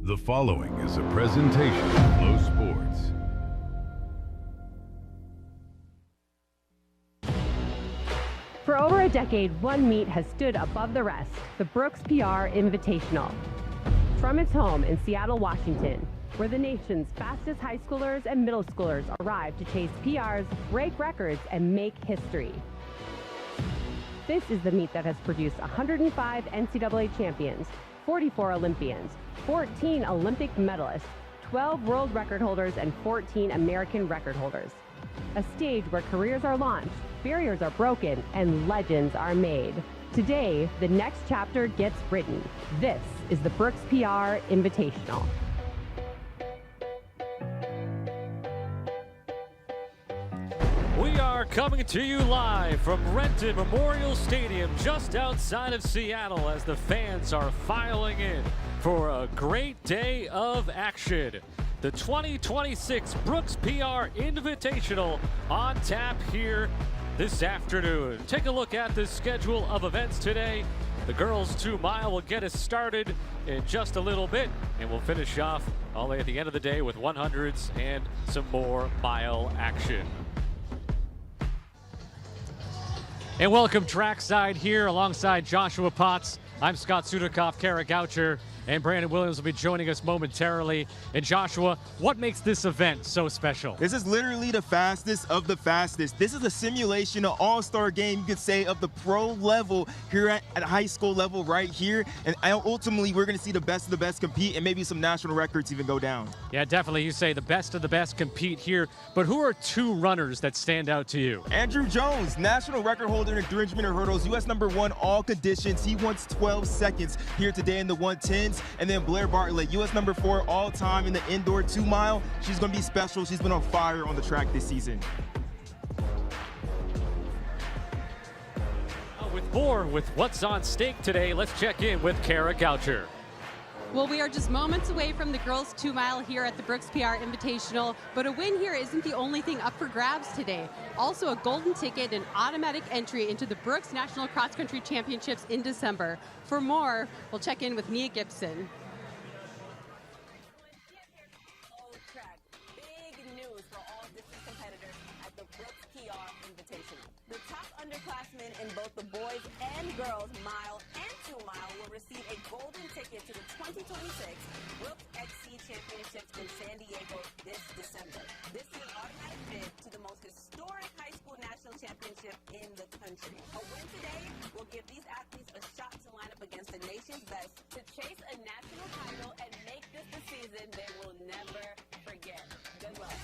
The following is a presentation of Flow Sports. For over a decade, one meet has stood above the rest, the Brooks PR Invitational. From its home in Seattle, Washington, where the nation's fastest high schoolers and middle schoolers arrive to chase PRs, break records, and make history. This is the meet that has produced 105 NCAA champions, 44 Olympians, 14 Olympic medalists, 12 world record holders, and 14 American record holders. A stage where careers are launched, barriers are broken, and legends are made. Today, the next chapter gets written. This is the Brooks PR Invitational. We are coming to you live from Renton Memorial Stadium just outside of Seattle as the fans are filing in for a great day of action. The 2026 Brooks PR Invitational on tap here this afternoon. Take a look at the schedule of events today. The girls 2 mile will get us started in just a little bit, and we'll finish off all the way at the end of the day with 100s and some more mile action. And welcome trackside here alongside Joshua Potts. I'm Scott Sudikoff, Kara Goucher, and Brandon Williams will be joining us momentarily. And Joshua, what makes this event so special? This is literally the fastest of the fastest. This is a simulation, an all-star game, you could say, of the pro level here at high school level right here. And ultimately, we're going to see the best of the best compete and maybe some national records even go down. Yeah, definitely. You say the best of the best compete here. But who are 2 runners that stand out to you? Andrew Jones, national record holder in 300-meter hurdles, U.S. #1 all conditions. He wants 12 seconds here today in the 110s. And then Blair Bartlett, U.S. #4 all-time in the indoor 2 mile. She's going to be special. She's been on fire on the track this season. With more with what's on stake today, let's check in with Kara Goucher. Well, we are just moments away from the girls 2 mile here at the Brooks PR Invitational, but a win here isn't the only thing up for grabs today. Also a golden ticket and automatic entry into the Brooks National Cross Country Championships in December. For more, we'll check in with Nia Gibson. FloTrack, big news for all distance competitors at the Brooks PR Invitational. The top underclassmen in both the boys and girls mile and 2 mile will receive a golden ticket to the 2026 Brooks XC Championships in San Diego this December. This is an automatic bid to the most historic high school national championship in the country. A win today will give these athletes a shot to line up against the nation's best to chase a national title and make this the season they will never forget. Good luck.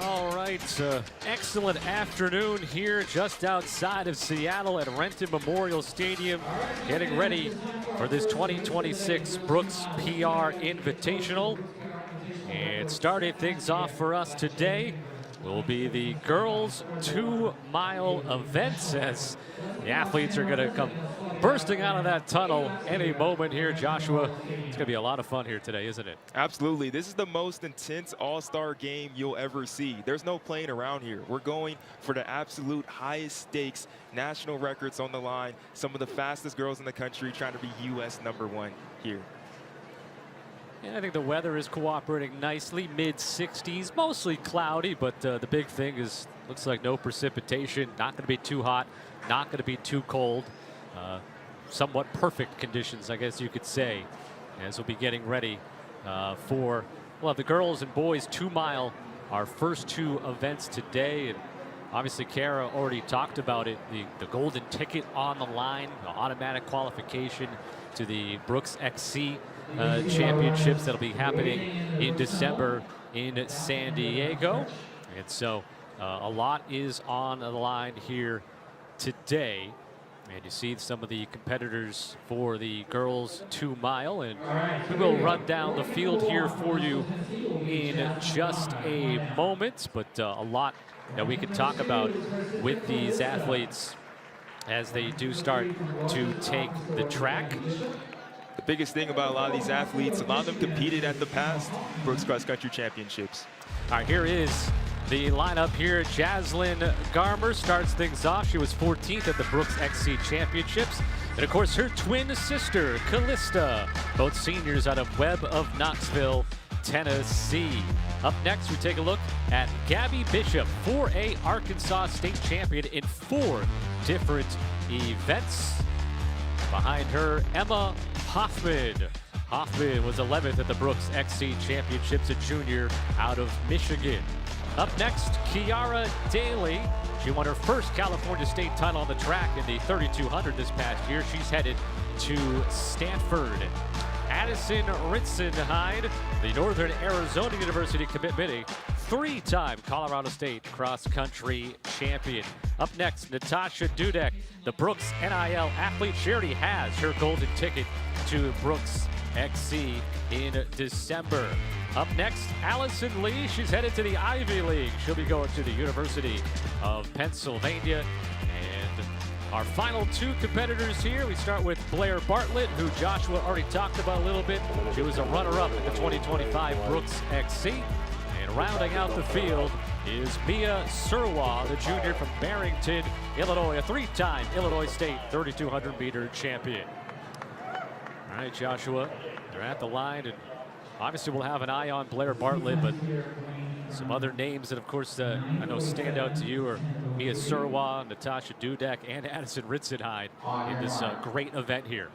All right, excellent afternoon here just outside of Seattle at Renton Memorial Stadium, getting ready for this 2026 Brooks PR Invitational. And starting things off for us today will be the girls 2 mile events, as the athletes are going to come bursting out of that tunnel any moment here, Joshua. It's going to be a lot of fun here today, isn't it? Absolutely. This is the most intense all-star game you'll ever see. There's no playing around here. We're going for the absolute highest stakes, national records on the line, some of the fastest girls in the country trying to be U.S. #1 here. Yeah, I think the weather is cooperating nicely, mid-60s, mostly cloudy, but the big thing is looks like no precipitation, not going to be too hot, not going to be too cold. Somewhat perfect conditions, I guess you could say, as we'll be getting ready for, well, the girls and boys 2-mile, our first 2 events today. And obviously, Kara already talked about it, the golden ticket on the line, the automatic qualification to the Brooks XC championships that'll be happening in December in San Diego. And so a lot is on the line here today. And you see some of the competitors for the girls 2-mile, and we will run down the field here for you in just a moment. But a lot that we can talk about with these athletes as they do start to take the track. The biggest thing about a lot of these athletes, a lot of them competed at the past Brooks Cross Country Championships. All right, here is the lineup here. Jaslyn Garmer starts things off. She was 14th at the Brooks XC Championships. And of course, her twin sister, Callista, both seniors out of Webb of Knoxville, Tennessee. Up next, we take a look at Gabby Bishop, 4A Arkansas state champion in 4 different events. Behind her, Emma Hoffman. Hoffman was 11th at the Brooks XC Championships, a junior out of Michigan. Up next, Kiara Daly. She won her first California state title on the track in the 3200 this past year. She's headed to Stanford. Addison Ritzenheide, the Northern Arizona University commitment, 3-time Colorado State cross-country champion. Up next, Natasha Dudek, the Brooks NIL athlete. She already has her golden ticket to Brooks XC in December. Up next, Allison Lee. She's headed to the Ivy League. She'll be going to the University of Pennsylvania. And our final 2 competitors here, we start with Blair Bartlett, who Joshua already talked about a little bit. She was a runner-up at the 2025 Brooks XC. And rounding out the field is Mia Surwa, the junior from Barrington, Illinois, a 3-time Illinois State 3200-meter champion. All right, Joshua, they're at the line, and obviously we'll have an eye on Blair Bartlett, but some other names that, of course, I know stand out to you are Mia Surwa, Natasha Dudek, and Addison Ritzenheide in this great event here.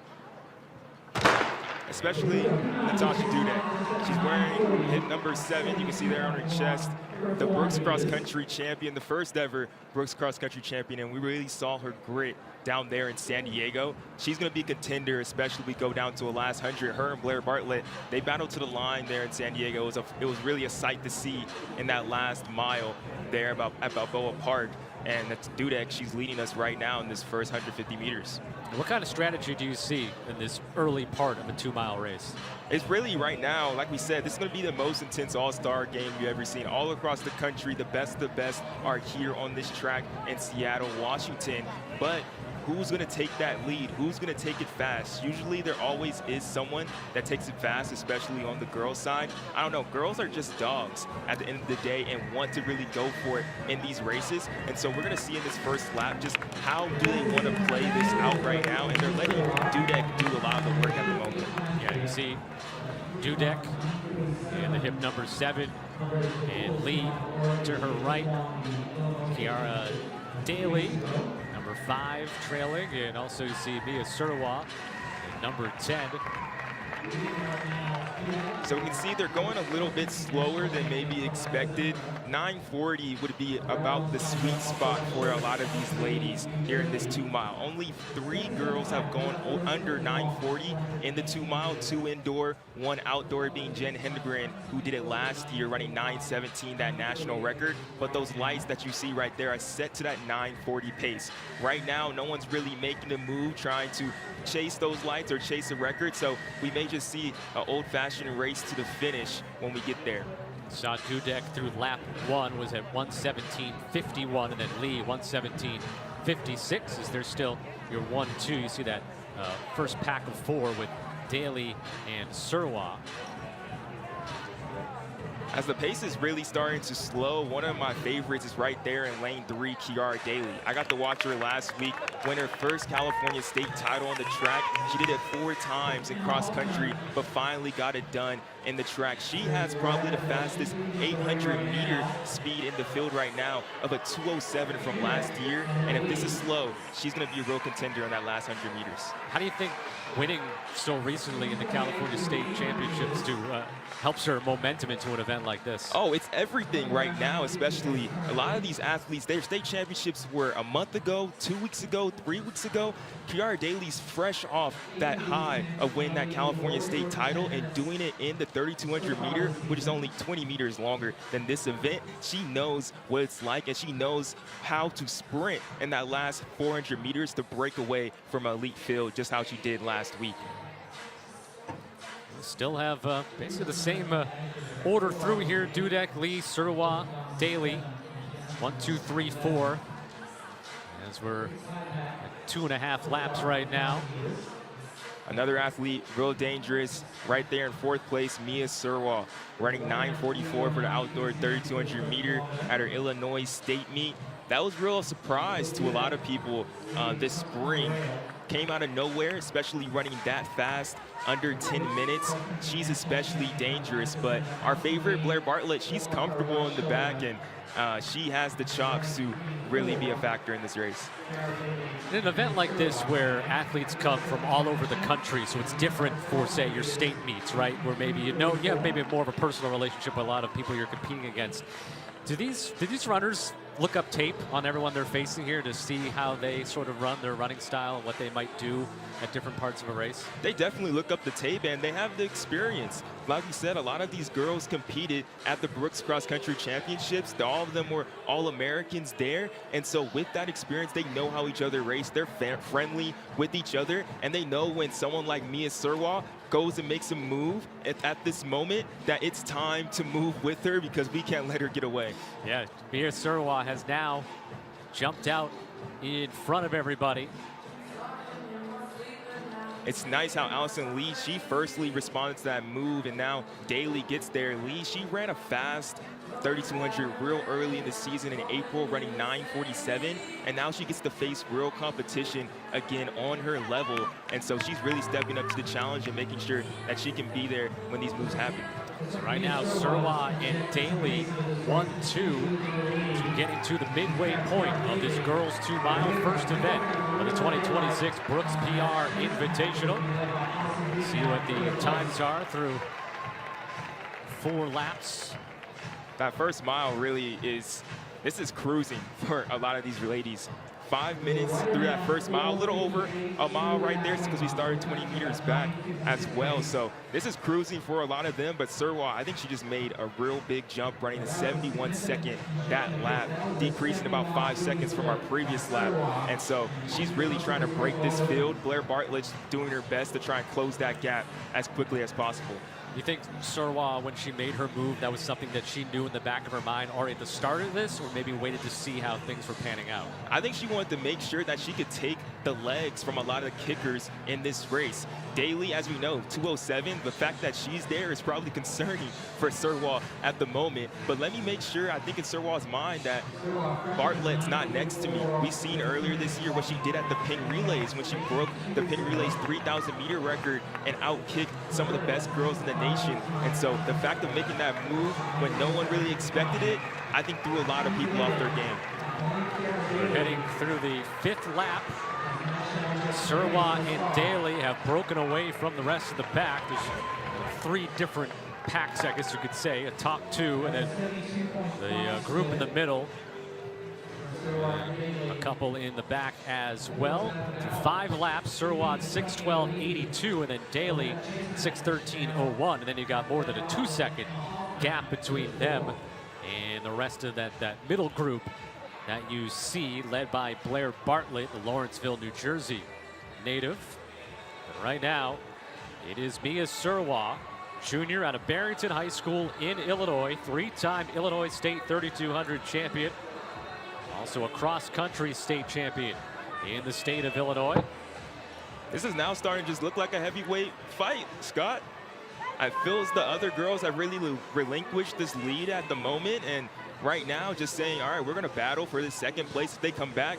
Especially Natasha Dudek. She's wearing hip number 7. You can see there on her chest. The Brooks Cross Country champion, the first ever Brooks Cross Country champion, and we really saw her grit down there in San Diego. She's going to be a contender, especially if we go down to a last 100. Her and Blair Bartlett, they battled to the line there in San Diego. It was really a sight to see in that last mile there at Balboa Park. And that's Dudek. She's leading us right now in this first 150 meters. What kind of strategy do you see in this early part of a 2-mile race? It's really right now, like we said, this is going to be the most intense all-star game you've ever seen. All across the country, the best of the best are here on this track in Seattle, Washington. But who's going to take that lead? Who's going to take it fast? Usually there always is someone that takes it fast, especially on the girls' side. I don't know. Girls are just dogs at the end of the day and want to really go for it in these races. And so we're going to see in this first lap just how do they want to play this out right now. And they're letting Dudek do a lot of the work at the moment. Yeah, you see Dudek and the hip number 7 and Lee to her right. Kiara Daly, number 5, trailing, and also you see Mia Surwa, number 10. So we can see they're going a little bit slower than maybe expected. 940 would be about the sweet spot for a lot of these ladies here in this 2-mile. Only 3 girls have gone under 940 in the 2-mile, 2 indoor, 1 outdoor, being Jen Hendegren, who did it last year, running 917, that national record. But those lights that you see right there are set to that 940 pace. Right now, no one's really making a move, trying to chase those lights or chase a record. So we may just see an old-fashioned race to the finish when we get there. Saw Dudek through lap 1 was at 1:17.51, and then Lee 1:17.55. 56 is there's still your 1-2. You see that first pack of 4 with Daly and Surwa. As the pace is really starting to slow, one of my favorites is right there in lane 3, Kiara Daly. I got to watch her last week win her first California state title on the track. She did it 4 times in cross country, but finally got it done in the track. She has probably the fastest 800-meter speed in the field right now of a 2:07 from last year. And if this is slow, she's going to be a real contender on that last 100 meters. How do you think winning so recently in the California State Championships helps her momentum into an event like this? Oh, it's everything right now, especially a lot of these athletes, their state championships were a month ago, 2 weeks ago, 3 weeks ago. Kiara Daly's fresh off that high of winning that California state title and doing it in the 3,200 meter, which is only 20 meters longer than this event. She knows what it's like, and she knows how to sprint in that last 400 meters to break away from an elite field, just how she did last week. Still have basically the same order through here. Dudek, Lee, Surwa, Daly. 1, 2, 3, 4. As we're at 2.5 laps right now. Another athlete, real dangerous, right there in 4th place, Mia Surwa, running 9:44 for the outdoor 3,200 meter at her Illinois state meet. That was real surprise to a lot of people this spring. Came out of nowhere, especially running that fast, under 10 minutes. She's especially dangerous, but our favorite, Blair Bartlett, she's comfortable in the back, and she has the chops to really be a factor in this race. In an event like this where athletes come from all over the country, so it's different for, say, your state meets, right? Where maybe you have maybe more of a personal relationship with a lot of people you're competing against. Do these runners look up tape on everyone they're facing here to see how they sort of run their running style and what they might do at different parts of a race? They definitely look up the tape, and they have the experience. Like we said, a lot of these girls competed at the Brooks Cross Country Championships. All of them were All-Americans there, and so with that experience, they know how each other race. They're friendly with each other, and they know when someone like Mia Surwa goes and makes a move at this moment that it's time to move with her because we can't let her get away. Yeah, Mia Surwa has now jumped out in front of everybody. It's nice how Allison Lee, she firstly responded to that move, and now Daly gets there. Lee, she ran a fast 3,200 real early in the season in April, running 9:47, and now she gets to face real competition again on her level, and so she's really stepping up to the challenge and making sure that she can be there when these moves happen. So right now, Surwa and Daly, 1-2, getting to the midway point of this girls 2-mile first event of the 2026 Brooks PR Invitational. See what the times are through 4 laps. That first mile really is, this is cruising for a lot of these ladies. 5 minutes through that first mile, a little over a mile right there because we started 20 meters back as well. So this is cruising for a lot of them, but Surwa, I think she just made a real big jump running the 71-second that lap, decreasing about 5 seconds from our previous lap. And so she's really trying to break this field. Blair Bartlett's doing her best to try and close that gap as quickly as possible. You think Surwa, when she made her move, that was something that she knew in the back of her mind already at the start of this, or maybe waited to see how things were panning out? I think she wanted to make sure that she could take the legs from a lot of the kickers in this race. Daly, as we know, 2:07. The fact that she's there is probably concerning for Surwa at the moment. But let me make sure, I think in Surwa's mind, that Bartlett's not next to me. We've seen earlier this year what she did at the pin relays when she broke the pin relays 3,000-meter record and outkicked some of the best girls in the nation. And so the fact of making that move when no one really expected it, I think threw a lot of people off their game. We're heading through the 5th lap. Surwa and Daly have broken away from the rest of the pack. There's 3 different packs, I guess you could say, a top 2, and then the group in the middle. A couple in the back as well. 5 laps, Surwa 6:12.82, and then Daly 6:13.01, and then you got more than a 2-second gap between them and the rest of that middle group that you see, led by Blair Bartlett, the Lawrenceville, New Jersey native. But right now, it is Mia Surwa, junior out of Barrington High School in Illinois, 3-time Illinois State 3,200 champion. Also a cross-country state champion in the state of Illinois. This is now starting to just look like a heavyweight fight, Scott. I feel as the other girls have really relinquished this lead at the moment, and right now just saying, all right, we're going to battle for the second place. If they come back,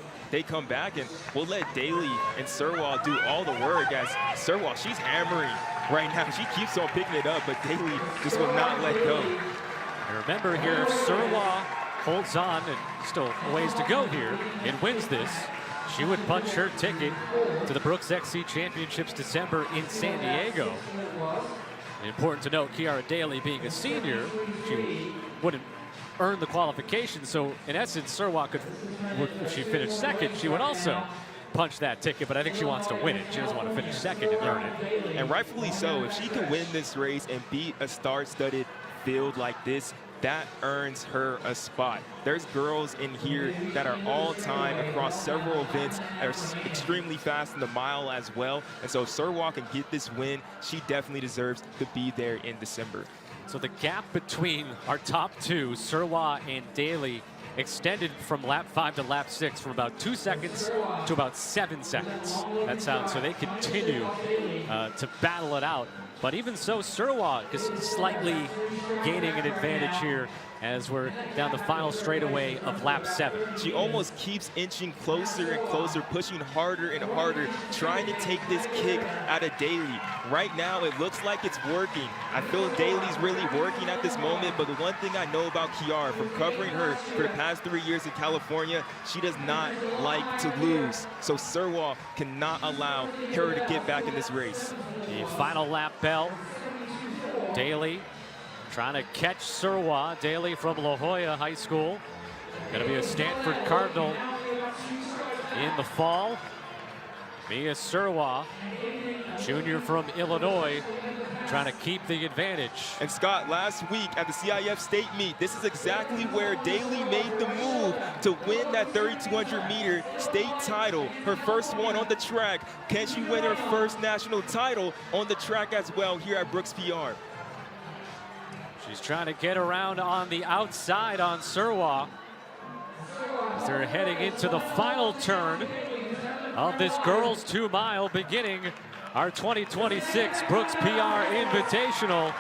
and we'll let Daly and Surwa do all the work. As Surwa, she's hammering right now. She keeps on picking it up, but Daly just will not let go. And remember here, if Surwa holds on, and still a ways to go here, and wins this, she would punch her ticket to the Brooks XC Championships December in San Diego. And important to note, Kiara Daly being a senior, she wouldn't earn the qualification. So in essence, Surwa could, if she finished second, she would also punch that ticket, but I think she wants to win it. She doesn't want to finish second and earn it. And rightfully so. If she can win this race and beat a star-studded field like this, that earns her a spot. There's girls in here that are all-time across several events, that are extremely fast in the mile as well. And so if Surwa can get this win, she definitely deserves to be there in December. So the gap between our top two, Surwa and Daly, extended from lap 5 to lap 6 from about 2 seconds to about 7 seconds. That sounds, so they continue to battle it out. But even so, Surwa is slightly gaining an advantage here as we're down the final straightaway of lap 7. She almost keeps inching closer and closer, pushing harder and harder, trying to take this kick out of Daly. Right now, it looks like it's working. I feel Daly's really working at this moment, but the one thing I know about Kiara, from covering her for the past 3 years in California, she does not like to lose. So Surwa cannot allow her to get back in this race. The final lap bell. Daly trying to catch Surwa. Daly from La Jolla High School. Going to be a Stanford Cardinal in the fall. Mia Surwa, junior from Illinois, trying to keep the advantage. And Scott, last week at the CIF state meet, this is exactly where Daly made the move to win that 3,200-meter state title, her first one on the track. Can she win her first national title on the track as well here at Brooks PR? She's trying to get around on the outside on Surwa as they're heading into the final turn of this girls 2 mile, beginning our 2026 Brooks PR Invitational.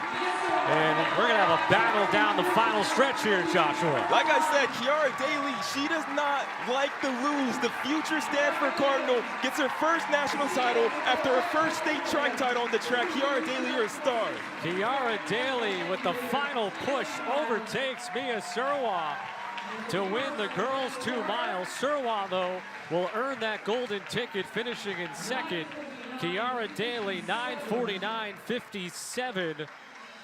And we're going to have a battle down the final stretch here, Joshua. Like I said, Kiara Daly, she does not like to lose. The future Stanford Cardinal gets her first national title after her first state track title on the track. Kiara Daly, you're a star. Kiara Daly with the final push overtakes Mia Surwa to win the girls 2 mile. Surwa, though, will earn that golden ticket, finishing in second. Kiara Daly, 9:49.57.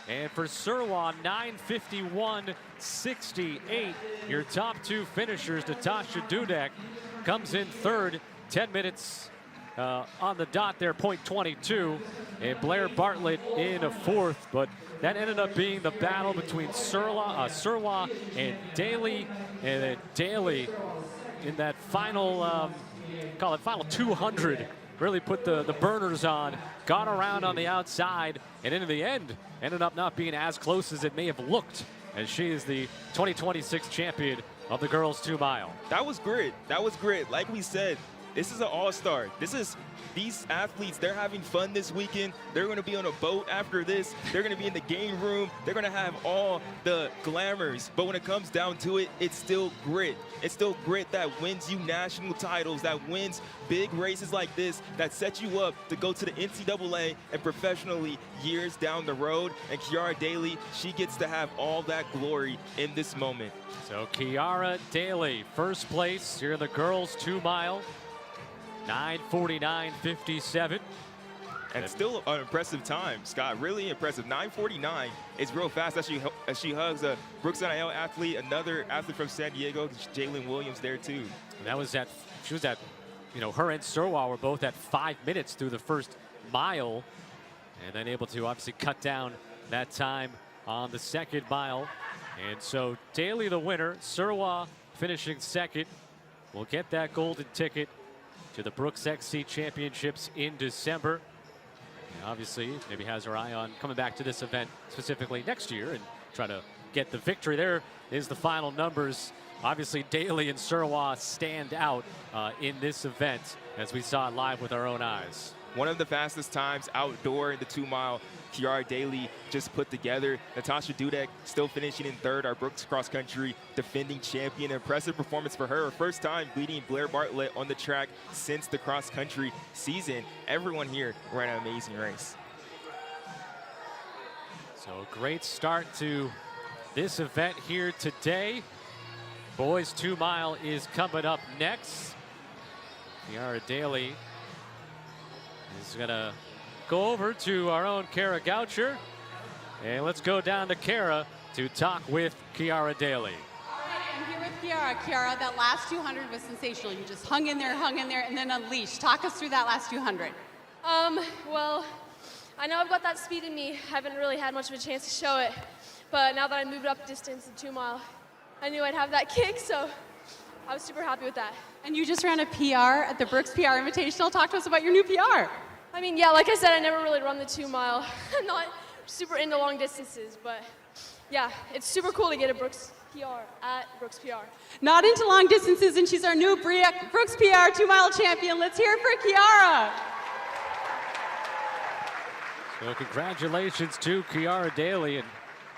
And for Surwa, 9:51.68. Your top 2 finishers, Natasha Dudek comes in third, 10 minutes on the dot there, .22. And Blair Bartlett in a fourth. But that ended up being the battle between Surwa and Daly. And then Daly in that final, call it final 200, really put the burners on, got around on the outside, and in the end, ended up not being as close as it may have looked, as she is the 2026 champion of the girls 2 mile. That was grit. That was grit. Like we said, this is an all-star. These athletes, they're having fun this weekend. They're going to be on a boat after this. They're going to be in the game room. They're going to have all the glamours. But when it comes down to it, it's still grit. It's still grit that wins you national titles, that wins big races like this, that sets you up to go to the NCAA and professionally years down the road. And Kiara Daly, she gets to have all that glory in this moment. So Kiara Daly, first place here in the girls 2 mile. 9:49.57. And still an impressive time, Scott. Really impressive. 9:49 is real fast as she hugs a Brooks NIL athlete, another athlete from San Diego, Jalen Williams there too. And that was she was at, her and Surwa were both at 5 minutes through the first mile, and then able to obviously cut down that time on the second mile. And so Daly the winner, Surwa finishing second, will get that golden ticket to the Brooks XC Championships in December. And obviously, maybe has her eye on coming back to this event specifically next year and try to get the victory. There is the final numbers Obviously, Daly and Surwa stand out in this event as we saw it live with our own eyes. One of the fastest times outdoor in the 2 mile, Kiara Daly just put together. Natasha Dudek still finishing in third, our Brooks cross country defending champion. Impressive performance for her. Her first time beating Blair Bartlett on the track since the cross country season. Everyone here ran an amazing race. So a great start to this event here today. Boys 2 mile is coming up next. Kiara Daly is gonna go over to our own Kara Goucher. And let's go down to Kara to talk with Kiara Daly. I'm here with Kiara. Kiara, that last 200 was sensational. You just hung in there, and then unleashed. Talk us through that last 200. Well, I know I've got that speed in me. Haven't really had much of a chance to show it. But now that I moved up distance in 2 mile, I knew I'd have that kick, so I was super happy with that. And you just ran a PR at the Brooks PR Invitational. Talk to us about your new PR. I mean, yeah, like I said, I never really run the 2 mile. I'm not super into long distances, but yeah, it's super cool to get a Brooks PR at Brooks PR. Not into long distances, and she's our new Brooks PR 2 mile champion. Let's hear it for Kiara. So congratulations to Kiara Daly and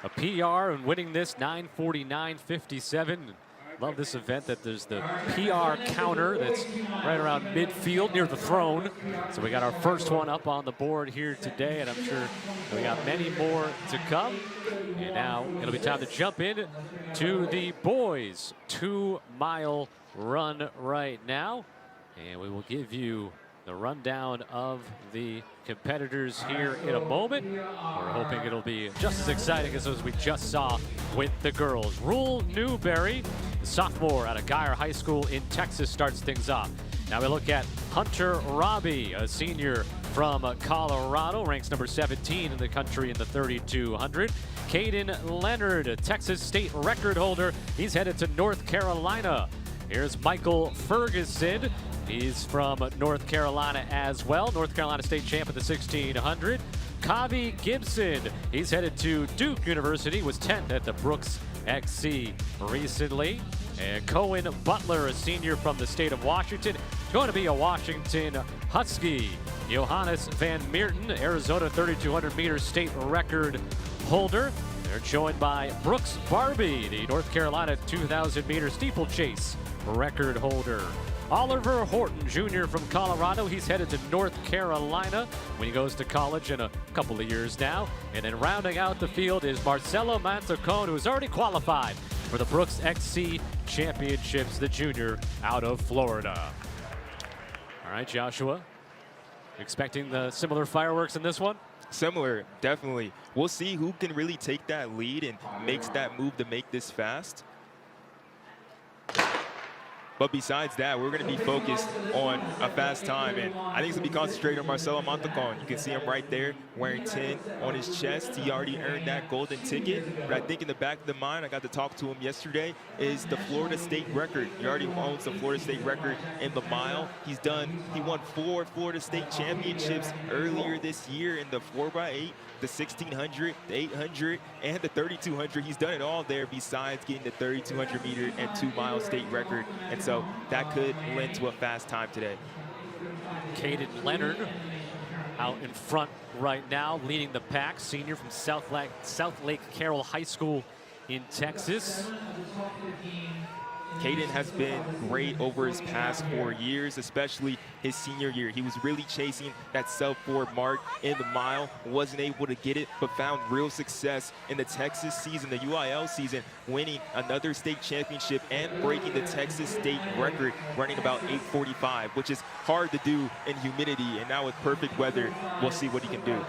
a PR and winning this 9:49.57. Love this event that there's the PR counter that's right around midfield near the throne. So we got our first one up on the board here today, and I'm sure we got many more to come. And now it'll be time to jump in to the boys 2 mile run right now. And we will give you the rundown of the competitors here in a moment. We're hoping it'll be just as exciting as those we just saw with the girls. Rule Newberry, a sophomore out of Geyer High School in Texas, starts things off. Now we look at Hunter Robbie, a senior from Colorado, ranks number 17 in the country in the 3200. Caden Leonard, a Texas state record holder. He's headed to North Carolina. Here's Michael Ferguson. He's from North Carolina as well. North Carolina state champ at the 1600. Kavi Gibson, he's headed to Duke University, was 10th at the Brooks XC recently. And Cohen Butler, a senior from the state of Washington, going to be a Washington Husky. Johannes Van Meerten, Arizona 3200 meter state record holder. They're joined by Brooks Barbie, the North Carolina 2000 meter steeplechase record holder. Oliver Horton Jr. from Colorado. He's headed to North Carolina when he goes to college in a couple of years now. And then rounding out the field is Marcelo Mantacone, who's already qualified for the Brooks XC Championships, the junior out of Florida. All right, Joshua, expecting the similar fireworks in this one? Similar, definitely. We'll see who can really take that lead and makes that move to make this fast. But besides that, we're going to be focused on a fast time, and I think it's going to be concentrated on Marcelo Montacon. You can see him right there wearing 10 on his chest. He already earned that golden ticket, but I think in the back of the mind, I got to talk to him yesterday, is the Florida State record. He already owns the Florida State record in the mile. He won 4 Florida State championships earlier this year in the 4x8, the 1600, the 800, and the 3200. He's done it all there besides getting the 3200 meter and 2 mile state record. And so that could lend to a fast time today. Caden Leonard out in front right now, leading the pack. Senior from South Lake Carroll High School in Texas. Caden has been great over his past 4 years, especially his senior year. He was really chasing that sub-4 mark in the mile, wasn't able to get it, but found real success in the Texas season, the UIL season, winning another state championship and breaking the Texas state record, running about 8:45, which is hard to do in humidity. And now with perfect weather, we'll see what he can do.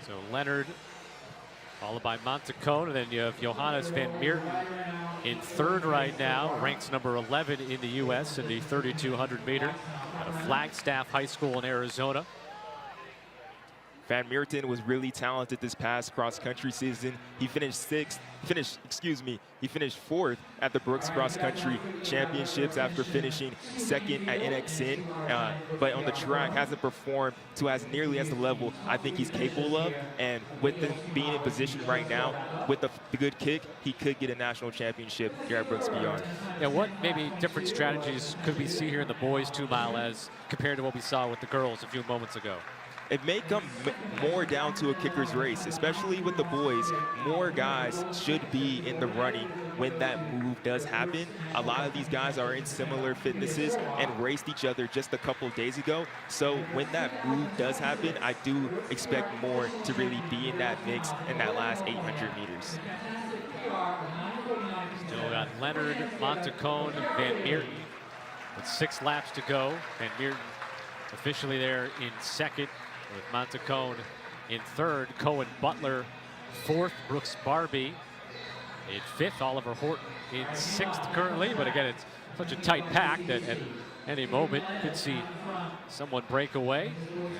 So Leonard, followed by Montacone, and then you have Johannes Van Meerten in third right now, ranks number 11 in the U.S. in the 3200 meter at a Flagstaff High School in Arizona. Van Meerten was really talented this past cross-country season. He finished he finished 4th at the Brooks Cross Country Championships after finishing 2nd at NXN. But on the track, hasn't performed to as nearly as the level I think he's capable of. And with him being in position right now, with the good kick, he could get a national championship here at Brooks PR. Yeah, what maybe different strategies could we see here in the boys 2-mile as compared to what we saw with the girls a few moments ago? It may come more down to a kicker's race, especially with the boys. More guys should be in the running when that move does happen. A lot of these guys are in similar fitnesses and raced each other just a couple days ago. So when that move does happen, I do expect more to really be in that mix in that last 800 meters. Still got Leonard, Montacone, Van Meerten with 6 laps to go. Van Meerten officially there in 2nd. With Montacone in 3rd, Cohen Butler 4th, Brooks Barbie in 5th, Oliver Horton in 6th currently. But again, it's such a tight pack that at any moment you could see someone break away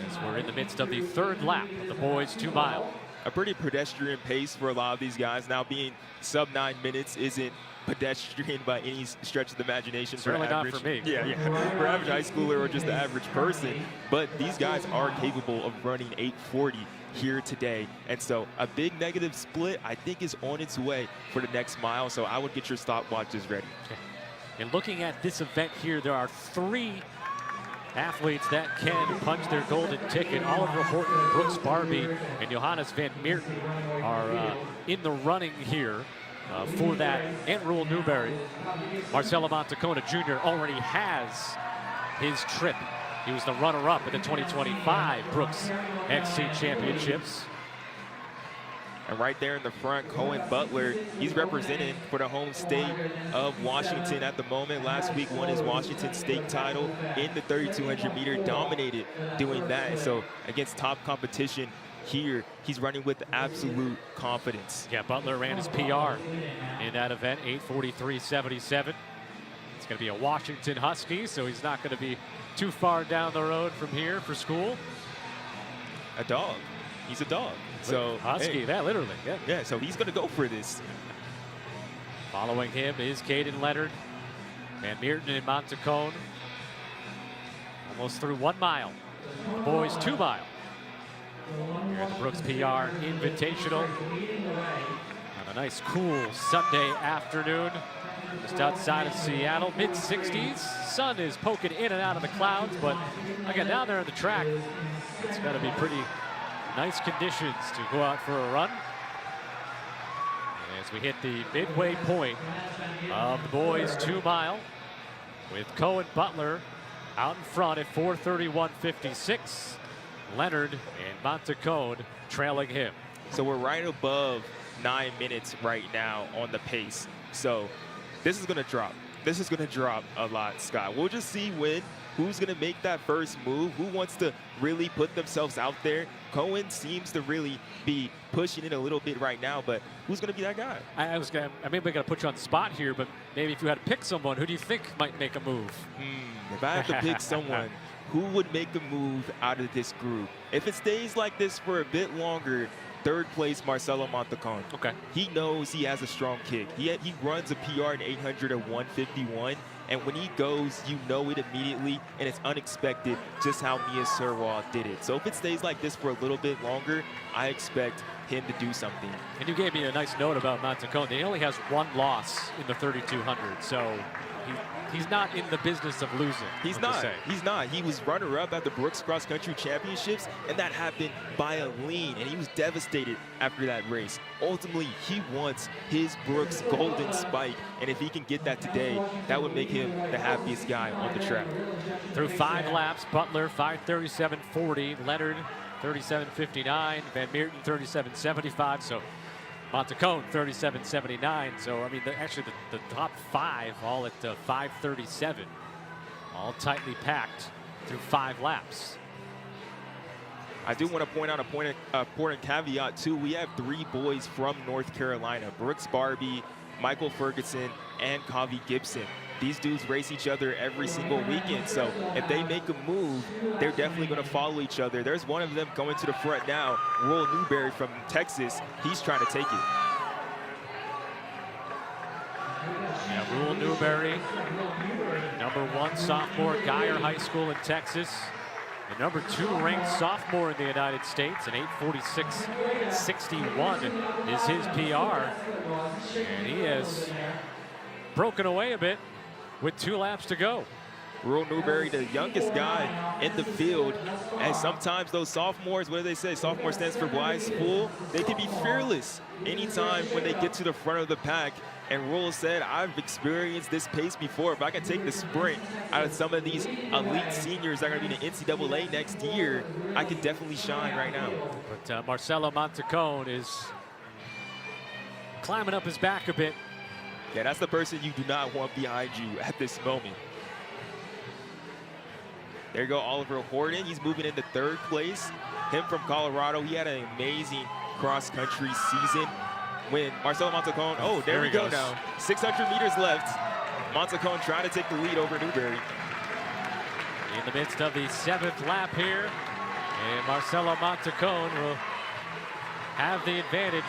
as we're in the midst of the 3rd lap of the boys 2-mile. A pretty pedestrian pace for a lot of these guys. Now being sub 9 minutes isn't pedestrian by any stretch of the imagination. Certainly not for me. Yeah, for average high schooler or just the average person. But these guys are capable of running 8:40 here today. And so a big negative split, I think, is on its way for the next mile. So I would get your stopwatches ready. And looking at this event here, there are 3 athletes that can punch their golden ticket. Oliver Horton, Brooks Barbie, and Johannes Van Meerten are in the running here. For that, and Rule Newberry. Marcelo Montacone Jr. already has his trip. He was the runner-up at the 2025 Brooks XC Championships. And right there in the front, Cohen Butler, he's representing for the home state of Washington at the moment. Last week won his Washington state title in the 3,200 meter, dominated doing that. And so against top competition here, he's running with absolute confidence. Yeah, Butler ran his PR in that event, 8:43.77. It's going to be a Washington Husky, so he's not going to be too far down the road from here for school. A dog. He's a dog. So Husky, that literally. Yeah. Yeah, so he's going to go for this. Following him is Caden Leonard, Van Meerten and Montacone. Almost through 1 mile. The boys 2-mile. Here at the Brooks PR Invitational on a nice cool Sunday afternoon just outside of Seattle, mid-60s. Sun is poking in and out of the clouds, but again, down there on the track, it's got to be pretty nice conditions to go out for a run. As we hit the midway point of the boys 2-mile with Cohen Butler out in front at 4:31.56. Leonard and Montacone trailing him. So we're right above 9 minutes right now on the pace. So this is going to drop. This is going to drop a lot, Scott. We'll just see who's going to make that first move, who wants to really put themselves out there. Cohen seems to really be pushing it a little bit right now, but who's going to be that guy? I maybe got to put you on the spot here, but maybe if you had to pick someone, who do you think might make a move? If I have to pick someone, who would make a move out of this group? If it stays like this for a bit longer, 3rd place, Marcelo Montacone. Okay. He knows he has a strong kick. He runs a PR in 800 at 151, and when he goes, you know it immediately, and it's unexpected just how Mia Serwal did it. So if it stays like this for a little bit longer, I expect him to do something. And you gave me a nice note about Montacone. He only has 1 loss in the 3,200, so he's not in the business of losing. He's not. He's not. He was runner-up at the Brooks Cross Country Championships, and that happened by a lean, and he was devastated after that race. Ultimately, he wants his Brooks golden spike, and if he can get that today, that would make him the happiest guy on the track. Through 5 laps, Butler 5:37.40, Leonard 37.59, Van Meerten 37.75. So Montacone 37.79. So I mean, actually the top 5 all at 5:37, all tightly packed through 5 laps. I do want to point out an important caveat too. We have 3 boys from North Carolina: Brooks Barbie, Michael Ferguson, and Kavi Gibson. these dudes race each other every single weekend. So if they make a move, they're definitely going to follow each other. There's one of them going to the front now, Royal Newberry from Texas. He's trying to take it. Yeah, Royal Newberry, #1 sophomore, Geyer High School in Texas. The #2 ranked sophomore in the United States, an 8:46.61 is his PR. And he has broken away a bit with 2 laps to go. Royal Newberry, the youngest guy in the field. And sometimes those sophomores, what do they say? Sophomore stands for wise fool. They can be fearless anytime when they get to the front of the pack. And Royal said, I've experienced this pace before. If I can take the sprint out of some of these elite seniors that are going to be in the NCAA next year, I could definitely shine right now. But Marcelo Montacone is climbing up his back a bit. Yeah, that's the person you do not want behind you at this moment. There you go, Oliver Horton. He's moving into 3rd place. Him from Colorado. He had an amazing cross-country season. When Marcelo Montacone, oh, there we go now. 600 meters left. Montacone trying to take the lead over Newberry. In the midst of the 7th lap here, and Marcelo Montacone will have the advantage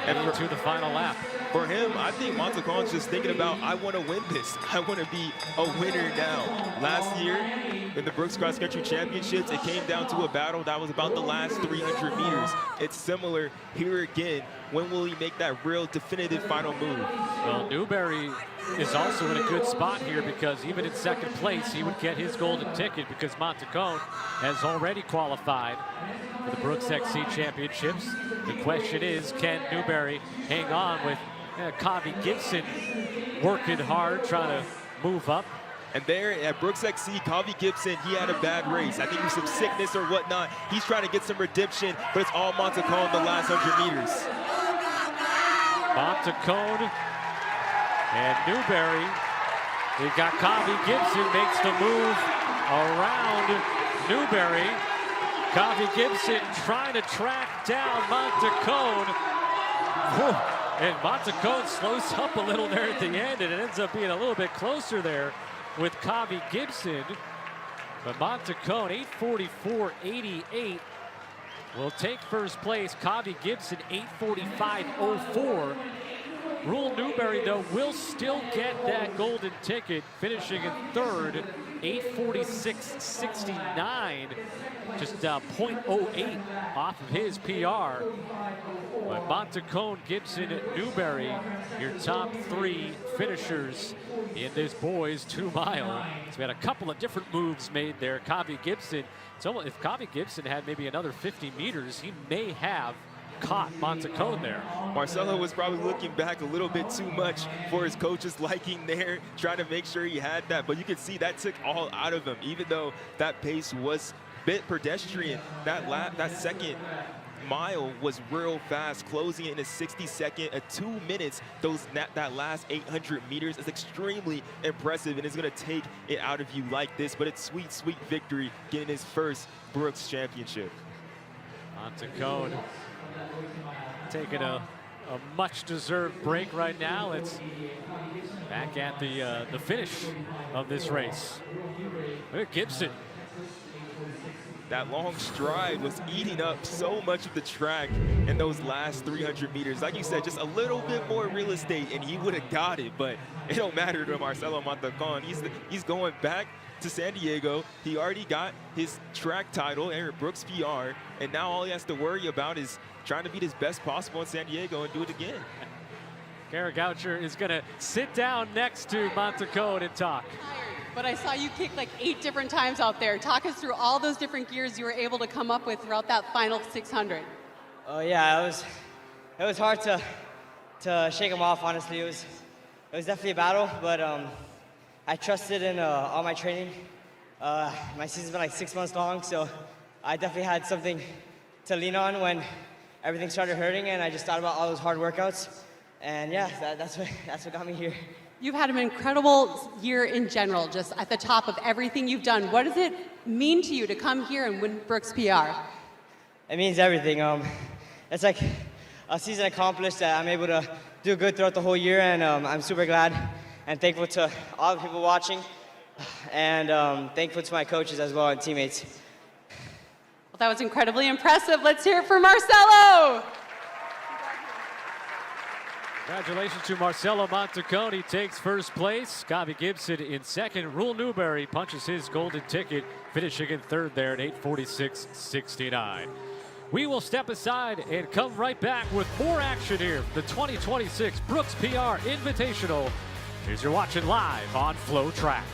into the final lap. For him, I think Montacone's just thinking about, I want to win this. I want to be a winner now. Last year, in the Brooks Cross Country Championships, it came down to a battle that was about the last 300 meters. It's similar here again. When will he make that real definitive final move? Well, Newberry is also in a good spot here because even in 2nd place, he would get his golden ticket because Montacone has already qualified for the Brooks XC Championships. The question is, can Newberry hang on with Kavi Gibson working hard, trying to move up? And there at Brooks XC, Kavi Gibson, he had a bad race. I think it was some sickness or whatnot. He's trying to get some redemption, but it's all Montacone the last 100 meters. Montacone and Newberry. We've got Kavi Gibson makes the move around Newberry. Kavi Gibson trying to track down Montacone. And Montacone slows up a little there at the end, and it ends up being a little bit closer there with Kavi Gibson. But Montacone, 8:44.88, will take 1st place. Kavi Gibson, 8:45.04. Royal Newberry, though, will still get that golden ticket, finishing in 3rd, 8:46.69, just 0.08 off of his PR. But Montacone, Gibson, Newberry, your top 3 finishers in this boys 2 mile. So we had a couple of different moves made there. Kavi Gibson, if Kavi Gibson had maybe another 50 meters, he may have caught Montacone there. Marcelo was probably looking back a little bit too much for his coach's liking there, trying to make sure he had that. But you can see that took all out of him, even though that pace was a bit pedestrian. That 2nd mile was real fast, closing in a 60-second, 2 minutes. That last 800 meters is extremely impressive, and it's going to take it out of you like this. But it's sweet, sweet victory, getting his 1st Brooks championship. Montacone taking a much-deserved break right now. It's back at the finish of this race. Look at Gibson. That long stride was eating up so much of the track in those last 300 meters. Like you said, just a little bit more real estate and he would have got it, but it don't matter to Marcelo Montacone. He's going back to San Diego. He already got his track title, Eric Brooks PR, and now all he has to worry about is trying to be his best possible in San Diego and do it again. Kara Goucher is going to sit down next to Montacone and talk. But I saw you kick like 8 different times out there. Talk us through all those different gears you were able to come up with throughout that final 600. Oh yeah, it was hard to shake them off. Honestly, it was definitely a battle, but I trusted in all my training. My season's been like 6 months long, so I definitely had something to lean on when everything started hurting, and I just thought about all those hard workouts, and yeah, that's what got me here. You've had an incredible year in general, just at the top of everything you've done. What does it mean to you to come here and win Brooks PR? It means everything. It's like a season accomplished that I'm able to do good throughout the whole year, and I'm super glad and thankful to all the people watching, and thankful to my coaches as well and teammates. Well, that was incredibly impressive. Let's hear it for Marcelo. Congratulations to Marcelo Montecone, takes first place. Gavi Gibson in second. Rule Newberry punches his golden ticket, finishing in third there at 8:46.69. We will step aside and come right back with more action here. The 2026 Brooks PR Invitational. As you're watching live on FloTrack.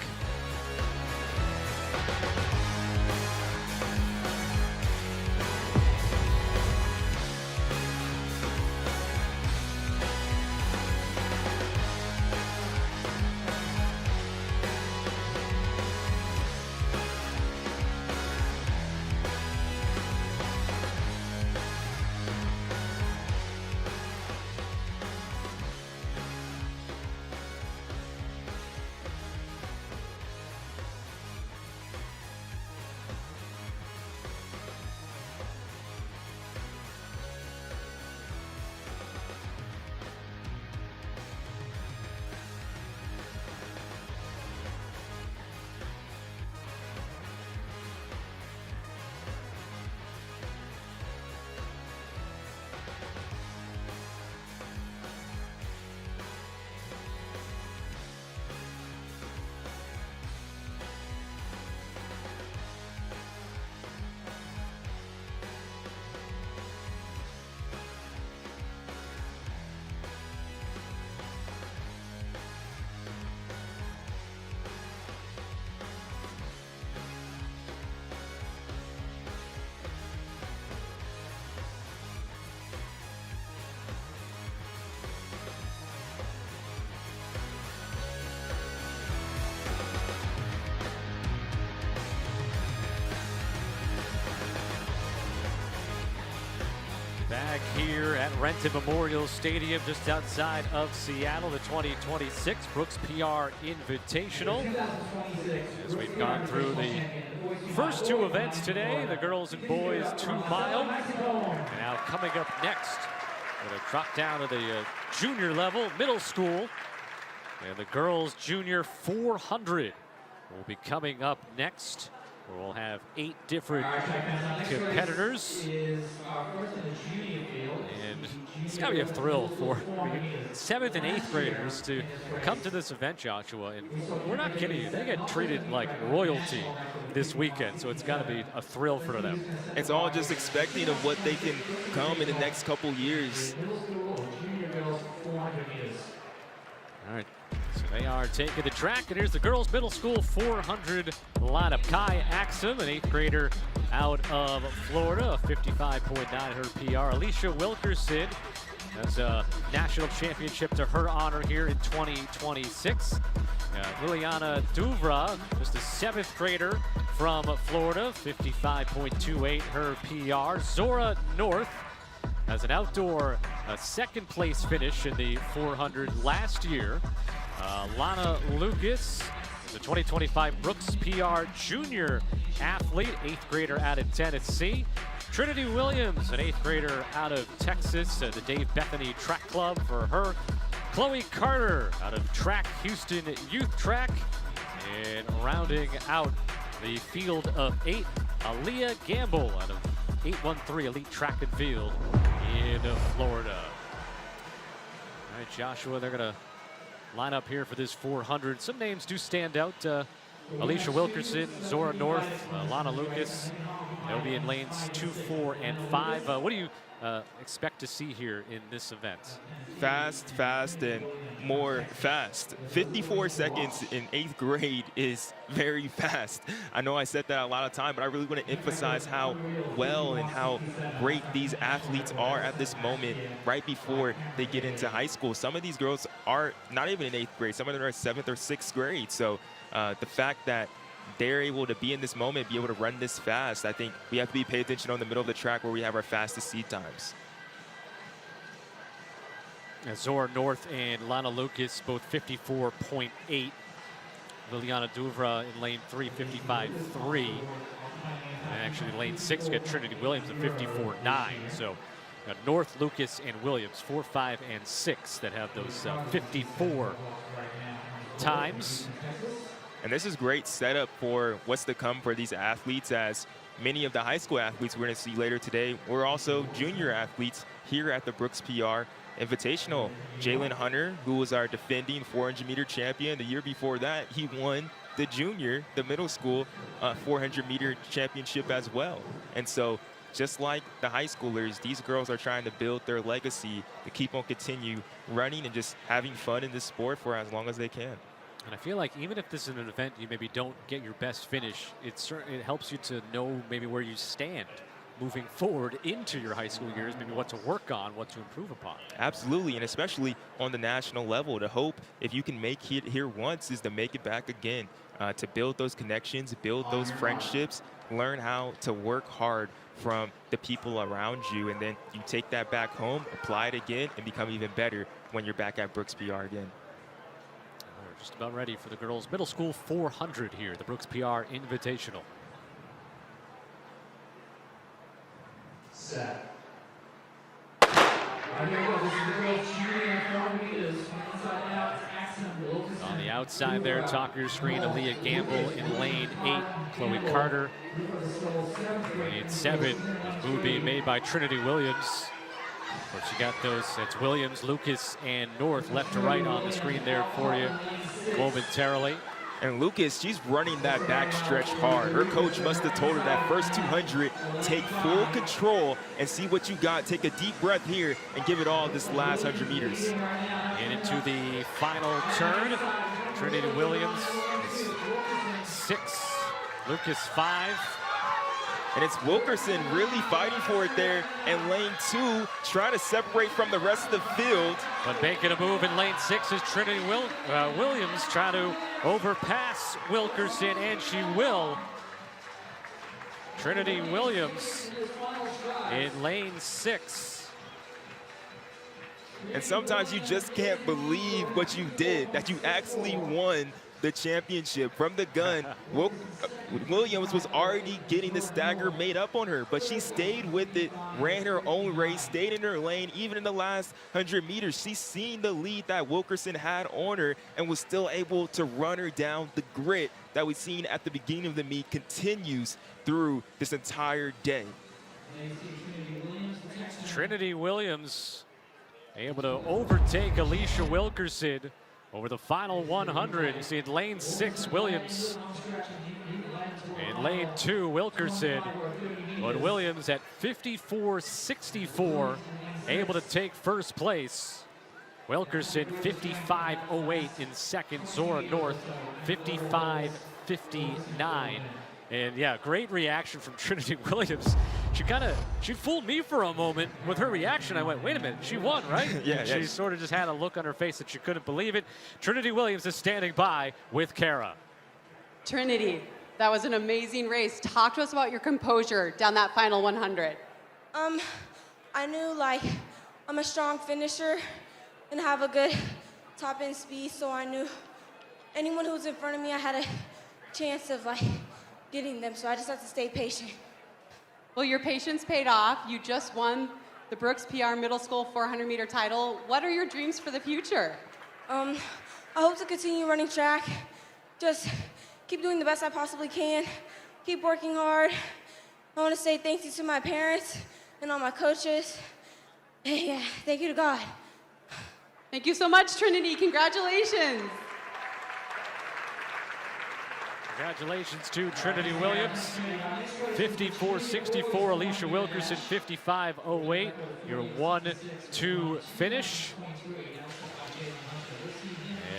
Back here at Renton Memorial Stadium, just outside of Seattle, the 2026 Brooks PR Invitational. As we've gone through the first two events today, the girls and boys 2 mile. And now coming up next, we're gonna drop down to the junior level, middle school. And the girls junior 400 will be coming up next. We'll have 8 different competitors. And it's got to be a thrill for 7th and 8th graders to come to this event, Joshua. And we're not kidding you, they get treated like royalty this weekend. So it's got to be a thrill for them. It's all just expecting of what they can come in the next couple years. All right. So they are taking the track, and here's the girls' middle school 400 lineup. Kai Axum, an 8th grader out of Florida, a 55.9 her PR. Alicia Wilkerson has a national championship to her honor here in 2026. Liliana Duvra, just a 7th grader from Florida, 55.28 her PR. Zora North has an outdoor second place finish in the 400 last year. Lana Lucas is a 2025 Brooks PR junior athlete, 8th grader out of Tennessee. Trinity Williams, an 8th grader out of Texas, the Dave Bethany Track Club for her. Chloe Carter out of Track Houston Youth Track. And rounding out the field of 8, Aaliyah Gamble out of 813 Elite Track and Field in Florida. All right, Joshua, they're going to line up here for this 400. Some names do stand out. Alicia Wilkerson, Zora North, Lana Lucas. They'll be in lanes 2, 4, and 5. What do you expect to see here in this event? Fast, and more fast. 54 seconds in 8th grade is very fast. I know I said that a lot of time, but I really want to emphasize how well and how great these athletes are at this moment right before they get into high school. Some of these girls are not even in 8th grade. Some of them are 7th or 6th grade. So the fact that they're able to be in this moment, be able to run this fast, I think we have to be paying attention on the middle of the track where we have our fastest seed times. Zora North and Lana Lucas, both 54.8. Liliana Duvra in lane 3, 55.3. And actually lane 6 got Trinity Williams at 54.9. So North, Lucas, and Williams, 4, 5, and 6 that have those 54 times. And this is great setup for what's to come for these athletes, as many of the high school athletes we're going to see later today were also junior athletes here at the Brooks PR Invitational. Jalen Hunter, who was our defending 400-meter champion the year before that, he won the junior, the middle school 400-meter championship as well. And so just like the high schoolers, these girls are trying to build their legacy to keep on continue running and just having fun in this sport for as long as they can. And I feel like even if this is an event you maybe don't get your best finish, it helps you to know maybe where you stand moving forward into your high school years, maybe what to work on, what to improve upon. Absolutely, and especially on the national level. The hope, if you can make it here once, is to make it back again, to build those connections, build those friendships, learn how to work hard from the people around you, and then you take that back home, apply it again, and become even better when you're back at Brooks PR again. We're just about ready for the girls' middle school 400 here, the Brooks PR Invitational. Set. On the outside there, top of your screen, Aaliyah Gamble in lane 8, Chloe Carter. Lane 7, move being made by Trinity Williams. Of course, you got those, it's Williams, Lucas, and North left to right on the screen there for you momentarily. And Lucas, she's running that back stretch hard. Her coach must have told her that first 200, take full control and see what you got. Take a deep breath here and give it all this last 100 meters. And into the final turn, Trinity Williams is 6, Lucas 5. And it's Wilkerson really fighting for it there in lane 2, trying to separate from the rest of the field. But making a move in lane 6 is Trinity Williams trying to overpass Wilkerson, and she will. Trinity Williams in lane 6. And sometimes you just can't believe what you did, that you actually won the championship from the gun. Williams was already getting the stagger made up on her, but she stayed with it, ran her own race, stayed in her lane. Even in the last 100 meters, she's seen the lead that Wilkerson had on her and was still able to run her down. The grit that we've seen at the beginning of the meet continues through this entire day. Trinity Williams able to overtake Alicia Wilkerson over the final 100. You see in lane 6, Williams. In lane 2, Wilkerson. But Williams at 54.64, able to take first place. Wilkerson 55.08 in second. Zora North 55.59. And yeah, great reaction from Trinity Williams. She fooled me for a moment with her reaction. I went, wait a minute, she won, right? Yeah. She sort of just had a look on her face that she couldn't believe it. Trinity Williams is standing by with Kara. Trinity, that was an amazing race. Talk to us about your composure down that final 100. I knew I'm a strong finisher and have a good top end speed, so I knew anyone who was in front of me, I had a chance of getting them, so I just had to stay patient. Well, your patience paid off. You just won the Brooks PR Middle School 400-meter title. What are your dreams for the future? I hope to continue running track. Just keep doing the best I possibly can. Keep working hard. I want to say thank you to my parents and all my coaches. And yeah, thank you to God. Thank you so much, Trinity. Congratulations. Congratulations to Trinity Williams. 54.64, Alicia Wilkerson 55.08. Your 1-2 finish.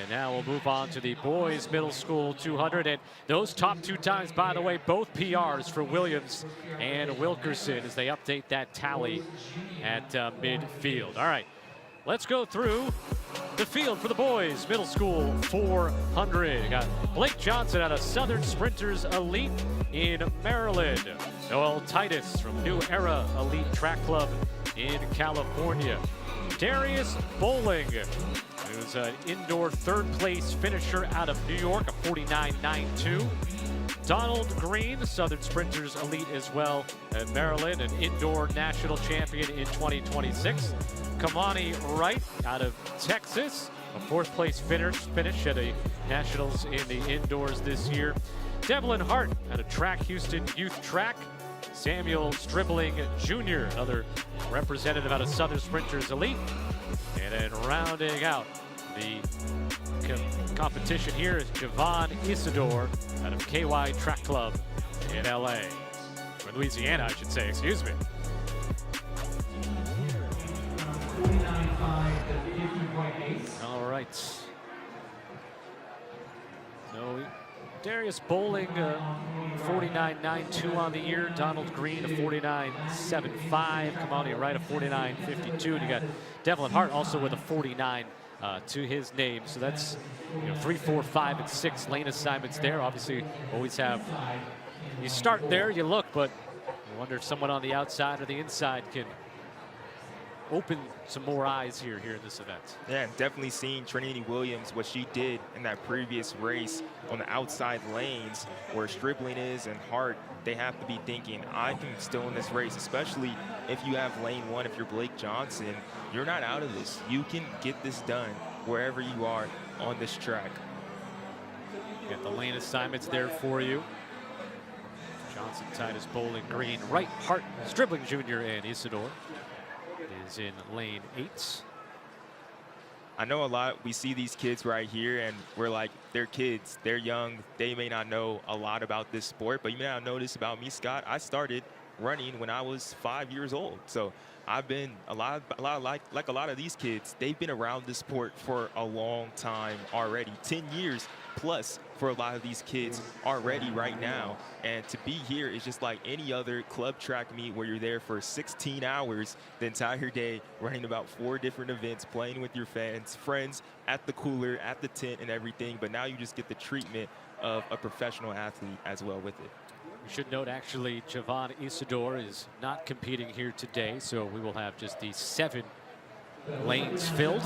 And now we'll move on to the boys middle school 200. And those top 2 times, by the way, both PRs for Williams and Wilkerson as they update that tally at midfield. All right, let's go through the field for the boys middle school 400. Got Blake Johnson out of Southern Sprinters Elite in Maryland. Noel Titus from New Era Elite Track Club in California. Darius Bowling, who's an indoor 3rd place finisher out of New York, a 49.92. Donald Green, Southern Sprinters Elite as well at Maryland, an indoor national champion in 2026. Kamani Wright out of Texas, a fourth-place finish at a Nationals in the indoors this year. Devlin Hart out of Track Houston Youth Track. Samuel Stribling Jr., another representative out of Southern Sprinters Elite. And then rounding out the competition here is Javon Isidore out of KY Track Club in LA. Or Louisiana, I should say, excuse me. All right. So Darius Bowling, 49.92 on the year. Donald Green, a 49.75. Kamani Wright, a 49.52. And you got Devlin Hart also with a 49 to his name. So that's 3, 4, 5, and 6 lane assignments there. Obviously, always have, you start there, you look, but I wonder if someone on the outside or the inside can open some more eyes here in this event. Yeah, definitely seeing Trinity Williams, what she did in that previous race on the outside lanes where Stribling is and Hart, they have to be thinking, I can still in this race, especially if you have lane 1, if you're Blake Johnson, you're not out of this. You can get this done wherever you are on this track. Get the lane assignments there for you. Johnson, Titus, Bowling, Green, Wright, Hart, Stribling Jr., and Isidore is in lane 8. I know a lot, we see these kids right here and we're like, they're kids, they're young, they may not know a lot about this sport, but you may not know this about me, Scott. I started running when I was 5 years old. So I've been like a lot of these kids, they've been around this sport for a long time already, 10 years plus for a lot of these kids already right now. And to be here is just like any other club track meet where you're there for 16 hours the entire day, running about 4 different events, playing with your friends at the cooler, at the tent and everything. But now you just get the treatment of a professional athlete as well with it. We should note, actually, Javon Isidore is not competing here today, so we will have just the 7 lanes filled.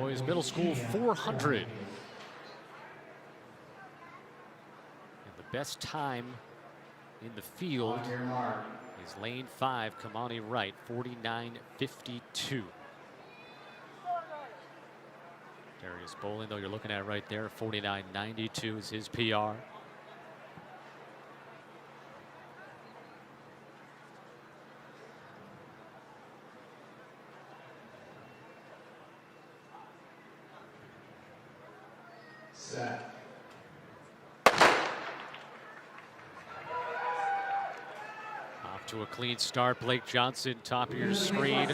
Boys middle school 400. And the best time in the field is lane 5, Kamani Wright, 49.52. Darius Bowling, though, you're looking at right there, 49.92 is his PR. Set. Off to a clean start. Blake Johnson, top of your screen.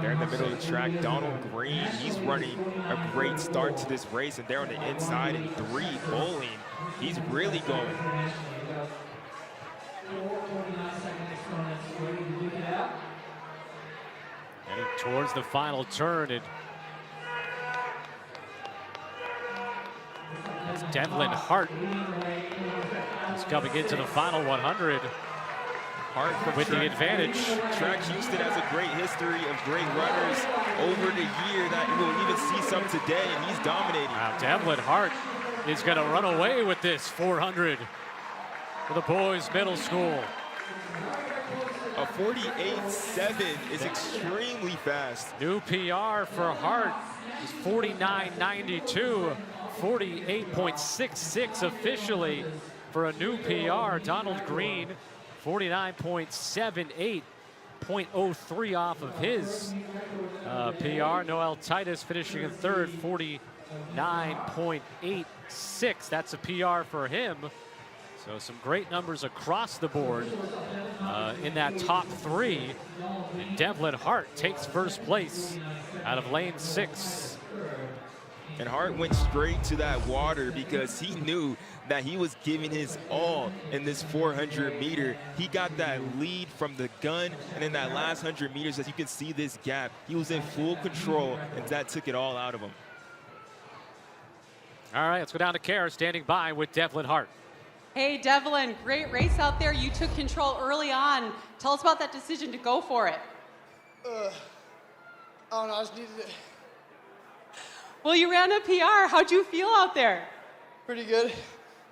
They're in the middle of the track. Donald Green, he's running a great start to this race, and they're on the inside in 3. Bowling, he's really going. Heading towards the final turn, and as Devlin Hart is coming into the final 100. Hart with the advantage. Track Houston has a great history of great runners over the year that we'll even see some today, and he's dominating. Wow, Devlin Hart is going to run away with this 400 for the boys middle school. A 48.7 is extremely fast. New PR for Hart is 49.92, 48.66 officially for a new PR. Donald Green, 49.78, 0.03 off of his PR. Noel Titus finishing in 3rd, 49.86. That's a PR for him. So some great numbers across the board in that top 3. And Devlin Hart takes first place out of lane 6. And Hart went straight to that water because he knew that he was giving his all in this 400 meter. He got that lead from the gun, and in that last 100 meters, as you can see this gap, he was in full control, and that took it all out of him. All right, let's go down to Kara, standing by with Devlin Hart. Hey, Devlin, great race out there. You took control early on. Tell us about that decision to go for it. don't know, I just needed it. Well, you ran a PR. How'd you feel out there? Pretty good.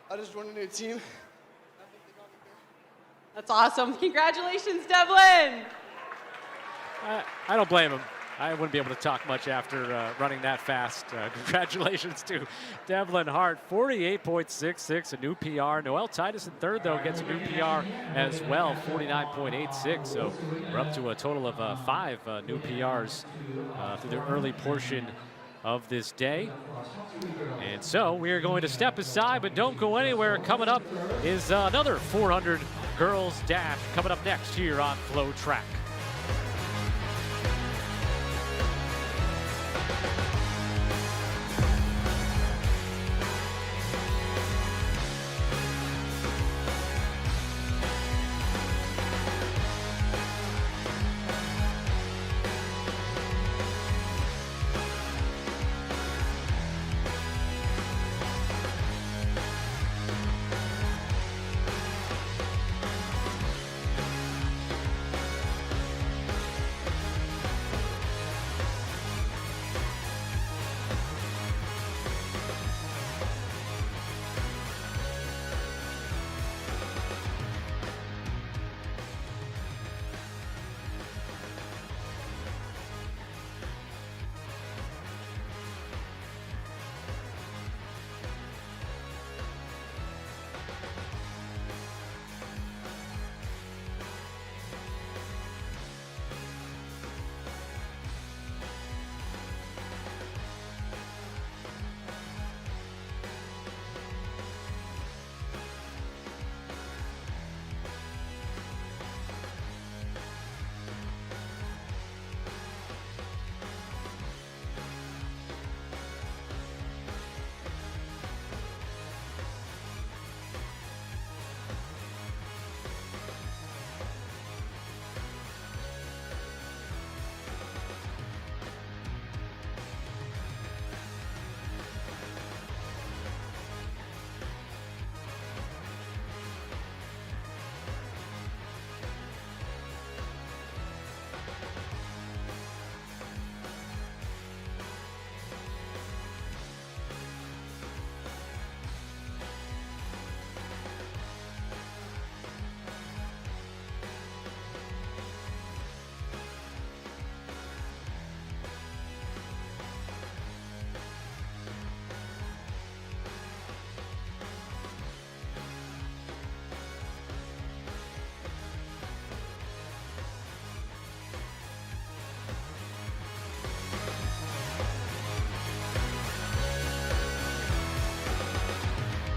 I just joined a new team. That's awesome. Congratulations, Devlin. I don't blame him. I wouldn't be able to talk much after running that fast. Congratulations to Devlin Hart, 48.66, a new PR. Noel Titus in third, though, gets a new PR as well, 49.86. So we're up to a total of 5 new PRs through the early portion of this day. And so we are going to step aside, but don't go anywhere. Coming up is another 400 girls dash coming up next here on FloTrack.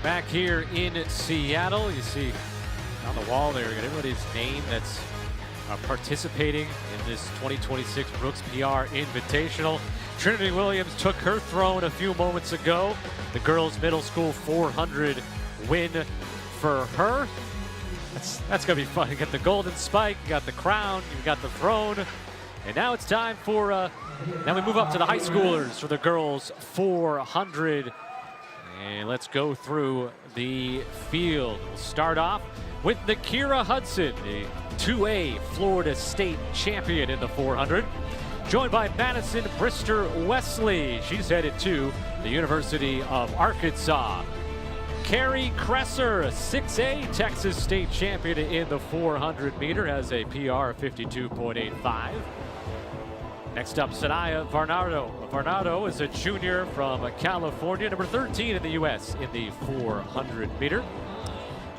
Back here in Seattle, you see on the wall there, you got everybody's name that's participating in this 2026 Brooks PR Invitational. Trinity Williams took her throne a few moments ago. The girls' middle school 400 win for her. That's gonna be fun. You got the golden spike, you got the crown, you got the throne, and now it's time for. Now we move up to the high schoolers for the girls 400. And let's go through the field. We'll start off with Nakira Hudson, the 2A Florida State champion in the 400. Joined by Madison Brister Wesley. She's headed to the University of Arkansas. Carrie Kresser, 6A Texas State champion in the 400 meter, has a PR of 52.85. Next up, Sanaya Varnado. Varnado is a junior from California, number 13 in the U.S. in the 400 meter.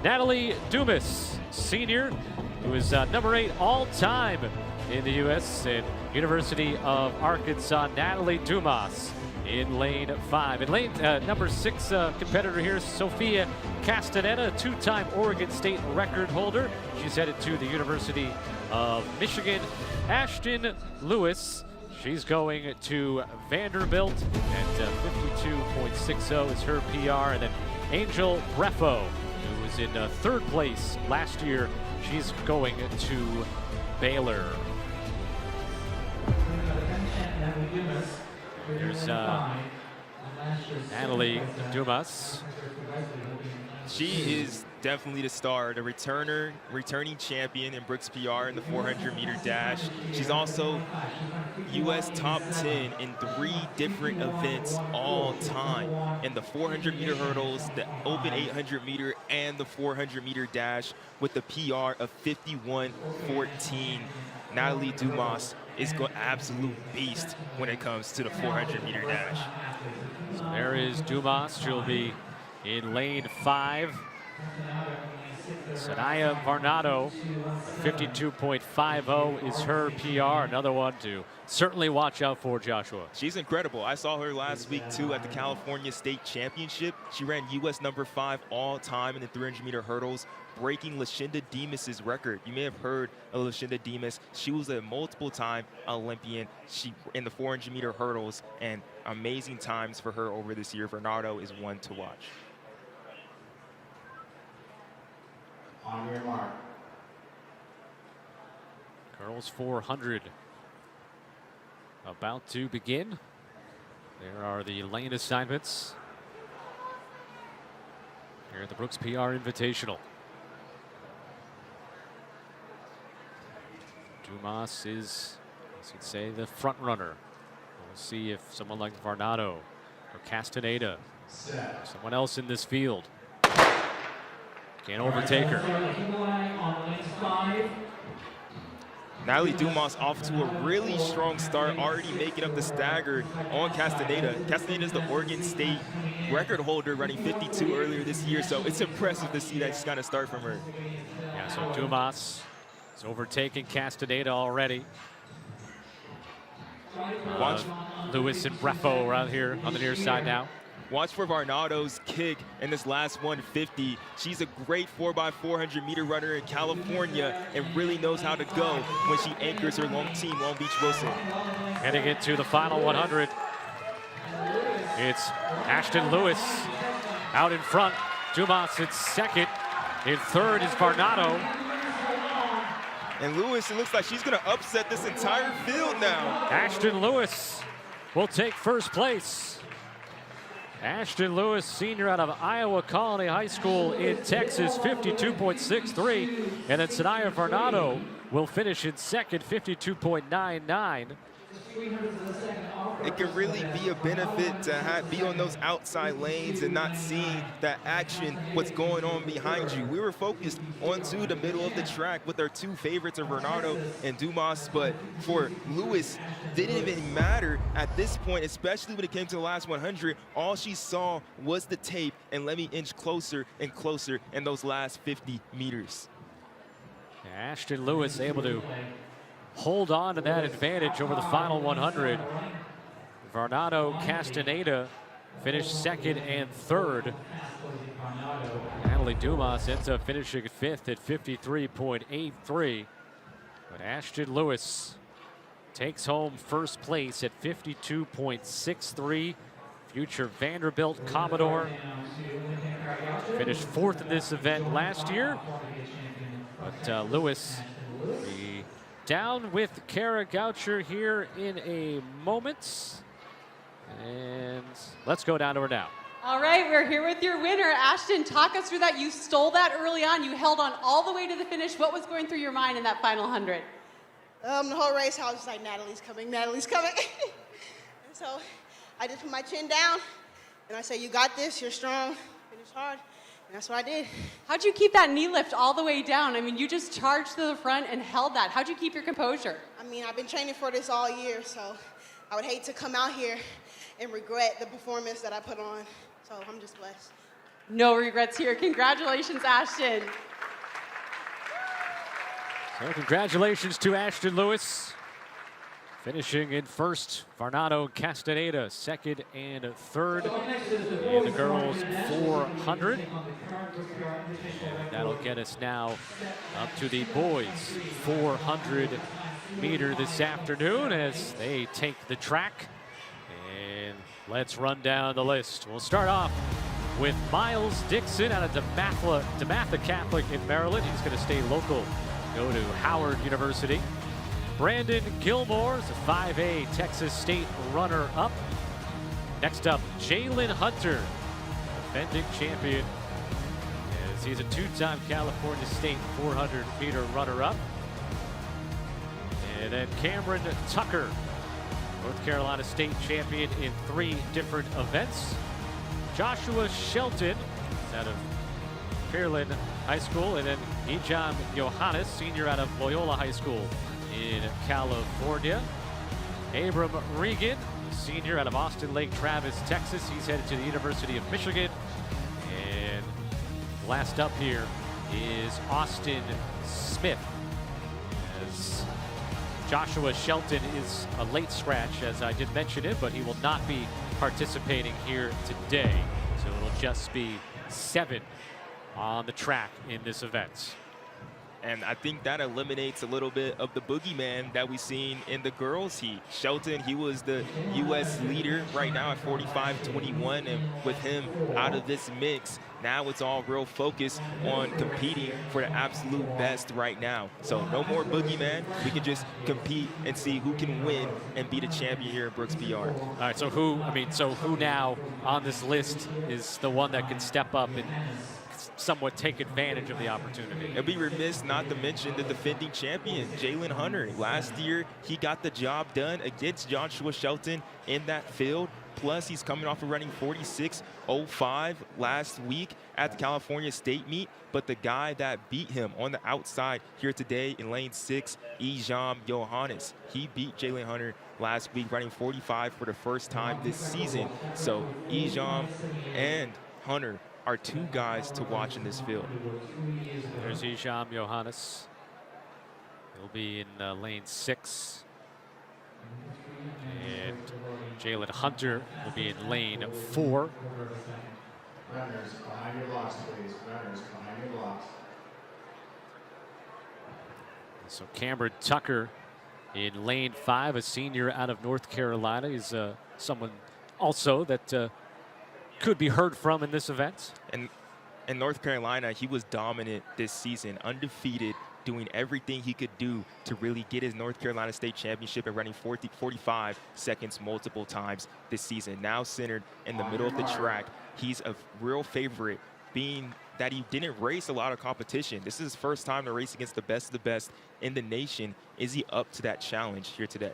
Natalie Dumas, senior, who is number 8 all-time in the U.S. and University of Arkansas. Natalie Dumas in lane 5. In lane number 6 competitor here is Sophia Castaneda, a 2-time Oregon State record holder. She's headed to the University of Michigan. Ashton Lewis, she's going to Vanderbilt, and 52.60 is her PR. And then Angel Breffo, who was in 3rd place last year, she's going to Baylor. There's Natalie Dumas. She is definitely the star, the returning champion in Brooks PR in the 400-meter dash. She's also U.S. top 10 in 3 different events all time, in the 400-meter hurdles, the open 800-meter, and the 400-meter dash with the PR of 51:14. Natalie Dumas is an absolute beast when it comes to the 400-meter dash. So there is Dumas. She'll be in lane 5. Sanaya Varnado, 52.50 is her PR. Another one to certainly watch out for, Joshua. She's incredible. I saw her last week, too, at the California State Championship. She ran U.S. number 5 all time in the 300-meter hurdles, breaking Lashinda Demas's record. You may have heard of Lashinda Demas. She was a multiple-time Olympian. She in the 400-meter hurdles, and amazing times for her over this year. Varnado is one to watch. On your mark. Girls 400 about to begin. There are the lane assignments here at the Brooks PR Invitational. Dumas is, as you'd say, the front runner. We'll see if someone like Varnado or Castaneda, or someone else in this field, can't overtake her. Natalie Dumas off to a really strong start, already making up the stagger on Castaneda. Castaneda is the Oregon State record holder, running 52 earlier this year, so it's impressive to see that kind of start from her. Yeah, so Dumas is overtaking Castaneda already. Watch Lewis and Breffo around here on the near side now. Watch for Varnado's kick in this last 150. She's a great 4x400 meter runner in California and really knows how to go when she anchors her team, Long Beach Wilson. Heading into the final 100. It's Ashton Lewis out in front. Dumas in second. In third is Varnado. And Lewis, it looks like she's going to upset this entire field now. Ashton Lewis will take first place. Ashton Lewis, senior out of Iowa Colony High School in Texas, 52.63. And then Sanaya Varnado will finish in second, 52.99. It can really be a benefit to be on those outside lanes and not seeing that action, what's going on behind you. We were focused onto the middle of the track with our 2 favorites of Varnado and Dumas, but for Lewis, didn't even matter at this point, especially when it came to the last 100. All she saw was the tape and let me inch closer and closer in those last 50 meters. Ashton Lewis able to hold on to that advantage over the final 100. Varnado Castaneda finished second and third. Natalie Dumas ends up finishing fifth at 53.83. But Ashton Lewis takes home first place at 52.63. Future Vanderbilt Commodore. Finished fourth in this event last year. But Lewis, the down with Kara Goucher here in a moment. And let's go down to her now. All right, we're here with your winner. Ashton, talk us through that. You stole that early on. You held on all the way to the finish. What was going through your mind in that final 100? The whole race, I was just like, Natalie's coming, Natalie's coming. And so I just put my chin down, and I said, you got this, you're strong, finish hard. And that's what I did. How'd you keep that knee lift all the way down? I mean, you just charged to the front and held that. How'd you keep your composure? I mean, I've been training for this all year, so I would hate to come out here and regret the performance that I put on. So I'm just blessed. No regrets here. Congratulations, Ashton. So congratulations to Ashton Lewis. Finishing in first, Varnado Castaneda, second and third in the girls 400. And that'll get us now up to the boys 400 meter this afternoon as they take the track. And let's run down the list. We'll start off with Miles Dixon out of DeMatha Catholic in Maryland. He's going to stay local, go to Howard University. Brandon Gilmore is a 5A Texas State runner-up. Next up, Jalen Hunter, defending champion as he's a two-time California State 400-meter runner-up. And then Cameron Tucker, North Carolina State champion in 3 different events. Joshua Shelton out of Pearland High School, and then Ijam Johannes, senior out of Loyola High School in California. Abram Regan, senior out of Austin Lake Travis, Texas. He's headed to the University of Michigan. And last up here is Austin Smith, as Joshua Shelton is a late scratch, as I did mention it, but he will not be participating here today. So it'll just be 7 on the track in this event. And I think that eliminates a little bit of the boogeyman that we've seen in the girls' heat. Shelton, he was the U.S. leader right now at 45-21, and with him out of this mix, now it's all real focus on competing for the absolute best right now. So no more boogeyman. We can just compete and see who can win and be the champion here in Brooks PR. All right, so who now on this list is the one that can step up and somewhat take advantage of the opportunity? It'd be remiss not to mention the defending champion, Jalen Hunter. Last year, he got the job done against Joshua Shelton in that field. Plus, he's coming off of running 46.05 last week at the California State meet. But the guy that beat him on the outside here today in lane 6, Ijam Johannes, he beat Jalen Hunter last week, running 45 for the first time this season. So Ijam and Hunter are 2 guys to watch in this field. There's Ijam Johannes. He'll be in lane 6. And Jalen Hunter will be in lane 4. Runners behind your blocks, please. Runners behind your blocks. So Cameron Tucker in lane 5, a senior out of North Carolina. He's someone also that could be heard from in this event. And in North Carolina, he was dominant this season, undefeated, doing everything he could do to really get his North Carolina State championship and running 45 seconds multiple times this season. Now centered in the middle of the track, he's a real favorite, being that he didn't race a lot of competition. This is his first time to race against the best of the best in the nation. Is he up to that challenge here today?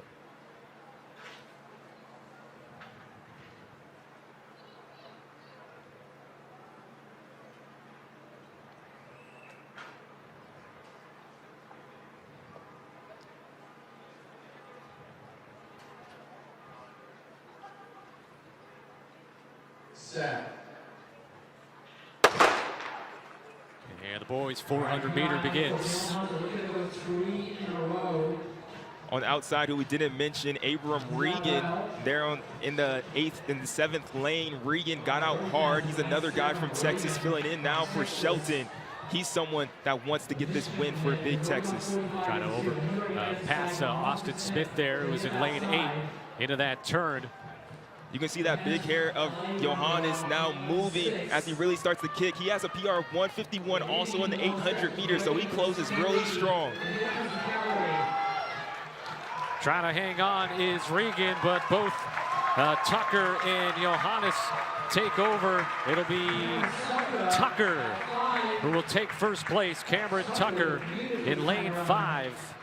Set. And the boys' 400-meter begins. On the outside, who we didn't mention, Abram Regan, there in the 8th and the 7th lane. Regan got out hard. He's another guy from Texas filling in now for Shelton. He's someone that wants to get this win for Big Texas. Trying to pass Austin Smith there, who was in lane 8 into that turn. You can see that big hair of Johannes now moving as he really starts to kick. He has a PR of 151 also in the 800 meters, so he closes really strong. Trying to hang on is Regan, but both Tucker and Johannes take over. It'll be Tucker who will take first place. Cameron Tucker in lane 5.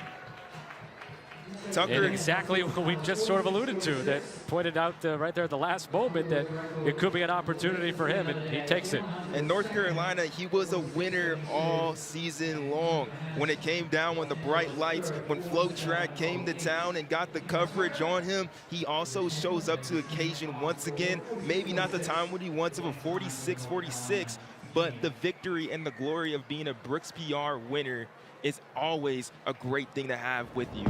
Tucker, and exactly what we just sort of alluded to, that pointed out right there at the last moment that it could be an opportunity for him, and he takes it. In North Carolina, he was a winner all season long. When it came down, when the bright lights, when FloTrack came to town and got the coverage on him, he also shows up to the occasion once again. Maybe not the time when he wants of a 46-46, but the victory and the glory of being a Brooks PR winner is always a great thing to have with you.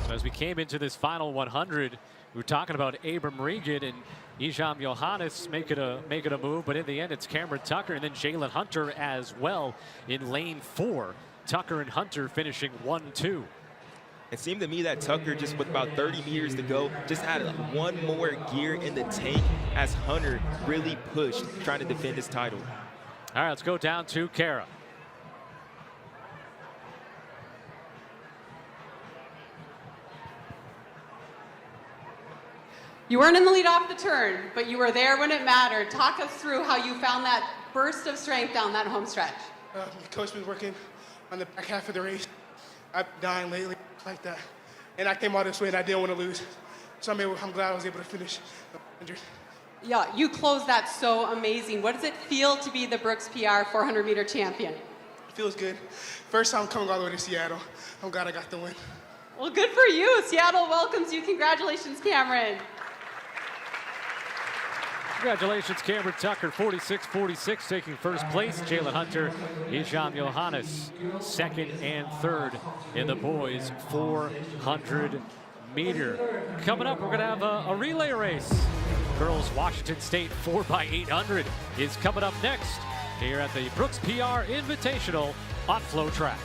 So as we came into this final 100, we were talking about Abram Regan and Ijam Johannes making a move, but in the end it's Cameron Tucker and then Jalen Hunter as well in lane 4. Tucker and Hunter finishing 1-2. It seemed to me that Tucker, just with about 30 meters to go, just had one more gear in the tank as Hunter really pushed, trying to defend his title. All right, let's go down to Kara. You weren't in the lead off the turn, but you were there when it mattered. Talk us through how you found that burst of strength down that home stretch? Coach was working on the back half of the race. I've been dying lately like that. And I came all this way and I didn't want to lose. So I'm glad I was able to finish 100. Yeah, you closed that so amazing. What does it feel to be the Brooks PR 400-meter champion? It feels good. First time coming all the way to Seattle. I'm glad I got the win. Well, good for you. Seattle welcomes you. Congratulations, Cameron. Congratulations, Cameron Tucker, 46-46, taking first place. Jalen Hunter, Ijam Johannes, second and third in the boys 400-meter. Coming up, we're going to have a relay race. Girls Washington State 4x800 is coming up next here at the Brooks PR Invitational on FloTrack.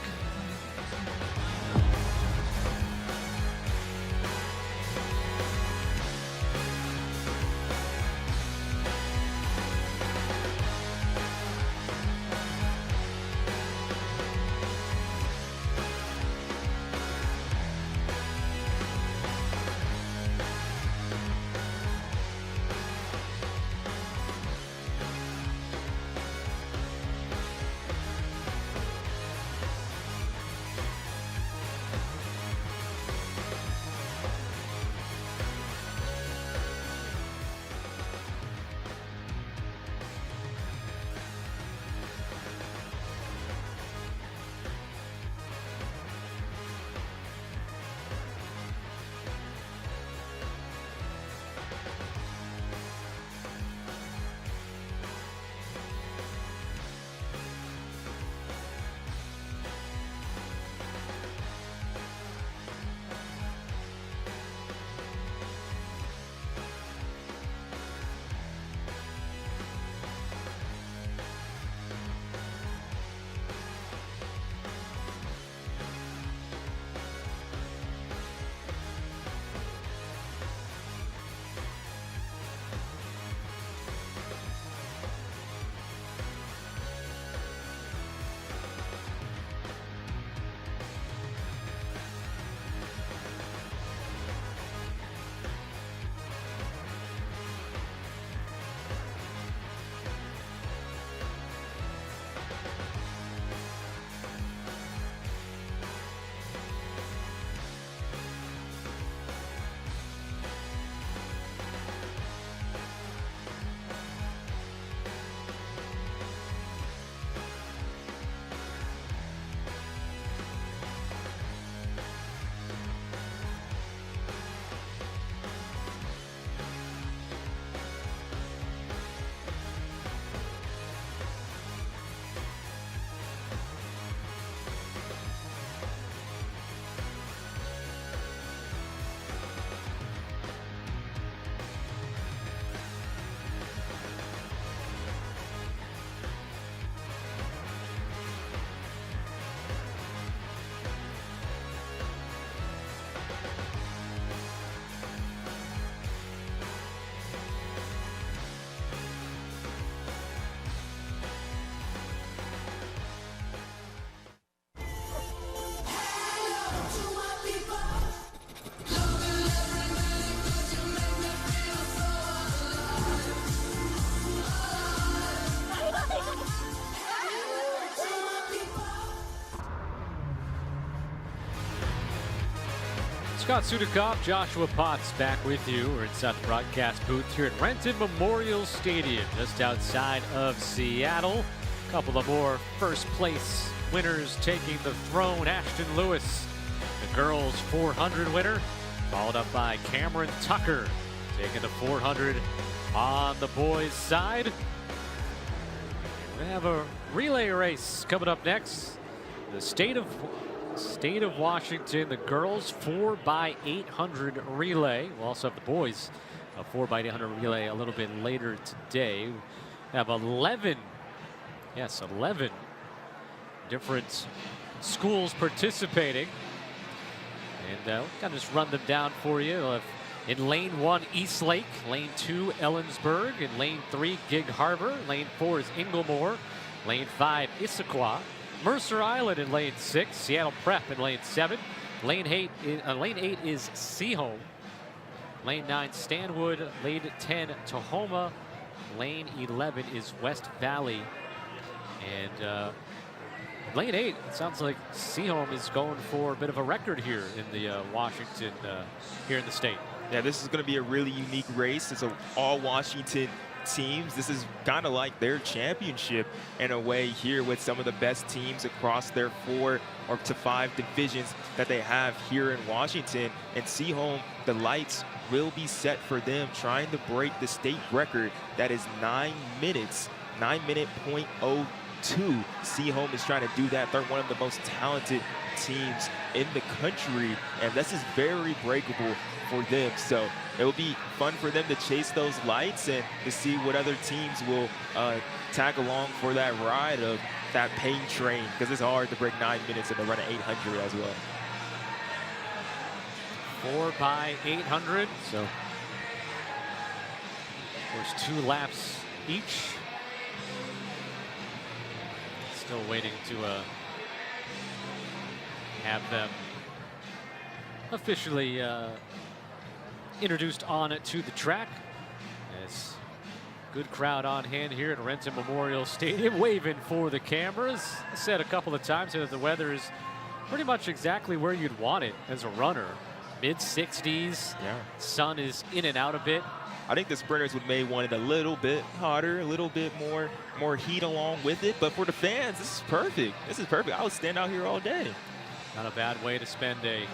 Scott Sudakov, Joshua Potts back with you. We're inside the broadcast booth here at Renton Memorial Stadium, just outside of Seattle. A couple of more first place winners taking the throne. Ashton Lewis, the girls 400 winner, followed up by Cameron Tucker, taking the 400 on the boys' side. We have a relay race coming up next. The state of Washington, the girls 4x800 relay. We'll also have the boys a 4x800 relay a little bit later today. We have 11 different schools participating. And we'll kind of just run them down for you. We'll have in lane 1, Eastlake. Lane 2, Ellensburg. In lane 3, Gig Harbor. Lane 4 is Inglemoor. Lane 5, Issaquah. Mercer Island in lane 6, Seattle Prep in lane 7. Lane 8 is Seaholm. Lane 9, Stanwood. Lane 10, Tahoma. Lane 11 is West Valley. And lane 8, it sounds like Seaholm is going for a bit of a record here in the Washington, here in the state. Yeah, this is going to be a really unique race. It's an all-Washington teams. This is kind of like their championship in a way here with some of the best teams across their 4 or to 5 divisions that they have here in Washington. And Seaholm, the lights will be set for them trying to break the state record that is 9 minutes, 9-minute .02. Seaholm is trying to do that. They're one of the most talented teams in the country, and this is very breakable for them. So it will be fun for them to chase those lights and to see what other teams will tag along for that ride of that pain train, because it's hard to break 9 minutes and to run an 800 as well. 4 by 800. So, of course, 2 laps each. Still waiting to have them officially introduced on to the track. As good crowd on hand here at Renton Memorial Stadium, waving for the cameras. I said a couple of times that the weather is pretty much exactly where you'd want it as a runner. Mid-60s. Yeah. Sun is in and out a bit. I think the sprinters would may want it a little bit hotter, a little bit more heat along with it. But for the fans, this is perfect. This is perfect. I would stand out here all day. Not a bad way to spend a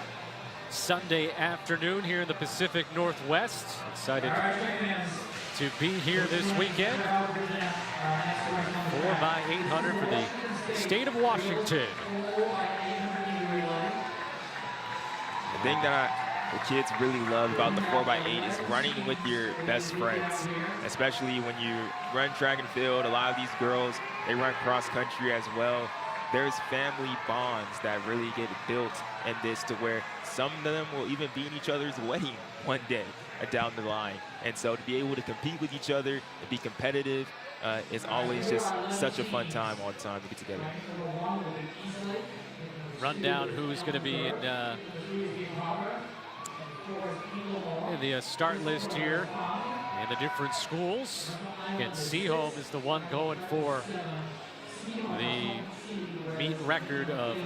Sunday afternoon here in the Pacific Northwest. Excited to be here this weekend. 4 by 800 for the state of Washington. The thing that the kids really love about the 4x8 is running with your best friends, especially when you run track and field. A lot of these girls, they run cross country as well. There's family bonds that really get built in this, to where some of them will even be in each other's wedding one day down the line. And so to be able to compete with each other and be competitive is always just such a fun time all the time to get together. Run down who's going to be in the start list here and the different schools. Again, Seaholm is the one going for the meet record of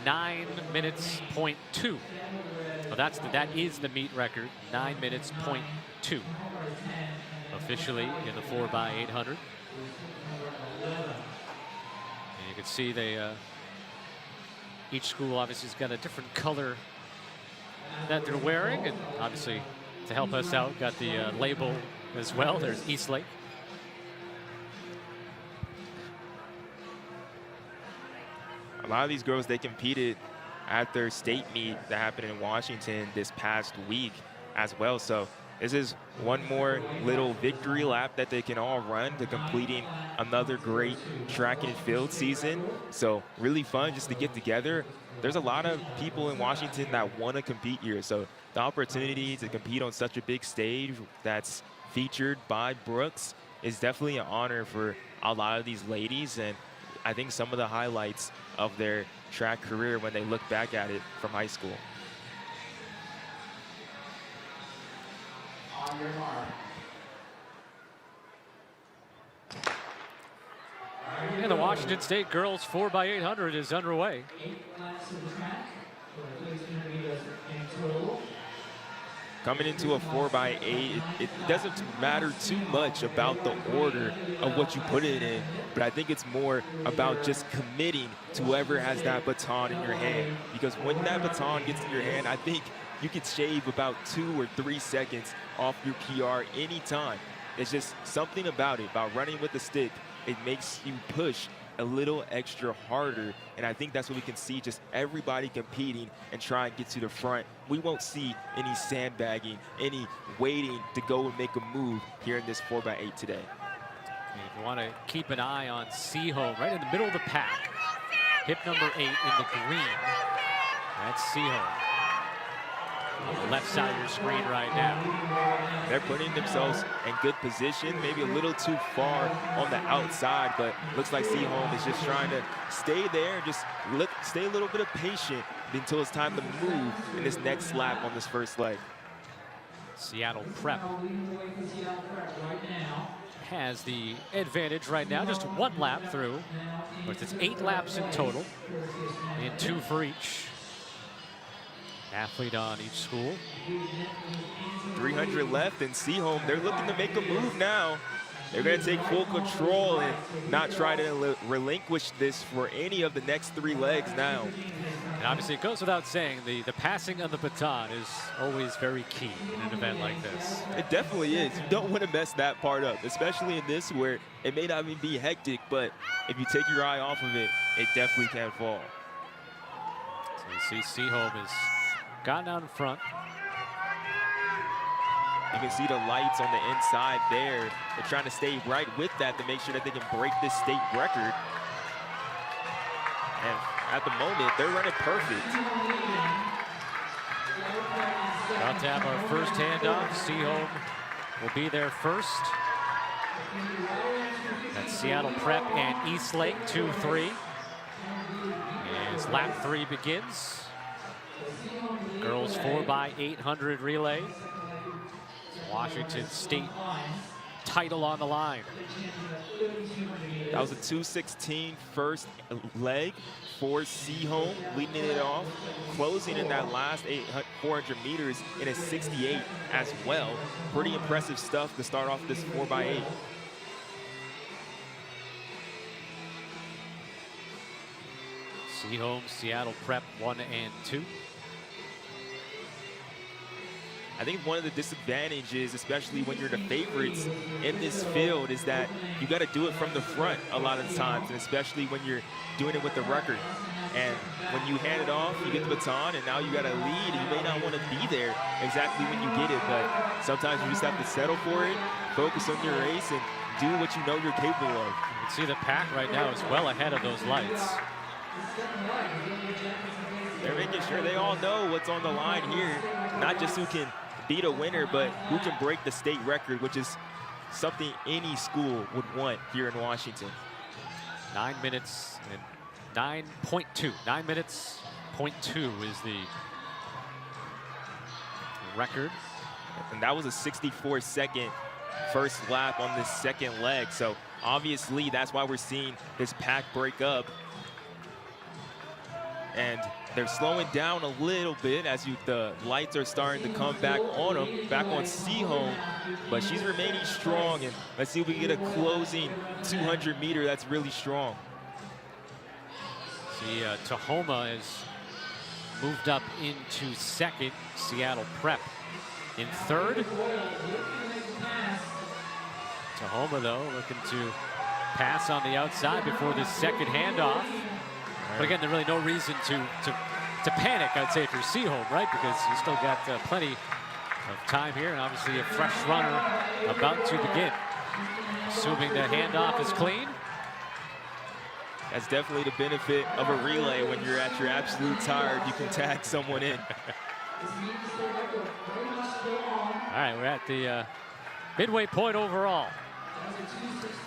9 minutes .2. Well, that is the meet record, 9 minutes .2. Officially in the 4 by 800. And you can see they each school obviously has got a different color that they're wearing, and obviously to help us out got the label as well. There's Eastlake. A lot of these girls, they competed at their state meet that happened in Washington this past week as well. So this is one more little victory lap that they can all run to completing another great track and field season. So really fun just to get together. There's a lot of people in Washington that want to compete here. So the opportunity to compete on such a big stage that's featured by Brooks is definitely an honor for a lot of these ladies. And I think some of the highlights of their track career when they look back at it from high school. And the Washington State girls 4 by 800 is underway. Coming into a 4 by 8, it doesn't matter too much about the order of what you put it in, but I think it's more about just committing to whoever has that baton in your hand. Because when that baton gets in your hand, I think you could shave about 2 or 3 seconds off your PR anytime. It's just something about it, about running with the stick. It makes you push a little extra harder, and I think that's what we can see, just everybody competing and try and get to the front. We won't see any sandbagging, any waiting to go and make a move here in this 4 by 8 today. And if you want to keep an eye on Seaholm, right in the middle of the pack, hip number 8 in the green. That's Seaholm. On the left side of your screen right now. They're putting themselves in good position, maybe a little too far on the outside, but looks like Seaholm is just trying to stay there and just stay a little bit of patient until it's time to move in this next lap on this first leg. Seattle Prep has the advantage right now, just 1 lap through. But it's 8 laps in total, and 2 for each athlete on each school. 300 left, and Seaholm, they're looking to make a move now. They're going to take full control and not try to relinquish this for any of the next 3 legs now. And obviously, it goes without saying, the passing of the baton is always very key in an event like this. It definitely is. You don't want to mess that part up, especially in this where it may not even be hectic, but if you take your eye off of it, it definitely can fall. So you see Seaholm has gotten out in front. You can see the lights on the inside there. They're trying to stay right with that to make sure that they can break this state record. And at the moment, they're running perfect. About to have our first handoff. Seaholm will be there first. That's Seattle Prep and Eastlake, 2-3. As lap 3 begins. Girls 4x800 relay. Washington State title on the line. That was a 2:16 first leg for Seaholm, leading it off, closing in that last 400 meters in a 68 as well. Pretty impressive stuff to start off this 4x8. Seaholm, Seattle Prep 1 and 2. I think one of the disadvantages, especially when you're the favorites in this field, is that you got to do it from the front a lot of times, and especially when you're doing it with the record. And when you hand it off, you get the baton, and now you got to lead, and you may not want to be there exactly when you get it, but sometimes you just have to settle for it, focus on your race, and do what you know you're capable of. You can see the pack right now is well ahead of those lights. They're making sure they all know what's on the line here, not just who can beat a winner, but who can break the state record, which is something any school would want here in Washington. 9 minutes and 9.2. 9 minutes, .2 is the record. And that was a 64-second first lap on this second leg. So obviously that's why we're seeing this pack break up. And they're slowing down a little bit as the lights are starting to come back on them, back on Seaholm, but she's remaining strong. And let's see if we can get a closing 200 meter that's really strong. See, Tahoma has moved up into second. Seattle Prep in third. Tahoma, though, looking to pass on the outside before this second handoff. But again, there's really no reason to panic, I'd say, if you're Seaholm, right? Because you still got plenty of time here, and obviously a fresh runner about to begin. Assuming the handoff is clean. That's definitely the benefit of a relay. When you're at your absolute tired, you can tag someone in. All right, we're at the midway point overall.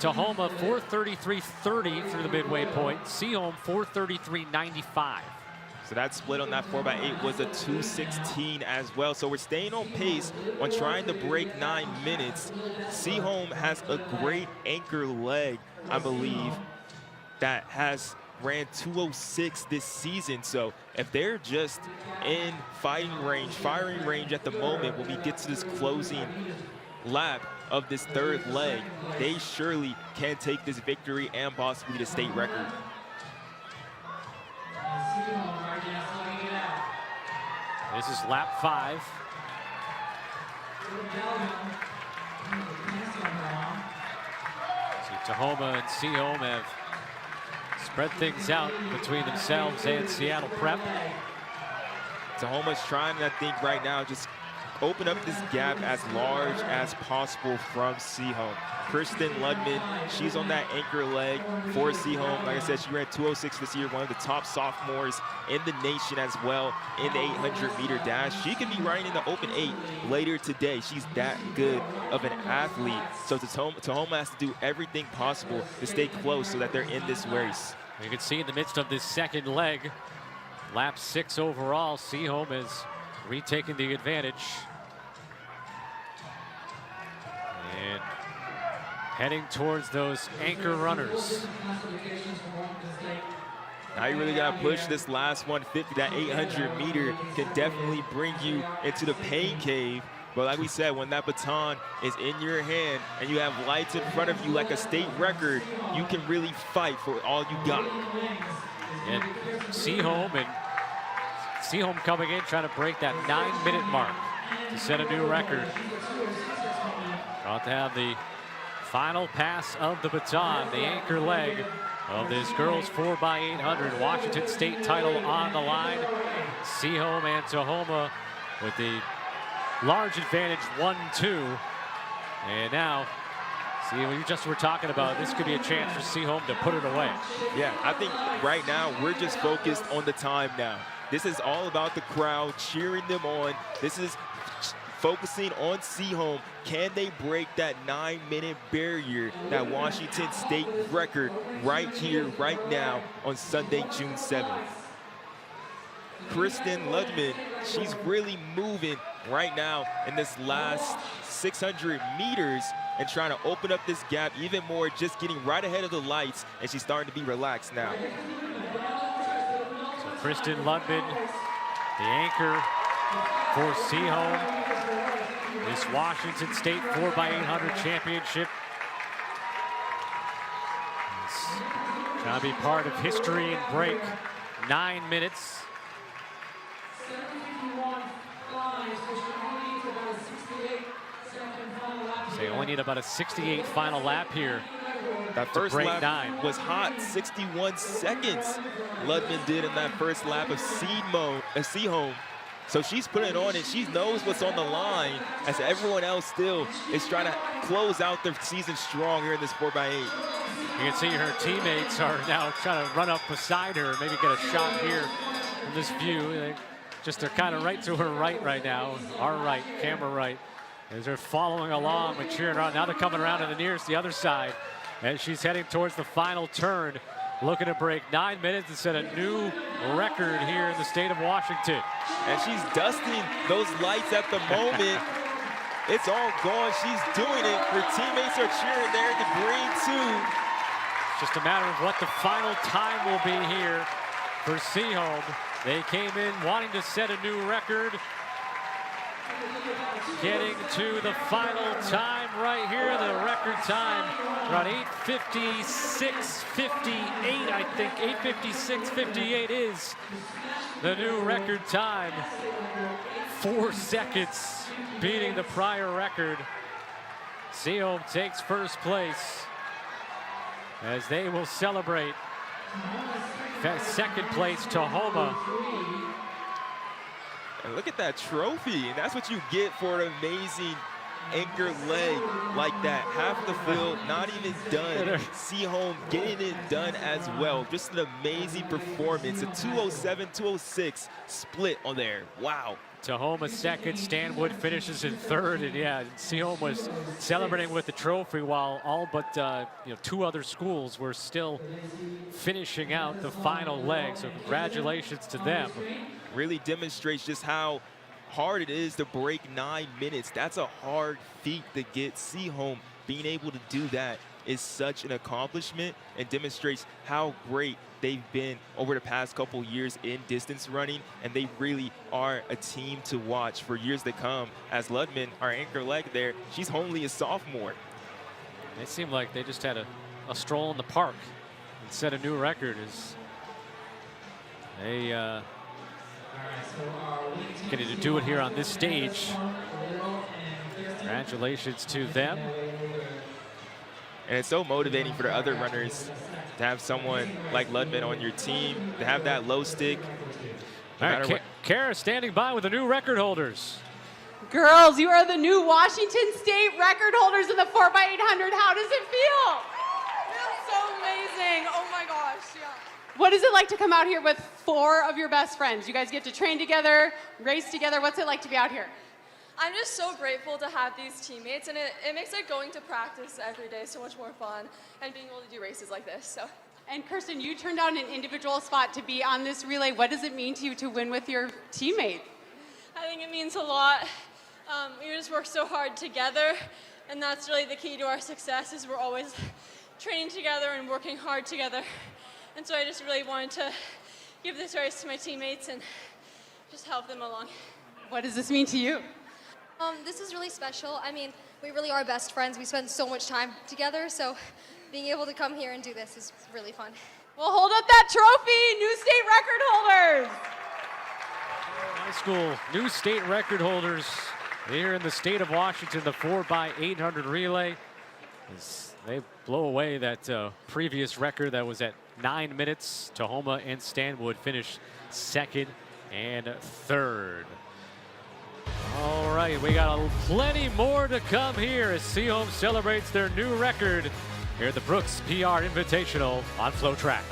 Tahoma 4:33.30 through the midway point. Seaholm 4:33.95. So that split on that 4x8 was a 2:16 as well. So we're staying on pace on trying to break 9 minutes. Seaholm has a great anchor leg, I believe, that has ran 2:06 this season. So if they're just in firing range at the moment when we get to this closing lap of this third leg, they surely can take this victory and possibly the state record. This is lap 5. See, Tahoma and Seaholm have spread things out between themselves and Seattle Prep. Tahoma's trying, I think, right now, just open up this gap as large as possible from Seaholm. Kristen Ludman, she's on that anchor leg for Seaholm. Like I said, she ran 2:06 this year, one of the top sophomores in the nation as well in the 800-meter dash. She could be running in the open 8 later today. She's that good of an athlete. So Tahoma has to do everything possible to stay close so that they're in this race. You can see in the midst of this second leg, lap 6 overall, Seaholm is retaking the advantage. And heading towards those anchor runners. Now you really got to push this last 150. That 800 meter can definitely bring you into the pain cave. But like we said, when that baton is in your hand and you have lights in front of you like a state record, you can really fight for all you got. And Seaholm coming in trying to break that 9-minute mark to set a new record. About to have the final pass of the baton, the anchor leg of this girls 4x800 Washington State title on the line. Seaholm and Tahoma with the large advantage, 1-2. And now, see, what you just were talking about, this could be a chance for Seaholm to put it away. Yeah, I think right now we're just focused on the time now. This is all about the crowd cheering them on. This is focusing on Seaholm. Can they break that 9-minute barrier, that Washington State record right here, right now on Sunday, June 7th? Kristen Ludman, she's really moving right now in this last 600 meters and trying to open up this gap even more, just getting right ahead of the lights, and she's starting to be relaxed now. So Kristen Ludman, the anchor for Seaholm, this Washington State 4x800 championship. It's trying to be part of history and break 9 minutes. So you only need about a 68 final lap here. That first lap 9 was hot, 61 seconds. Ludman did in that first lap of Seaholm. So she's putting it on and she knows what's on the line as everyone else still is trying to close out their season strong here in this 4x8. You can see her teammates are now trying to run up beside her, maybe get a shot here from this view. They're kind of right to her right now, our right, camera right, as they're following along and cheering on. Now they're coming around to the nearest, the other side, as she's heading towards the final turn, looking to break 9 minutes and set a new record here in the state of Washington. And she's dusting those lights at the moment. It's all gone. She's doing it. Her teammates are cheering there at the green too. It's just a matter of what the final time will be here for Seaholm. They came in wanting to set a new record. Getting to the final time right here, the record time, around 8:56:58, I think. 8:56:58 is the new record time. 4 seconds beating the prior record. Seaholm takes first place as they will celebrate. Second place, Tahoma. And look at that trophy, and that's what you get for an amazing anchor leg like that. Half the field not even done. Seaholm getting it done as well. Just an amazing performance. A 207, 206 split on there. Wow. Tahoma second, Stanwood finishes in third, and yeah, Seaholm was celebrating with the trophy while all but 2 other schools were still finishing out the final leg. So congratulations to them. Really demonstrates just how hard it is to break 9 minutes. That's a hard feat to get. Seaholm being able to do that is such an accomplishment and demonstrates how great they've been over the past couple years in distance running, and they really are a team to watch for years to come. As Ludman, our anchor leg there, she's only a sophomore. It seemed like they just had a stroll in the park and set a new record as they getting to do it here on this stage. Congratulations to them. And it's so motivating for the other runners to have someone like Ludman on your team, to have that low stick. All right, Kara standing by with the new record holders. Girls, you are the new Washington State record holders in the 4x800. How does it feel? Feels so amazing. Oh my gosh, yeah. What is it like to come out here with 4 of your best friends? You guys get to train together, race together. What's it like to be out here? I'm just so grateful to have these teammates, and it makes like going to practice every day so much more fun, and being able to do races like this. So. And Kirsten, you turned down an individual spot to be on this relay. What does it mean to you to win with your teammate? I think it means a lot. We just work so hard together, And that's really the key to our success, is we're always training together and working hard together. And so I just really wanted to give this race to my teammates and just help them along. What does this mean to you? This is really special. I mean, we really are best friends. We spend so much time together, so being able to come here and do this is really fun. Well, hold up that trophy, new state record holders. High school new state record holders here in the state of Washington, the 4x800 relay. As they blow away that previous record that was at 9 minutes. Tahoma and Stanwood finished second and third. All right, we got plenty more to come here as Seaholm celebrates their new record here at the Brooks PR Invitational on FloTrack.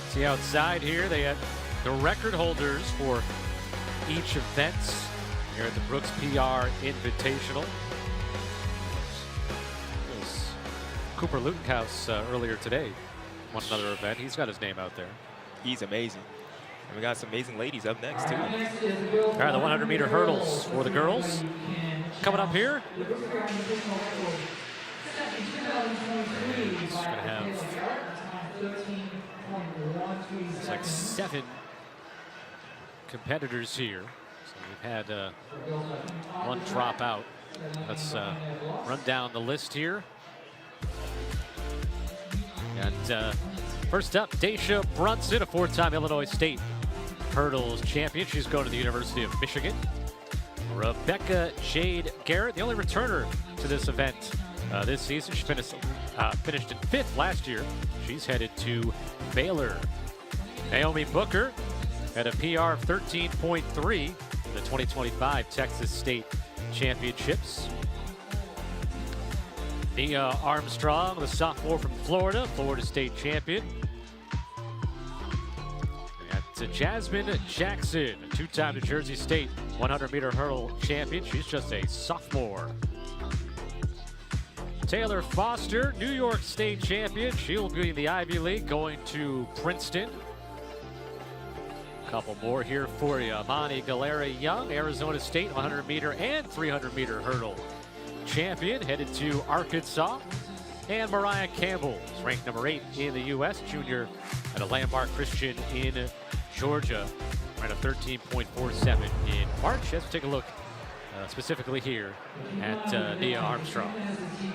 See outside here, they have the record holders for each event here at the Brooks PR Invitational. It was Cooper Lutenkaus earlier today won another event. He's got his name out there. He's amazing. And we got some amazing ladies up next, too. All right, the 100-meter hurdles for the girls. Coming up here. It's going to have, it's like 7 competitors here. So we've had one drop out. Let's run down the list here. And first up, Daisha Brunson, a 4-time Illinois State hurdles champion. She's going to the University of Michigan. Rebecca Jade Garrett, the only returner to this event this season. She finished in 5th last year. She's headed to Baylor. Naomi Booker had a PR of 13.3 in the 2025 Texas State Championships. Nia Armstrong, the sophomore from Florida, Florida State champion. And Jasmine Jackson, a 2-time New Jersey State 100-meter hurdle champion. She's just a sophomore. Taylor Foster, New York State champion. She'll be in the Ivy League, going to Princeton. A couple more here for you. Amani Galera Young, Arizona State 100-meter and 300-meter hurdle champion, headed to Arkansas. And Mariah Campbell is ranked number 8 in the U.S., junior at a Landmark Christian in Georgia. Ran a 13.47 in March. Let's take a look specifically here at Nia Armstrong.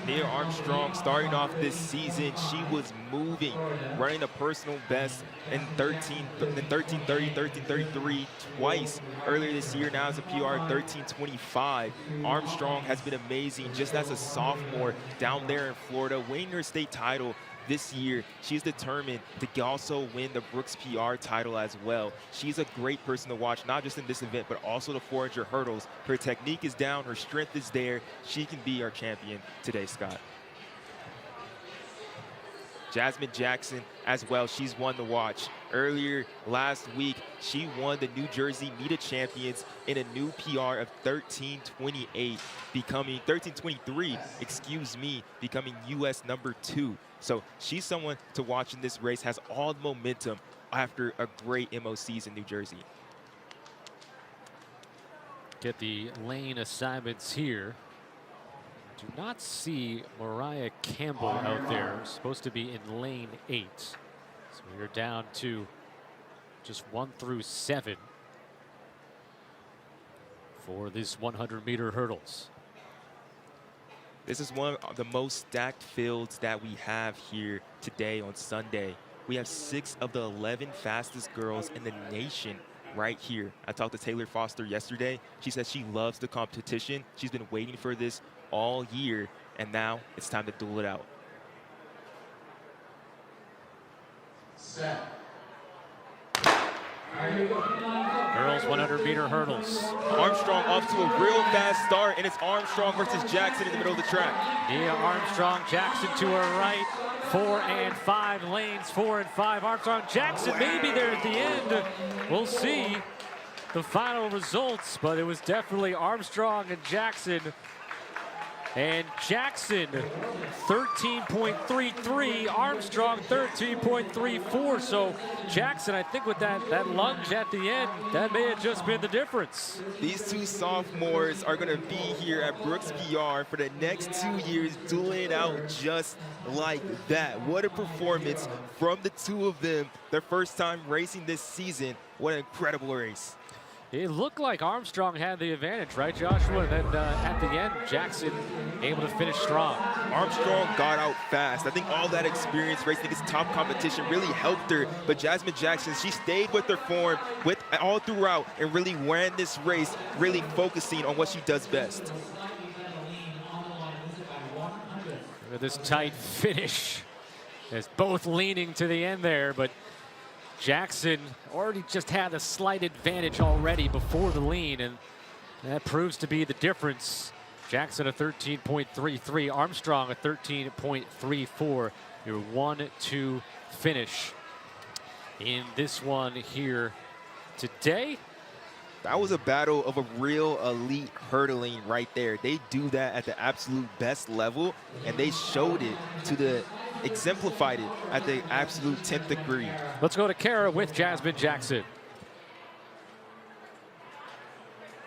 Nia Armstrong starting off this season, she was moving, running a personal best in 13:30, 13:33 twice earlier this year. Now it's a PR 13:25. Armstrong has been amazing just as a sophomore down there in Florida, winning her state title this year, she's determined to also win the Brooks PR title as well. She's a great person to watch, not just in this event, but also the 400 hurdles. Her technique is down, her strength is there. She can be our champion today, Scott. Jasmine Jackson as well, she's one to watch. Earlier last week, she won the New Jersey Meet of Champions in a new PR of 13:28, becoming 13:23, excuse me, becoming US #2. So she's someone to watch in this race, has all the momentum after a great MOCs in New Jersey. Get the lane assignments here. Do not see Mariah Campbell out there. Supposed to be in lane 8. So we're down to just 1 through 7 for this 100-meter hurdles. This is one of the most stacked fields that we have here today on Sunday. We have 6 of the 11 fastest girls in the nation right here. I talked to Taylor Foster yesterday. She said she loves the competition. She's been waiting for this all year, and now it's time to duel it out. Set. Girls 100-meter hurdles. Armstrong off to a real fast start, and it's Armstrong versus Jackson in the middle of the track. Nia Armstrong, Jackson to her right. 4 and 5 lanes, 4 and 5. Armstrong, Jackson maybe there at the end. We'll see the final results, but it was definitely Armstrong and Jackson. And Jackson 13.33, Armstrong 13.34. So Jackson, I think with that lunge at the end, that may have just been the difference. These two sophomores are going to be here at Brooks PR for the next 2 years, dueling it out just like that. What a performance from the two of them. Their first time racing this season. What an incredible race. It looked like Armstrong had the advantage, right, Joshua? And then at the end, Jackson able to finish strong. Armstrong got out fast. I think all that experience racing against top competition really helped her. But Jasmine Jackson, she stayed with her form all throughout and really ran this race, really focusing on what she does best. Look at this tight finish. As both leaning to the end there, but Jackson already just had a slight advantage already before the lean, and that proves to be the difference. Jackson a 13.33, Armstrong a 13.34. Your 1-2 finish in this one here today. That was a battle of a real elite hurdling right there. They do that at the absolute best level, and they showed it exemplified it at the absolute 10th degree. Let's go to Kara with Jasmine Jackson.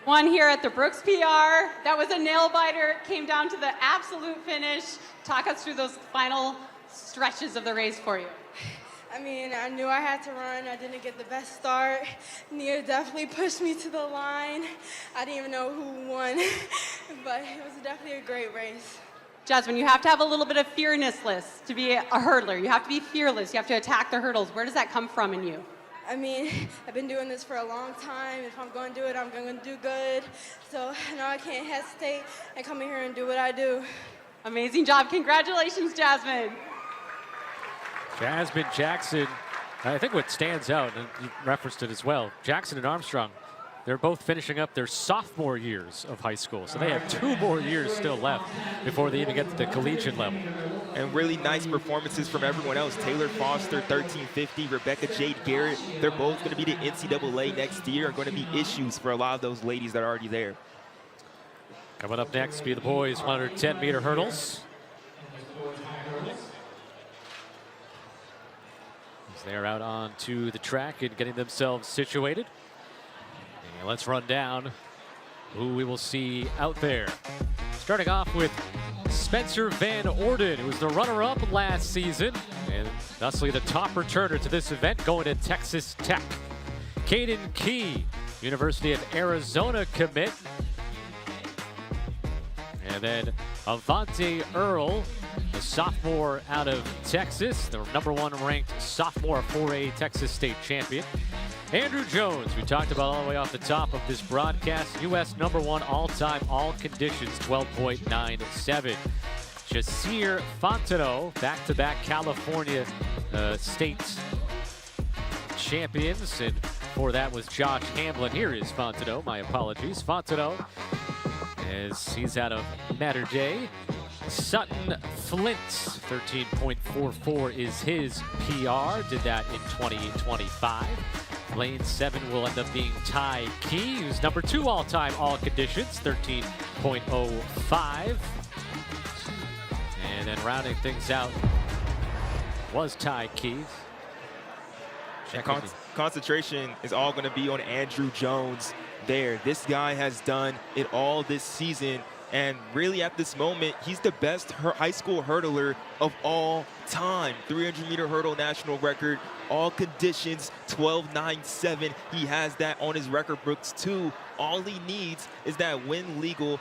One here at the Brooks PR. That was a nail biter. Came down to the absolute finish. Talk us through those final stretches of the race for you. I mean, I knew I had to run. I didn't get the best start. Nia definitely pushed me to the line. I didn't even know who won, but it was definitely a great race. Jasmine, you have to have a little bit of fearlessness to be a hurdler. You have to be fearless. You have to attack the hurdles. Where does that come from in you? I mean, I've been doing this for a long time. If I'm going to do it, I'm going to do good. So now I can't hesitate and come in here and do what I do. Amazing job. Congratulations, Jasmine. Jasmine Jackson, I think what stands out, and you referenced it as well, Jackson and Armstrong, they're both finishing up their sophomore years of high school. So they have 2 more years still left before they even get to the collegiate level. And really nice performances from everyone else. Taylor Foster, 1350, Rebecca Jade Garrett. They're both going to be the NCAA next year. Are going to be issues for a lot of those ladies that are already there. Coming up next, be the boys 110-meter hurdles. As they're out onto the track and getting themselves situated. And let's run down who we will see out there. Starting off with Spencer Van Orden, who was the runner-up last season and thusly the top returner to this event, going to Texas Tech. Caden Key, University of Arizona commit. And then Avante Earl, the sophomore out of Texas, the #1 ranked sophomore 4A Texas State champion. Andrew Jones, we talked about all the way off the top of this broadcast, U.S. #1 all-time, all conditions, 12.97. Jasir Fontenot, back-to-back California state champions, and before that was Josh Hamblin. Here is Fontenot, my apologies. Fontenot, as he's out of Mater Dei. Sutton Flint, 13.44 is his PR. Did that in 2025. Lane 7 will end up being Ty Key, who's number 2 all-time all conditions, 13.05. And then rounding things out was Ty Key. Concentration is all going to be on Andrew Jones there. This guy has done it all this season, and really at this moment, he's the best high school hurdler of all time. 300-meter hurdle national record, all conditions, 12.97. He has that on his record books too. All he needs is that win legal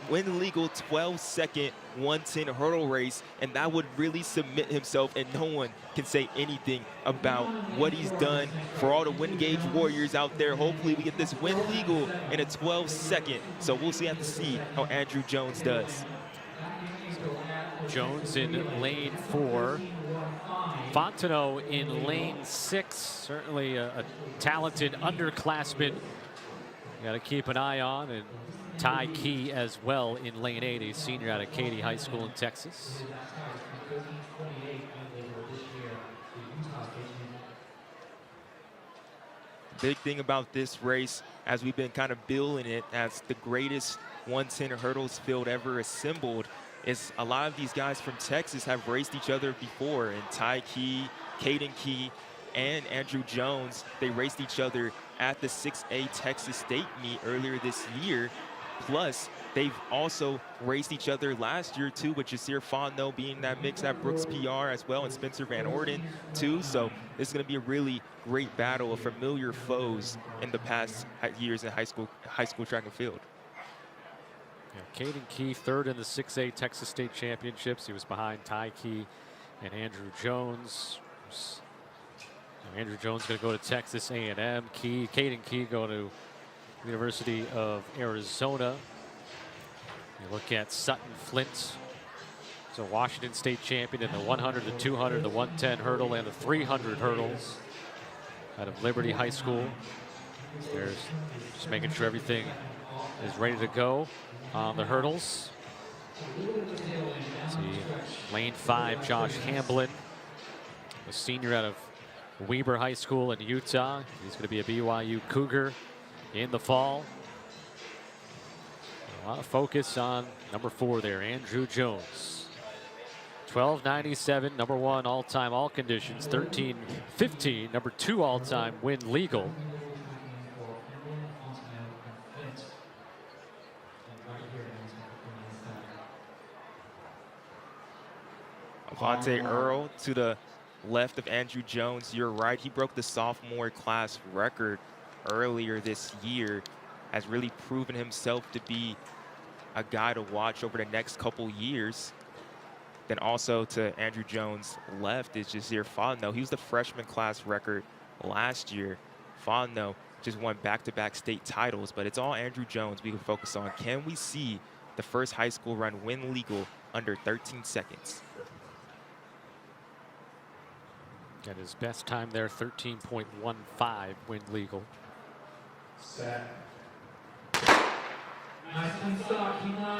12-second 110 hurdle race, and that would really submit himself, and no one can say anything about what he's done for all the Wingate Warriors out there. Hopefully we get this win legal in a 12-second, so we'll have to see how Andrew Jones does. Jones in lane 4. Fontenot in lane 6. Certainly a talented underclassman you got to keep an eye on, and Ty Key as well in lane 8, a senior out of Katy High School in Texas. Big thing about this race, as we've been kind of billing it as the greatest 110 hurdles field ever assembled, is a lot of these guys from Texas have raced each other before. And Ty Key, Caden Key, and Andrew Jones, they raced each other at the 6A Texas State meet earlier this year. Plus, they've also raced each other last year too, with Jasir Fontenot being that mix at Brooks PR as well, and Spencer Van Orden too. So this is going to be a really great battle of familiar foes in the past years in high school track and field. Yeah, Caden Key, 3rd in the 6A Texas State Championships. He was behind Ty Key and Andrew Jones. Andrew Jones going to go to Texas A&M. Caden Key going to University of Arizona. You look at Sutton Flint, so Washington State champion in the 100, the 200, the 110 hurdle, and the 300 hurdles out of Liberty High School. There's just making sure everything is ready to go on the hurdles. See, lane 5, Josh Hamblin, a senior out of Weber High School in Utah. He's going to be a BYU Cougar in the fall. A lot of focus on number 4 there, Andrew Jones. 12.97, number 1 all-time all conditions, 13.15, number 2 all-time win legal. Avante Earl to the left of Andrew Jones. You're right, he broke the sophomore class record earlier this year, has really proven himself to be a guy to watch over the next couple years. Then also to Andrew Jones' left is Jasir Fontenot. He was the freshman class record last year. Fontenot just won back-to-back state titles, but it's all Andrew Jones we can focus on. Can we see the first high school run win legal under 13 seconds? Got his best time there, 13.15 win legal. Set.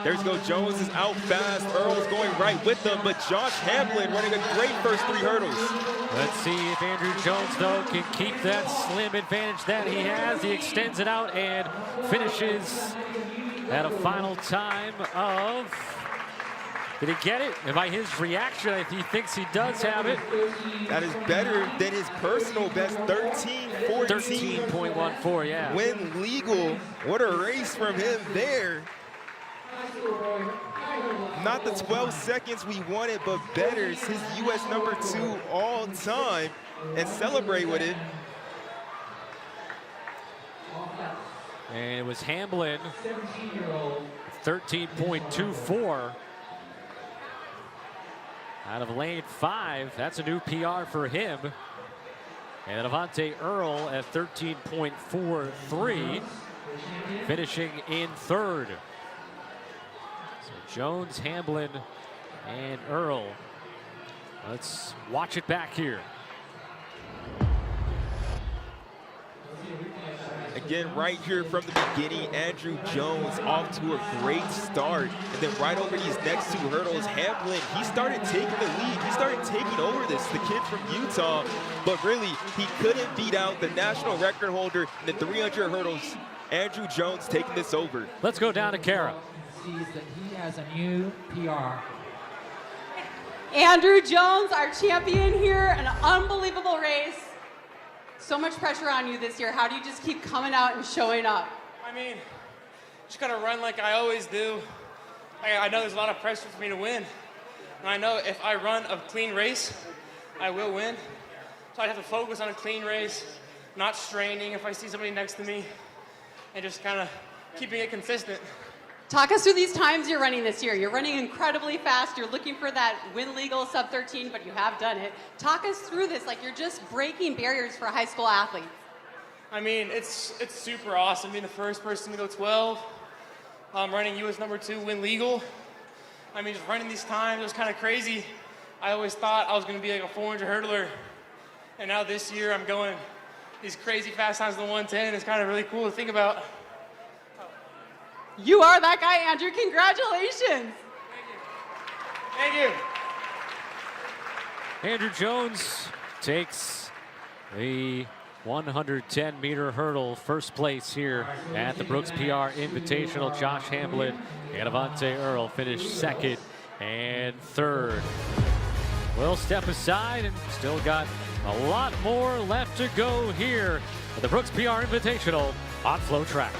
There's go. Jones is out fast. Earl's going right with them, but Josh Hamblin running a great first 3 hurdles. Let's see if Andrew Jones, though, can keep that slim advantage that he has. He extends it out and finishes at a final time of... Did he get it? And by his reaction, he thinks he does have it. That is better than his personal best, 13.14. 13.14, yeah. Win legal. What a race from him there. Not the 12 seconds we wanted, but better. It's his U.S. number 2 all time. And celebrate with it. And it was Hamblin, 13.24. Out of lane 5, that's a new PR for him. And Avante Earl at 13.43, finishing in 3rd. So Jones, Hamblin, and Earl. Let's watch it back here. Again, right here from the beginning, Andrew Jones off to a great start. And then right over these next 2 hurdles, Hamblin, he started taking the lead. He started taking over this, the kid from Utah. But really, he couldn't beat out the national record holder in the 300 hurdles. Andrew Jones taking this over. Let's go down to Kara. Sees that he has a new PR. Andrew Jones, our champion here, an unbelievable race. So much pressure on you this year. How do you just keep coming out and showing up? I mean, just gotta run like I always do. I know there's a lot of pressure for me to win. And I know if I run a clean race, I will win. So I have to focus on a clean race, not straining if I see somebody next to me, and just kind of keeping it consistent. Talk us through these times you're running this year. You're running incredibly fast. You're looking for that win legal sub 13, but you have done it. Talk us through this, like you're just breaking barriers for high school athletes. I mean, it's super awesome being the first person to go 12. Running US #2 win legal. I mean, just running these times, it was kind of crazy. I always thought I was going to be like a 400 hurdler. And now this year I'm going these crazy fast times in the 110. It's kind of really cool to think about. You are that guy, Andrew. Congratulations. Thank you. Andrew Jones takes the 110-meter hurdle, first place here at the Brooks PR Invitational. Josh Hamblin and Avante Earl finished second and third. We'll step aside and still got a lot more left to go here at the Brooks PR Invitational on FloTrack.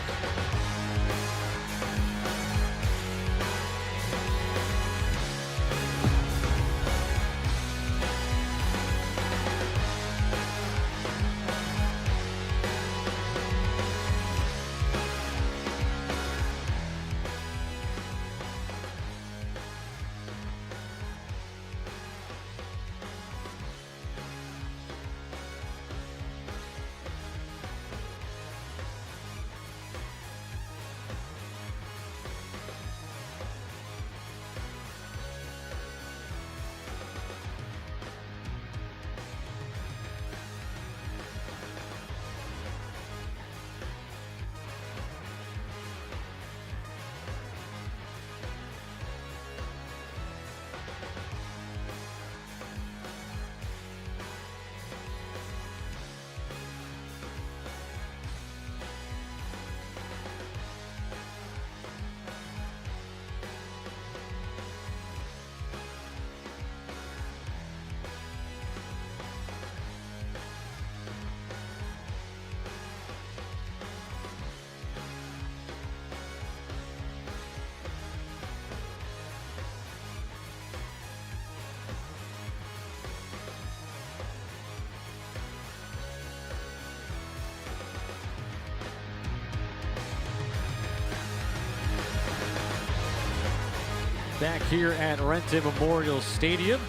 Back here at Renton Memorial Stadium,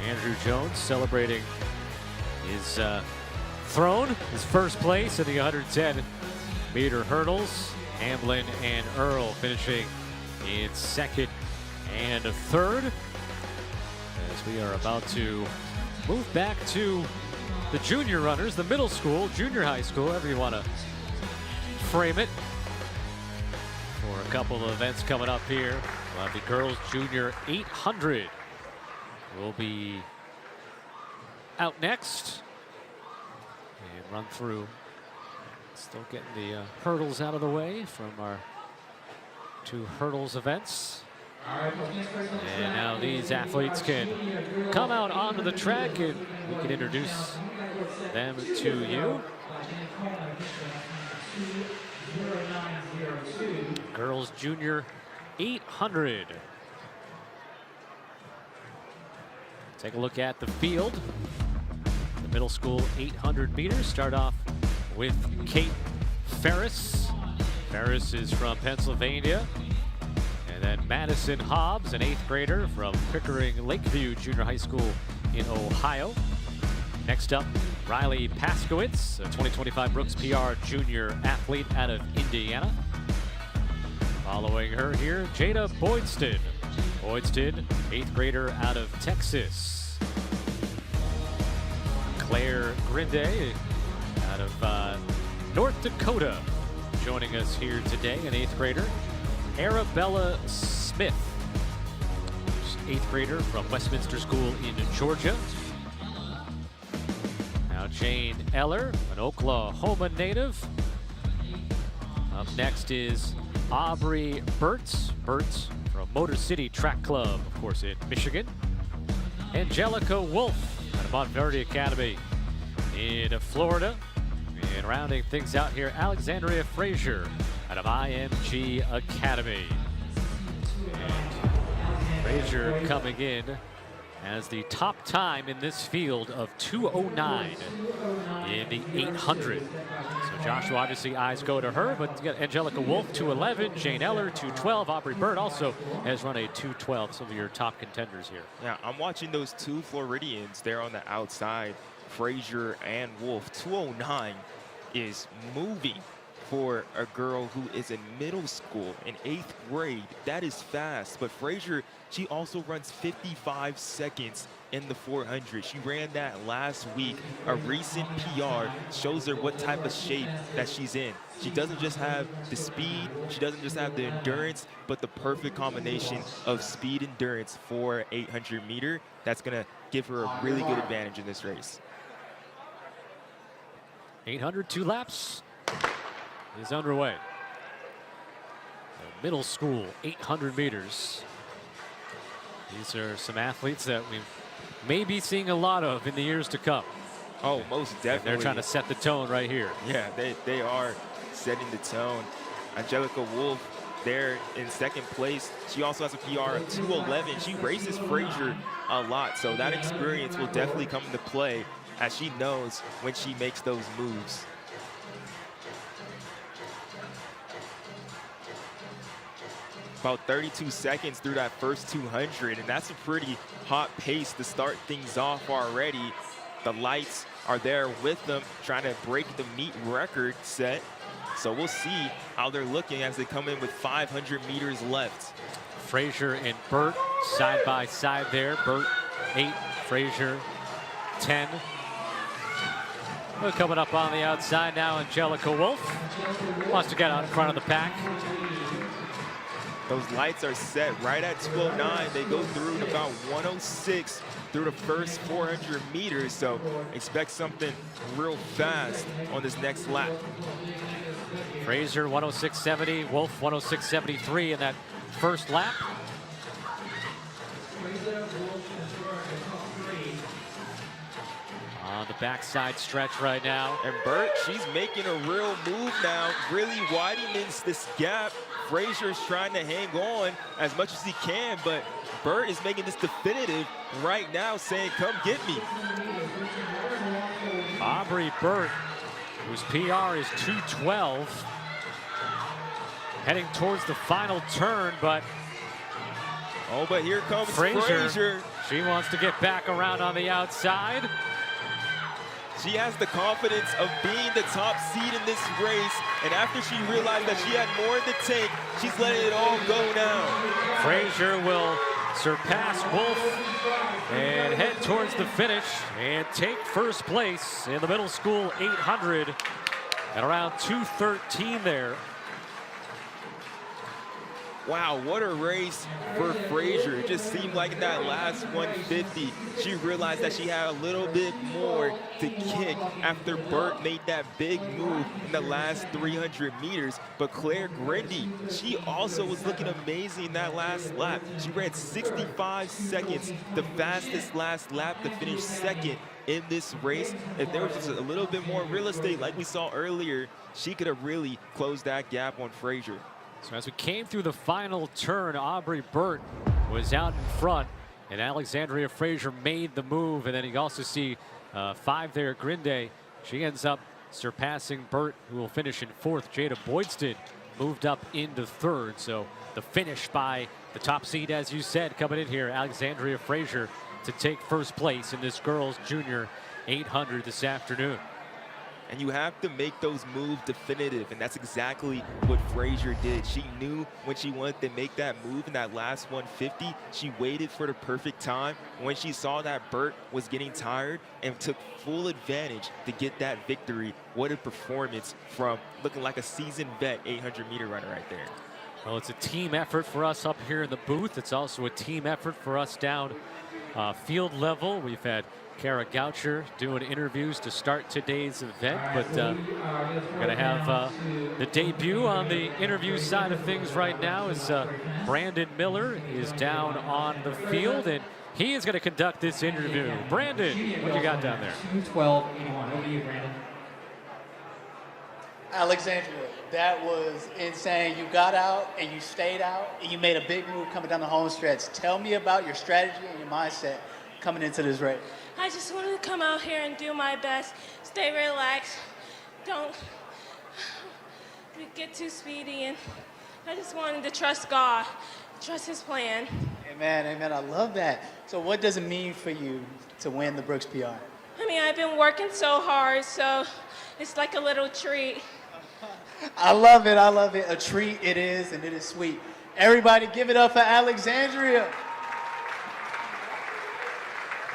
Andrew Jones celebrating his throne, his first place in the 110-meter hurdles. Hamblin and Earl finishing in second and third. As we are about to move back to the junior runners, the middle school, junior high school, however you want to frame it, for a couple of events coming up here. The girls junior 800 will be out next and run through. Still getting the hurdles out of the way from our 2 hurdles events. And now these athletes can come out onto the track and we can introduce them to you. Girls junior 800. Take a look at the field. The middle school 800 meters start off with Kate Ferris. Ferris is from Pennsylvania. And then Madison Hobbs, an 8th grader from Pickering Lakeview Junior High School in Ohio. Next up, Riley Paskowitz, a 2025 Brooks PR junior athlete out of Indiana. Following her here, Jada Boydston, Boydston, 8th grader out of Texas. Claire Grinde out of North Dakota, joining us here today, an 8th grader. Arabella Smith, 8th grader from Westminster School in Georgia. Now Jane Eller, an Oklahoma native. Up next is Aubrey Burtz from Motor City Track Club, of course, in Michigan. Angelica Wolf out of Montverde Academy in Florida. And rounding things out here, Alexandria Frazier out of IMG Academy. And Frazier coming in as the top time in this field of 2:09 in the 800. So Joshua, obviously eyes go to her, but you got Angelica Wolf 2:11, Jane Eller 2:12, Aubrey Bird also has run a 2:12. Some of your top contenders here. Yeah, I'm watching those two Floridians there on the outside, Frazier and Wolf. 2:09 is moving for a girl who is in middle school in 8th grade. That is fast. But Frazier, she also runs 55 seconds in the 400. She ran that last week. A recent PR shows her what type of shape that she's in. She doesn't just have the speed, she doesn't just have the endurance, but the perfect combination of speed and endurance for 800 meter. That's gonna give her a really good advantage in this race. 800, 2 laps is underway. The middle school, 800 meters. These are some athletes that we may be seeing a lot of in the years to come. Oh, most definitely. And they're trying to set the tone right here. Yeah, they are setting the tone. Angelica Wolf there in 2nd place. She also has a PR of 2:11. She races Frazier a lot, so that experience will definitely come into play as she knows when she makes those moves. About 32 seconds through that first 200, and that's a pretty hot pace to start things off already. The lights are there with them, trying to break the meet record set. So we'll see how they're looking as they come in with 500 meters left. Frazier and Burt side by side there. Burt 8, Frazier 10. We're coming up on the outside now, Angelica Wolf wants to get out in front of the pack. Those lights are set right at 2:09. They go through in about 1:06 through the first 400 meters. So expect something real fast on this next lap. Frazier 106.70, Wolf 106.73 in that first lap. On the backside stretch right now. And Burt, she's making a real move now, really widening this gap. Frazier's trying to hang on as much as he can, but Burt is making this definitive right now, saying, come get me. Aubrey Burt, whose PR is 2:12, heading towards the final turn, but but here comes Frazier. She wants to get back around on the outside. She has the confidence of being the top seed in this race, and after she realized that she had more in the tank, she's letting it all go now. Frazier will surpass Wolf and head towards the finish and take first place in the middle school 800 at around 2:13 there. Wow, what a race for Frazier. It just seemed like in that last 150, she realized that she had a little bit more to kick after Burt made that big move in the last 300 meters. But Claire Grinde, she also was looking amazing in that last lap. She ran 65 seconds, the fastest last lap to finish 2nd in this race. If there was just a little bit more real estate like we saw earlier, she could have really closed that gap on Frazier. So as we came through the final turn, Aubrey Burt was out in front, and Alexandria Frazier made the move. And then you also see 5 there, Grinde. She ends up surpassing Burt, who will finish in 4th. Jada Boydston moved up into 3rd. So the finish by the top seed, as you said, coming in here, Alexandria Frazier, to take first place in this girls junior 800 this afternoon. And you have to make those moves definitive, and that's exactly what Frazier did. She knew when she wanted to make that move in that last 150, she waited for the perfect time. When she saw that Burt was getting tired and took full advantage to get that victory. What a performance from looking like a seasoned vet 800-meter runner right there. Well, it's a team effort for us up here in the booth. It's also a team effort for us down field level. We've had Kara Goucher doing interviews to start today's event, but we're going to have the debut on the interview side of things right now as Brandon Miller is down on the field, and he is going to conduct this interview. Brandon, what you got down there? 2:12.81. Over to you, Brandon. Alexandria, that was insane. You got out and you stayed out and you made a big move coming down the home stretch. Tell me about your strategy and your mindset coming into this race. I just wanted to come out here and do my best, stay relaxed, don't get too speedy, and I just wanted to trust God, trust his plan. Amen, amen, I love that. So what does it mean for you to win the Brooks PR? I mean, I've been working so hard, so it's like a little treat. I love it, I love it. A treat it is, and it is sweet. Everybody give it up for Alexandria.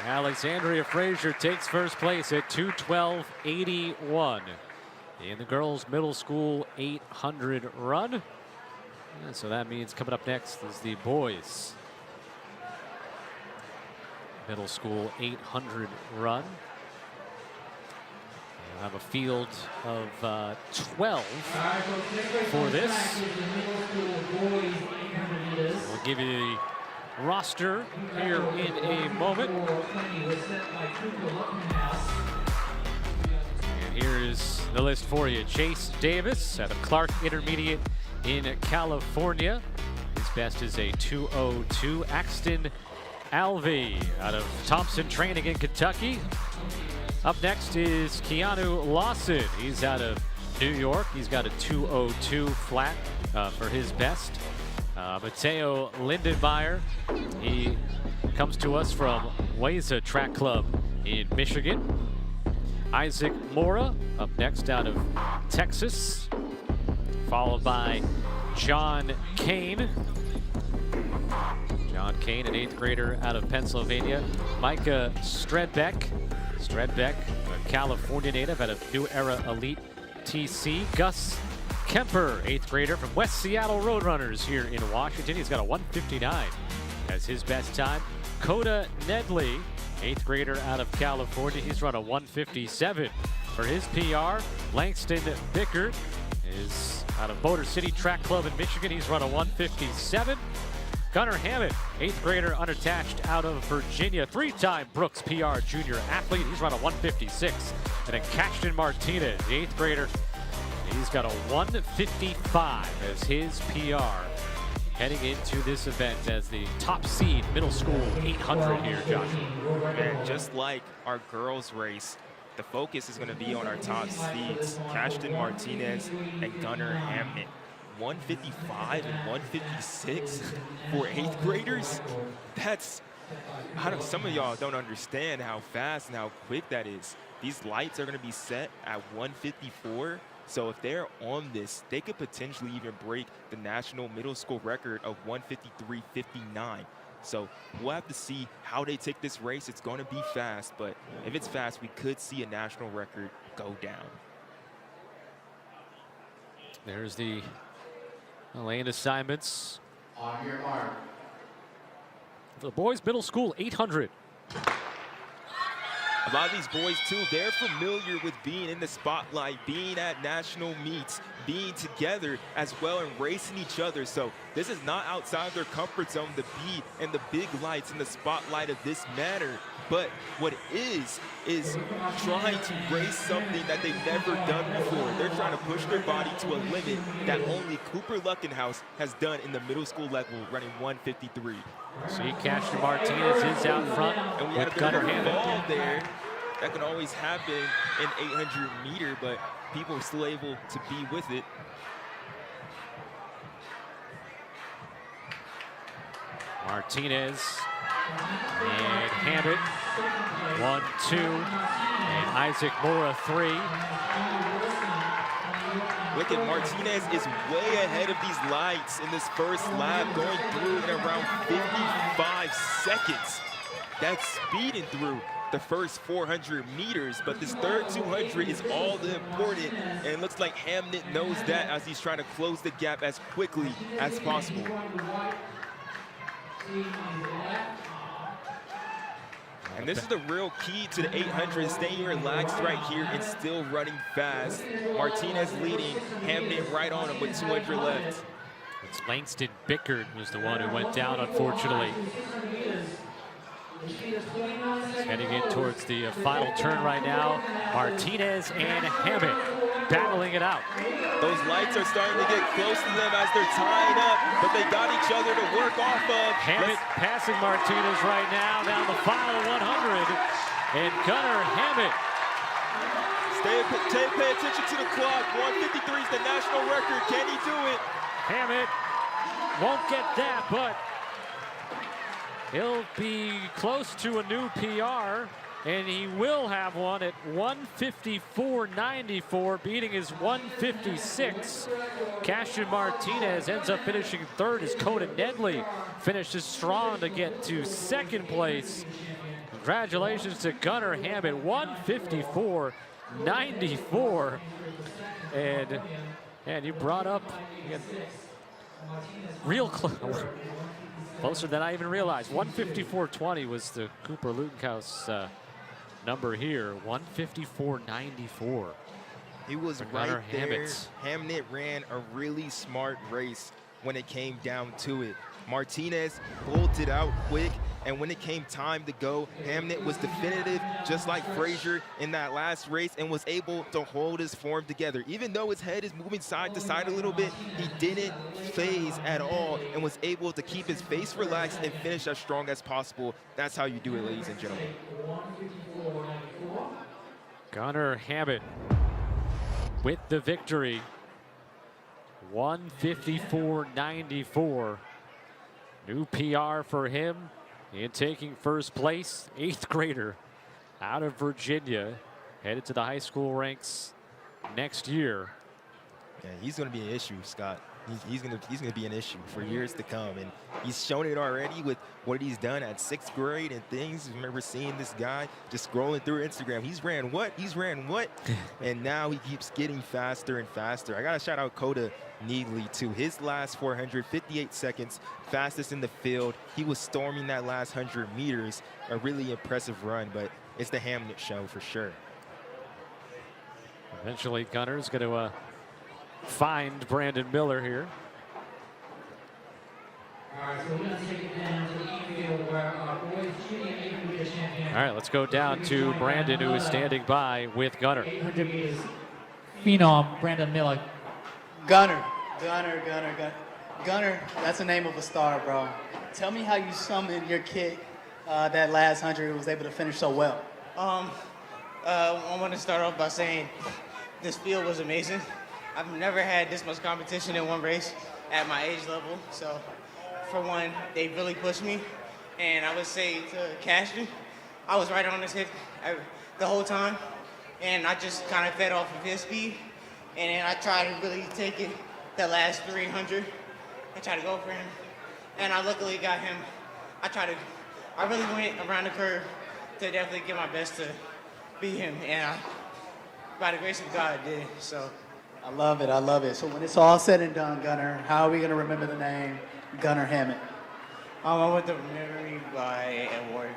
Alexandria Frazier takes first place at 2:12.81 in the girls middle school 800 run. And so that means coming up next is the boys middle school 800 run. We'll have a field of 12 for this. We'll give you the roster here in a moment. And here is the list for you. Chase Davis out of Clark Intermediate in California. His best is a 2:02. Axton Alvey out of Thompson Training in Kentucky. Up next is Keanu Lawson. He's out of New York. He's got a 2:02 flat for his best. Mateo Lindenmeyer, he comes to us from Wayza Track Club in Michigan. Isaac Mora up next out of Texas, followed by John Kane. John Kane, an 8th grader out of Pennsylvania. Micah Stredbeck, a California native out of New Era Elite TC. Gus Kemper, 8th grader from West Seattle Roadrunners here in Washington. He's got a 1:59 as his best time. Coda Nedley, 8th grader out of California. He's run a 1:57 for his PR. Langston Bickert is out of Motor City Track Club in Michigan. He's run a 1:57. Gunnar Hammond, 8th grader unattached out of Virginia. 3-time Brooks PR junior athlete. He's run a 1:56. And then Cashton Martinez, the 8th grader. He's got a 1:55 as his PR heading into this event as the top seed middle school 800 here, Josh. Man, just like our girls race, the focus is going to be on our top seeds, Cashton Martinez and Gunnar Hammond. 1:55 and 1:56 for 8th graders. That's, some of y'all don't understand how fast and how quick that is. These lights are going to be set at 1:54. So if they're on this, they could potentially even break the national middle school record of 1:53.59. So we'll have to see how they take this race. It's going to be fast, but if it's fast, we could see a national record go down. There's the lane assignments. On your mark. The boys middle school 800. A lot of these boys, too, they're familiar with being in the spotlight, being at national meets, being together as well and racing each other. So this is not outside their comfort zone to be in the big lights in the spotlight of this manner. But what is trying to race something that they've never done before. They're trying to push their body to a limit that only Cooper Luckenhouse has done in the middle school level, running 1:53. See, Cashton Martinez is out front, and we with had a Gunnar bit of a Hammond ball there. That can always happen in 800 meter, but people are still able to be with it. Martinez And Hammett, 1, 2. And Isaac Mora, 3. Look at Martinez is way ahead of these lights in this first lap, going through in around 55 seconds. That's speeding through the first 400 meters, but this third 200 is all the important, and it looks like Hamnet knows that as he's trying to close the gap as quickly as possible. And this is the real key to the 800, staying relaxed right here and still running fast. Martinez leading, Hamnet right on him with 200 left. It's Langston Bickard was the one who went down, unfortunately. Heading in towards the final turn right now. Martinez and Hammett battling it out. Those lights are starting to get close to them as they're tying up, but they got each other to work off of. Hammett passing Martinez right now down the final 100. And Gunnar Hammett. Pay attention to the clock. 153 is the national record. Can he do it? Hammett won't get that, but he'll be close to a new PR, and he will have one at 154.94, beating his 156. Cassian Martinez ends up finishing third as Coda Nedley finishes strong to get to second place. Congratulations to Gunnar Hammett, 154.94. And you brought up real close. Closer than I even realized. 154.20 was the Cooper Lutenkaus number here. 154.94. He was right there. Hamnet ran a really smart race when it came down to it. Martinez bolted out quick, and when it came time to go, Hamnet was definitive, just like Frazier in that last race, and was able to hold his form together. Even though his head is moving side to side a little bit, he didn't phase at all and was able to keep his face relaxed and finish as strong as possible. That's how you do it, ladies and gentlemen. Gunnar Hammett with the victory. 154.94. New PR for him in taking first place. 8th grader out of Virginia, headed to the high school ranks next year. Yeah, he's going to be an issue, Scott. He's going to be an issue for years to come, and he's shown it already with what he's done at 6th grade and things. I remember seeing this guy just scrolling through Instagram. He's ran what? And now he keeps getting faster and faster. I got to shout out Coda Needley too. His last 400, 58 seconds, fastest in the field. He was storming that last 100 meters. A really impressive run, but it's the Hamnet show for sure. Eventually, Gunnar's going to find Brandon Miller here. All right, so we're going to take it down to the infield where our boys shooting 800 meter champion. All right, let's go down to Brandon, who is standing by with Gunnar. 800 meters phenom Brandon Miller. Gunnar, that's the name of a star, bro. Tell me how you summoned your kick that last 100 and was able to finish so well. I want to start off by saying this field was amazing. I've never had this much competition in one race at my age level. So, for one, they really pushed me. And I would say to Cassian, I was right on his hip the whole time. And I just kind of fed off of his speed. And then I tried to really take it the last 300. I tried to go for him. And I luckily got him. I really went around the curve to definitely give my best to beat him. And by the grace of God, I did. So. I love it. So when it's all said and done, Gunnar, how are we going to remember the name Gunnar Hammett? I want to remember me by a word.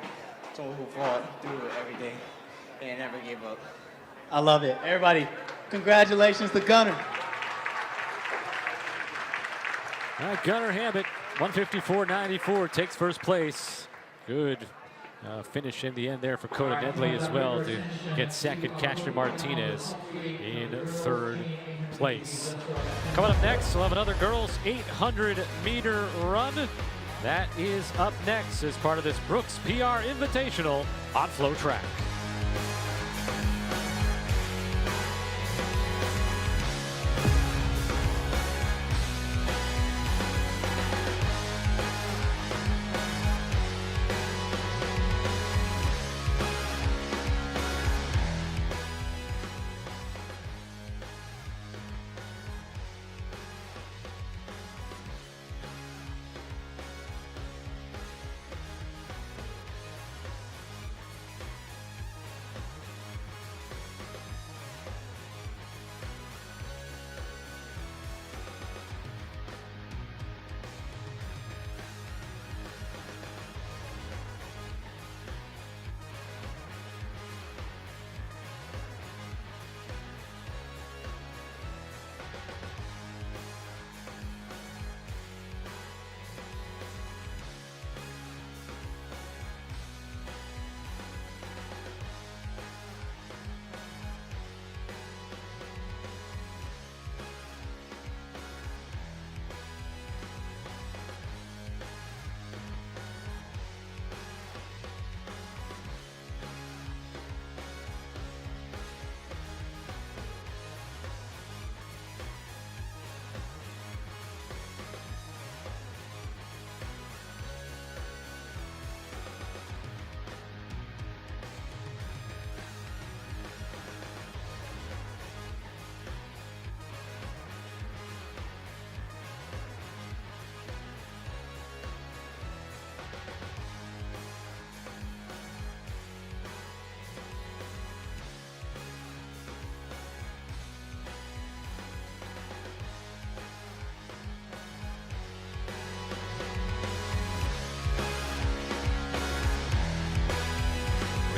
Someone who fought through everything and never gave up. I love it. Everybody, congratulations to Gunnar. All right, Gunnar Hammett, 154.94, takes first place. Good finish in the end there for Coda Nedley as well to get second. Cassian Martinez in third place. Coming up next, we'll have another girls 800-meter run. That is up next as part of this Brooks PR Invitational on FloTrack.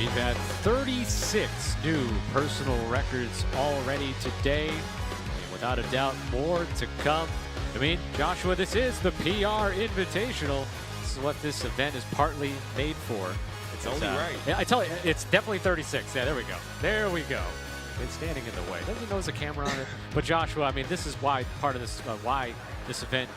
We've had 36 new personal records already today, and without a doubt, more to come. I mean, Joshua, this is the PR Invitational. This is what this event is partly made for. It's only right. Yeah, I tell you, it's definitely 36. Yeah, there we go. There we go. It's standing in the way. Doesn't know there's a camera on it? But Joshua, I mean, this is why part of this, why this event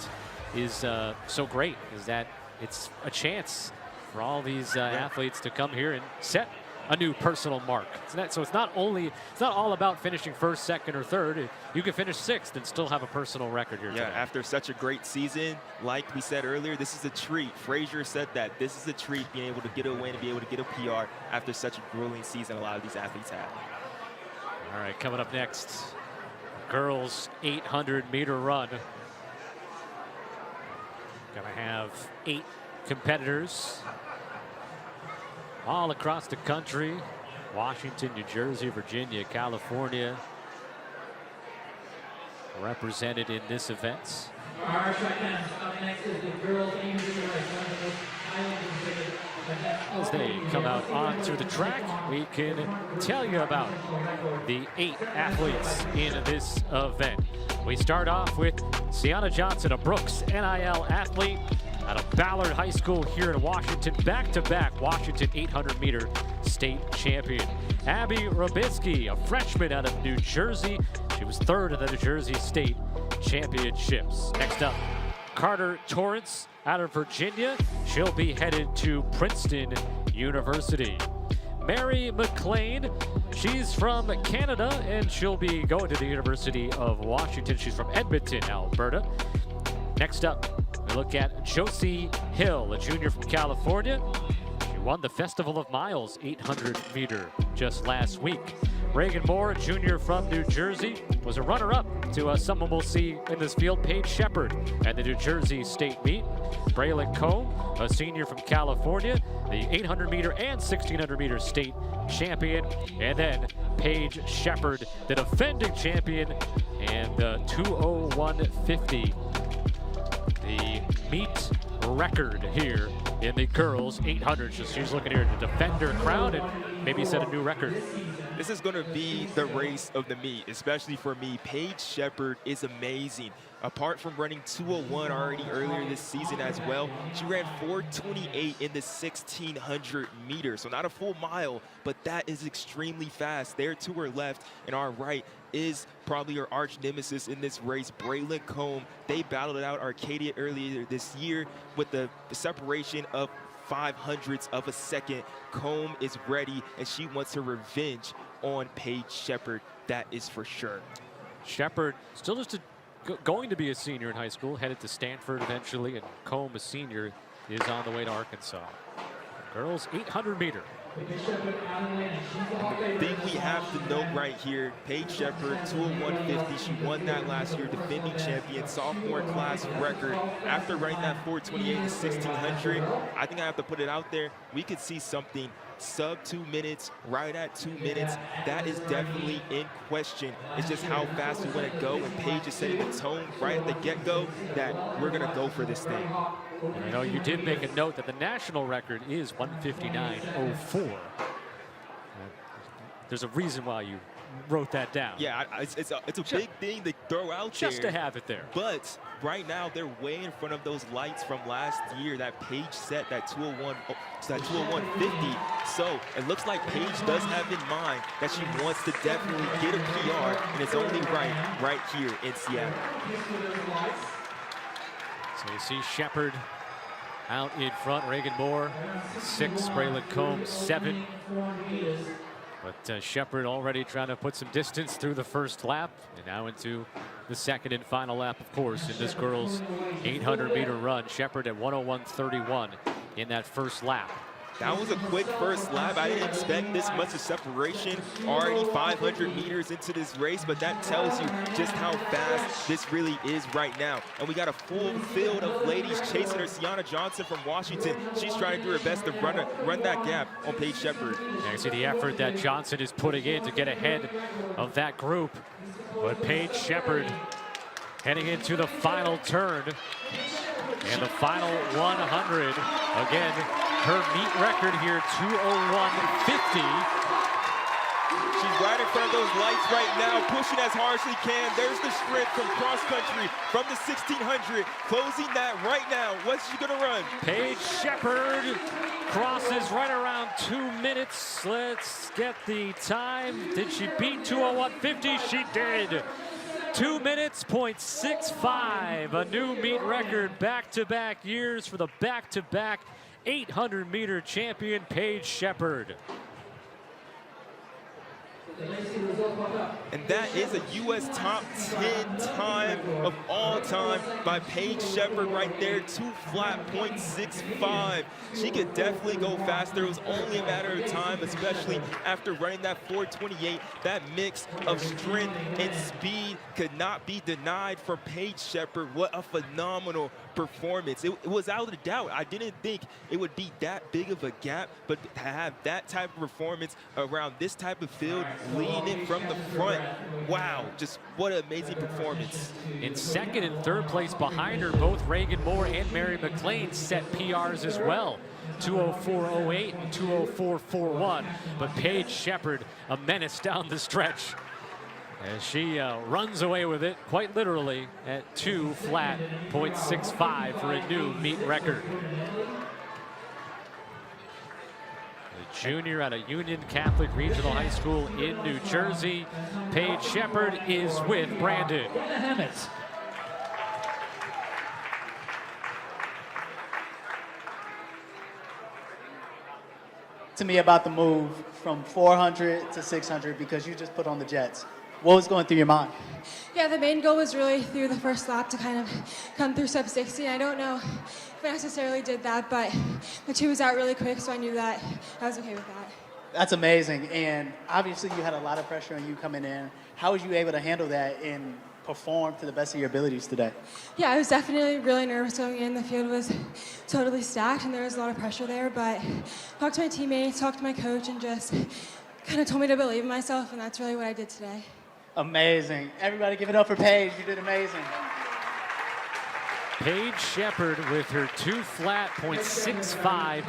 is so great, is that it's a chance for all these athletes to come here and set a new personal mark. So it's not all about finishing first, second, or third. You can finish sixth and still have a personal record here today. After such a great season, like we said earlier, this is a treat. Frazier said that this is a treat, being able to get a win and be able to get a PR after such a grueling season a lot of these athletes have. All right, coming up next, girls 800-meter run. Gonna have 8 competitors all across the country. Washington, New Jersey, Virginia, California represented in this event. Our second up next is the girls 800-meter As they come out onto the track, we can tell you about the 8 athletes in this event. We start off with Sienna Johnson, a Brooks NIL athlete out of Ballard High School here in Washington, back-to-back Washington 800-meter state champion. Abby Robitsky, a freshman out of New Jersey. She was 3rd in the New Jersey State Championships. Next up, Carter Torrance out of Virginia. She'll be headed to Princeton University. Mary McLean, she's from Canada, and she'll be going to the University of Washington. She's from Edmonton, Alberta. Next up, we look at Josie Hill, a junior from California. She won the Festival of Miles 800-meter just last week. Reagan Moore, a junior from New Jersey, was a runner-up to someone we'll see in this field, Paige Shepard, at the New Jersey State Meet. Braylon Combe, a senior from California, the 800-meter and 1600-meter state champion. And then Paige Shepard, the defending champion, and the 2:01:50, the meet record here in the girls 800. So she's looking here to defend her crown and maybe set a new record. This is going to be the race of the meet, especially for me. Paige Shepard is amazing. Apart from running 2:01 already earlier this season as well, she ran 4:28 in the 1600 meters. So not a full mile, but that is extremely fast. There to her left and our right is probably her arch nemesis in this race, Braylon Combe. They battled it out Arcadia earlier this year with the separation of 0.05 of a second. Combe is ready, and she wants her revenge on Paige Shepard. That is for sure. Shepard still just going to be a senior in high school, headed to Stanford eventually, and Combe, a senior, is on the way to Arkansas. Girls 800-meter. The thing we have to note right here, Paige Shepard, 2:01:50. She won that last year, defending champion, sophomore class record. After running that 4:28 in 1600, I think I have to put it out there. We could see something sub 2 minutes, right at 2 minutes. That is definitely in question. It's just how fast we want to go, and Paige is setting the tone right at the get-go that we're going to go for this thing. I know you did make a note that the national record is 1:59:04. There's a reason why you wrote that down. Yeah, it's a big thing to throw out just there. to have it there. But right now, they're way in front of those lights from last year that Paige set, that 2:01:50. So it looks like Paige does have in mind that she wants to definitely get a PR, and it's only right here in Seattle. So you see Shepard out in front, Reagan Moore 6, Braylon Combe 7. But Shepard already trying to put some distance through the first lap, and now into the second and final lap, of course, in this girls 800-meter run. Shepard at 1:01:31 in that first lap. That was a quick first lap. I didn't expect this much of separation already 500 meters into this race, but that tells you just how fast this really is right now. And we got a full field of ladies chasing her. Sienna Johnson from Washington, she's trying to do her best to run that gap on Paige Shepard. Yeah, you see the effort that Johnson is putting in to get ahead of that group. But Paige Shepard heading into the final turn and the final 100. Again, her meet record here, 2:01.50. She's right in front of those lights right now, pushing as hard as she can. There's the sprint from cross country from the 1600, closing that right now. What's she gonna run? Paige Shepard crosses right around 2 minutes. Let's get the time. Did she beat 2:01.50? She did. 2 minutes, .65, a new meet record, back-to-back years for the back-to-back 800-meter champion, Paige Shepard. And that is a U.S. top 10 time of all time by Paige Shepard right there, 2 flat .65. She could definitely go faster. It was only a matter of time, especially after running that 4:28. That mix of strength and speed could not be denied from Paige Shepard. What a phenomenal performance. It was out of doubt. I didn't think it would be that big of a gap, but to have that type of performance around this type of field, leading it from the front, wow, just what an amazing performance. In second and third place behind her, both Reagan Moore and Mary McLean set PRs as well. 2:04.08 and 2:04.41, but Paige Shepard, a menace down the stretch as she runs away with it, quite literally, at 2 flat .65 for a new meet record. The junior at a Union Catholic Regional High School in New Jersey, Paige Shepard is with Brandon. To me about the move from 400 to 600 because you just put on the jets. What was going through your mind? Yeah, the main goal was really through the first lap to kind of come through sub 60. I don't know if I necessarily did that, but the 2 was out really quick, so I knew that I was okay with that. That's amazing, and obviously you had a lot of pressure on you coming in. How was you able to handle that and perform to the best of your abilities today? Yeah, I was definitely really nervous going in. The field was totally stacked, and there was a lot of pressure there, but talked to my teammates, talked to my coach, and just kind of told me to believe in myself, and that's really what I did today. Amazing. Everybody give it up for Paige. You did amazing. Paige Shepard with her 2 flat .65,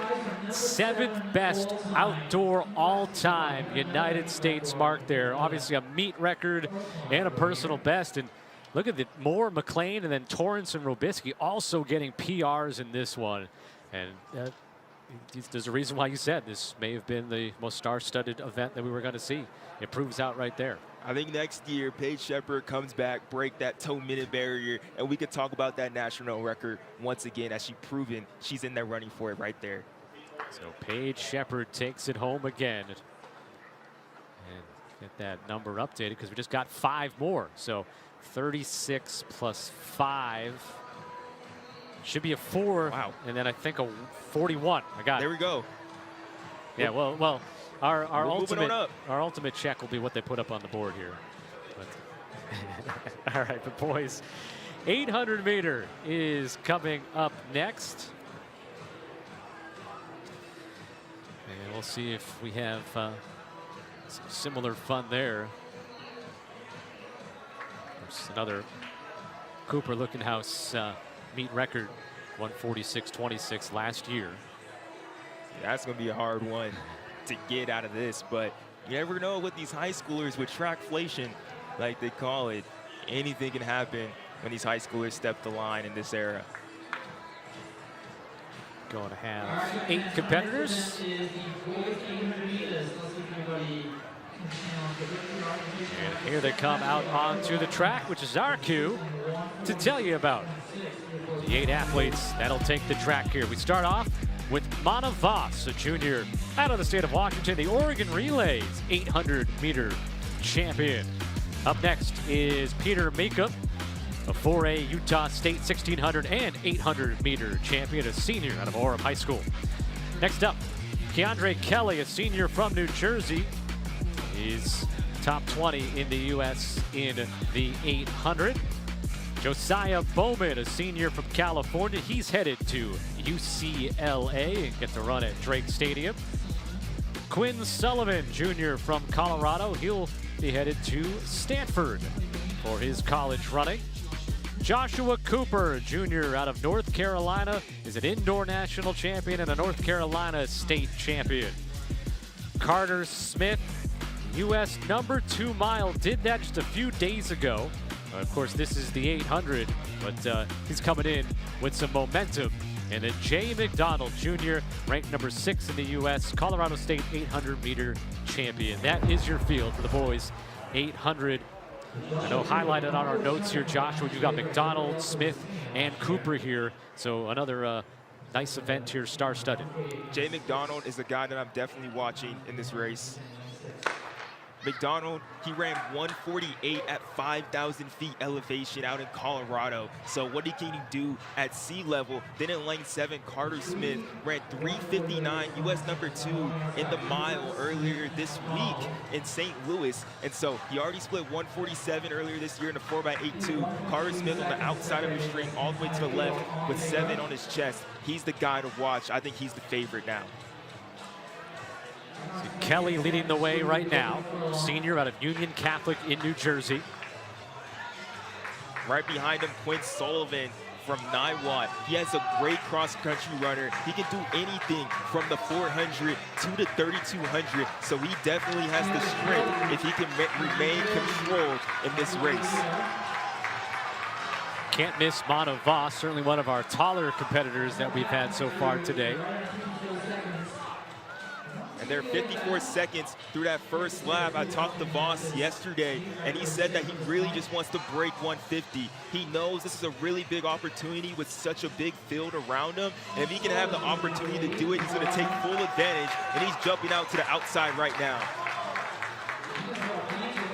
7th best outdoor all-time United States mark there. Obviously a meet record and a personal best. And look at the Moore, McLean, and then Torrance and Robisky also getting PRs in this one. And there's a reason why you said this may have been the most star-studded event that we were going to see. It proves out right there. I think next year, Paige Shepard comes back, break that 2-minute barrier, and we could talk about that national record once again, as she's proven she's in there running for it right there. So Paige Shepard takes it home again. And get that number updated because we just got 5 more. So 36 plus 5 should be a 4. Wow. And then I think a 41. I got it. There we go. Yeah, well, our ultimate check will be what they put up on the board here. But all right, but boys, 800 meter is coming up next. And we'll see if we have some similar fun there. There's another Cooper Looking House meet record, 146.26 last year. That's going to be a hard one to get out of this, but you never know with these high schoolers with trackflation, like they call it. Anything can happen when these high schoolers step the line in this era. Going to have 8 competitors. And here they come out onto the track, which is our cue to tell you about the 8 athletes that'll take the track here. We start off with Mana Voss, a junior out of the state of Washington, the Oregon Relays 800-meter champion. Up next is Peter Mika, a 4A Utah State 1600 and 800-meter champion, a senior out of Orem High School. Next up, Keandre Kelly, a senior from New Jersey. He's top 20 in the U.S. in the 800. Josiah Bowman, a senior from California. He's headed to UCLA and get to run at Drake Stadium. Quinn Sullivan, junior from Colorado. He'll be headed to Stanford for his college running. Joshua Cooper, junior out of North Carolina, is an indoor national champion and a North Carolina state champion. Carter Smith, U.S. number 2 mile, did that just a few days ago. Of course, this is the 800, but he's coming in with some momentum. And then Jay McDonald, Jr., ranked number 6 in the U.S., Colorado State 800-meter champion. That is your field for the boys 800. I know highlighted on our notes here, Joshua, you've got McDonald, Smith, and Cooper here. So another nice event here, star-studded. Jay McDonald is the guy that I'm definitely watching in this race. McDonald, he ran 148 at 5,000 feet elevation out in Colorado. So what can he do at sea level? Then in lane 7, Carter Smith ran 359, U.S. number 2 in the mile earlier this week in St. Louis. And so he already split 147 earlier this year in a 4x8.2. Carter Smith on the outside of the string all the way to the left with 7 on his chest. He's the guy to watch. I think he's the favorite now. So Kelly leading the way right now, senior out of Union Catholic in New Jersey. Right behind him, Quinn Sullivan from Niwot. He has a great cross-country runner. He can do anything from the 400 to the 3,200, so he definitely has the strength if he can remain controlled in this race. Can't miss Mana Voss, certainly one of our taller competitors that we've had so far today. And they're 54 seconds through that first lap. I talked to Voss yesterday, and he said that he really just wants to break 150. He knows this is a really big opportunity with such a big field around him. And if he can have the opportunity to do it, he's going to take full advantage. And he's jumping out to the outside right now.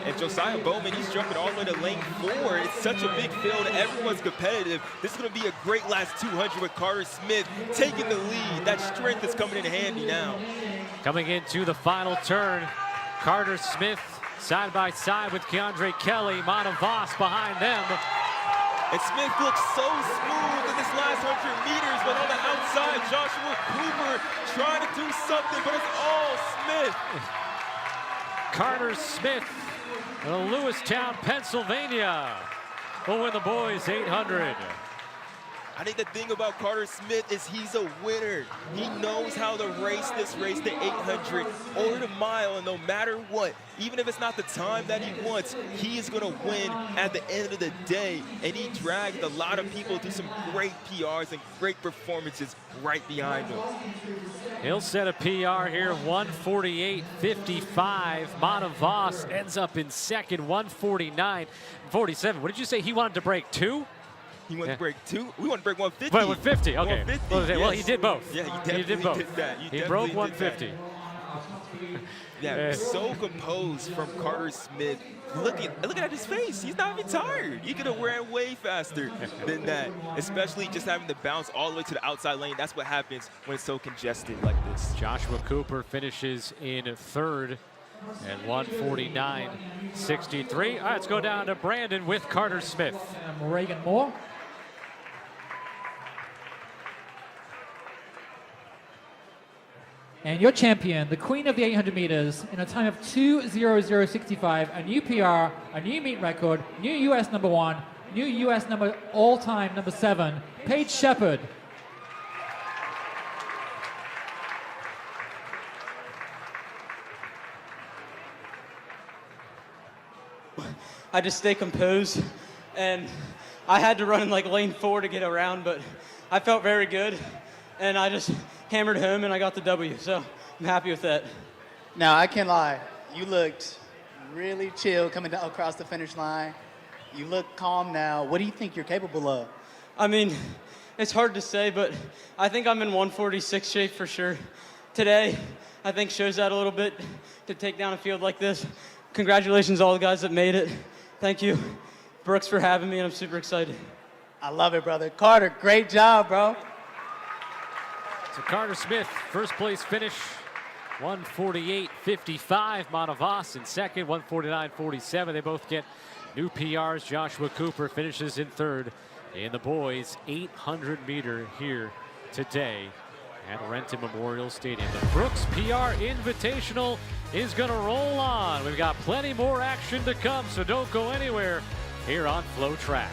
And Josiah Bowman, he's jumping all the way to lane 4. It's such a big field. Everyone's competitive. This is going to be a great last 200 with Carter Smith taking the lead. That strength is coming in handy now. Coming into the final turn, Carter Smith side by side with Keandre Kelly, Mana Voss behind them. And Smith looks so smooth in this last 100 meters, but on the outside, Joshua Cooper trying to do something, but it's all Smith. Carter Smith of Lewistown, Pennsylvania will win the boys 800. I think the thing about Carter Smith is he's a winner. He knows how to race this race, the 800 or the mile, and no matter what, even if it's not the time that he wants, he is going to win at the end of the day. And he dragged a lot of people through some great PRs and great performances right behind him. He'll set a PR here, 148.55. Mana Voss ends up in second, 149.47. What did you say? He wanted to break 2? He wanted to break 2. We want to break 150. But 150, okay. 150, well, yes. he did both. Yeah, he definitely did both. Did that. He broke 150. Yeah, so composed from Carter Smith. Looking at his face. He's not even tired. He could have ran way faster than that, especially just having to bounce all the way to the outside lane. That's what happens when it's so congested like this. Joshua Cooper finishes in third at 149.63. All right, let's go down to Brandon with Carter Smith. Reagan Moore. And your champion, the queen of the 800 meters, in a time of 2:00.65, a new PR, a new meet record, new U.S. number 1, new U.S. number all-time number 7, Paige Shepard. I just stay composed, and I had to run in like lane 4 to get around, but I felt very good, and I just hammered home and I got the W, so I'm happy with that. Now, I can't lie. You looked really chill coming down across the finish line. You look calm now. What do you think you're capable of? I mean, it's hard to say, but I think I'm in 146 shape for sure. Today, I think shows that a little bit to take down a field like this. Congratulations to all the guys that made it. Thank you, Brooks, for having me, and I'm super excited. I love it, brother. Carter, great job, bro. So Carter Smith, first place finish, 148.55. Mana Voss in second, 149.47. They both get new PRs. Joshua Cooper finishes in third in the boys 800 meter here today at Renton Memorial Stadium. The Brooks PR Invitational is going to roll on. We've got plenty more action to come, so don't go anywhere here on FloTrack.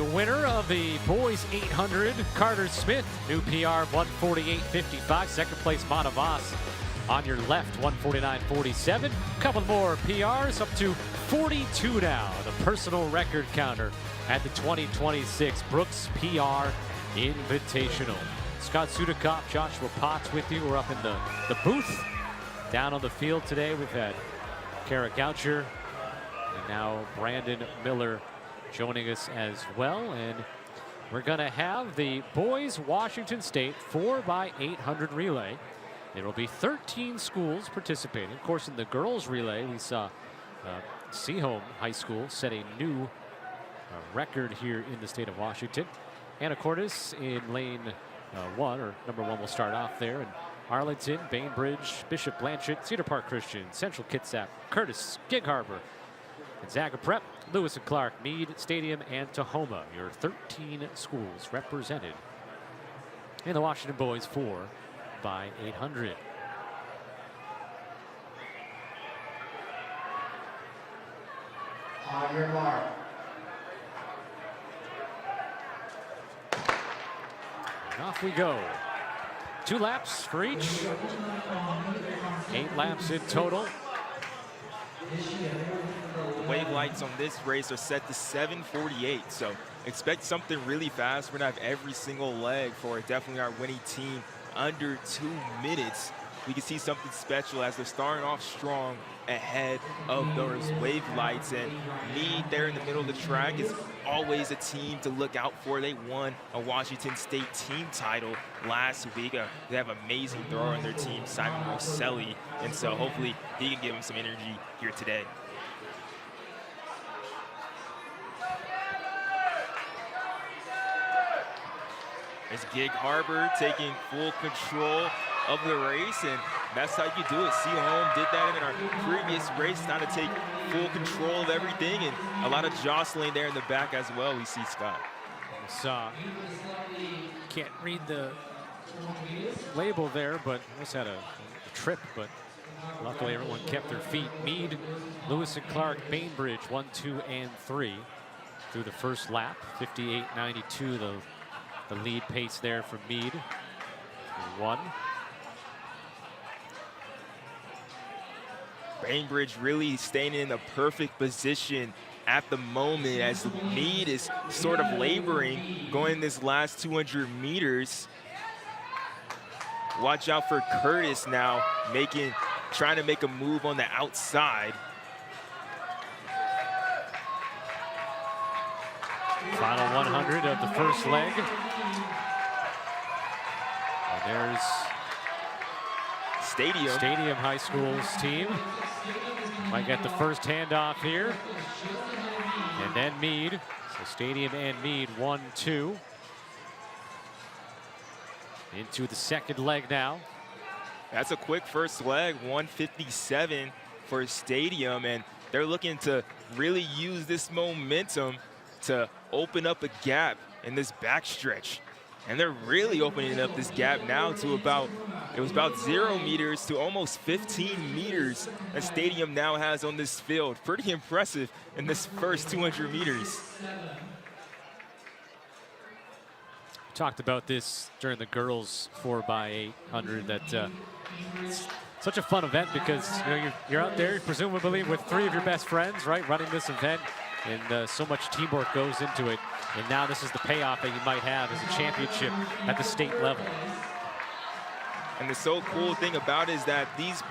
winner of the boys 800, Carter Smith, new PR 148.55. Second place, Matavas on your left, 149.47. Couple more PRs, up to 42 now. The personal record counter at the 2026 Brooks PR Invitational. Scott Sudakov, Joshua Potts with you. We're up in the booth. Down on the field today, we've had Kara Goucher and now Brandon Miller joining us as well. And we're going to have the boys Washington State 4x800 relay. There will be 13 schools participating. Of course, in the girls relay, we saw Seaholm High School set a new record here in the state of Washington. Anna Cordes in lane 1, or number 1 will start off there. And Arlington, Bainbridge, Bishop Blanchett, Cedar Park Christian, Central Kitsap, Curtis, Gig Harbor, Gonzaga Prep, Lewis and Clark, Meade Stadium, and Tahoma. Your 13 schools represented in the Washington Boys 4x800. On your mark. And off we go. 2 laps for each. 8 laps in total. The wave lights on this race are set to 7:48, so expect something really fast. We're gonna have every single leg for definitely our winning team under 2 minutes. We can see something special as they're starting off strong ahead of those wave lights. And Meade there in the middle of the track is always a team to look out for. They won a Washington State team title last week. They have an amazing thrower on their team, Simon Rosselli, and so hopefully he can give them some energy here today. There's Gig Harbor taking full control of the race, and that's how you do it. Seaholm did that in our previous race, trying to take full control of everything, and a lot of jostling there in the back as well. We see Scott. Can't read the label there, but almost had a trip, but luckily everyone kept their feet. Meade, Lewis and Clark, Bainbridge, 1, 2, and 3 through the first lap. 58.92, the lead pace there for Meade. 1. Bainbridge really staying in a perfect position at the moment as Meade is sort of laboring going this last 200 meters. Watch out for Curtis now trying to make a move on the outside. Final 100 of the first leg. And there's Stadium High School's team. Might get the first handoff here. And then Meade. So Stadium and Meade, 1, 2. Into the second leg now. That's a quick first leg, 1:57 for Stadium, and they're looking to really use this momentum to open up a gap in this backstretch. And they're really opening up this gap now to about 0 meters to almost 15 meters that Stadium now has on this field. Pretty impressive in this first 200 meters. Talked about this during the girls 4x800 that it's such a fun event because you're out there presumably with 3 of your best friends, right, running this event, and so much teamwork goes into it. And now this is the payoff that you might have as a championship at the state level. And the so cool thing about it is that these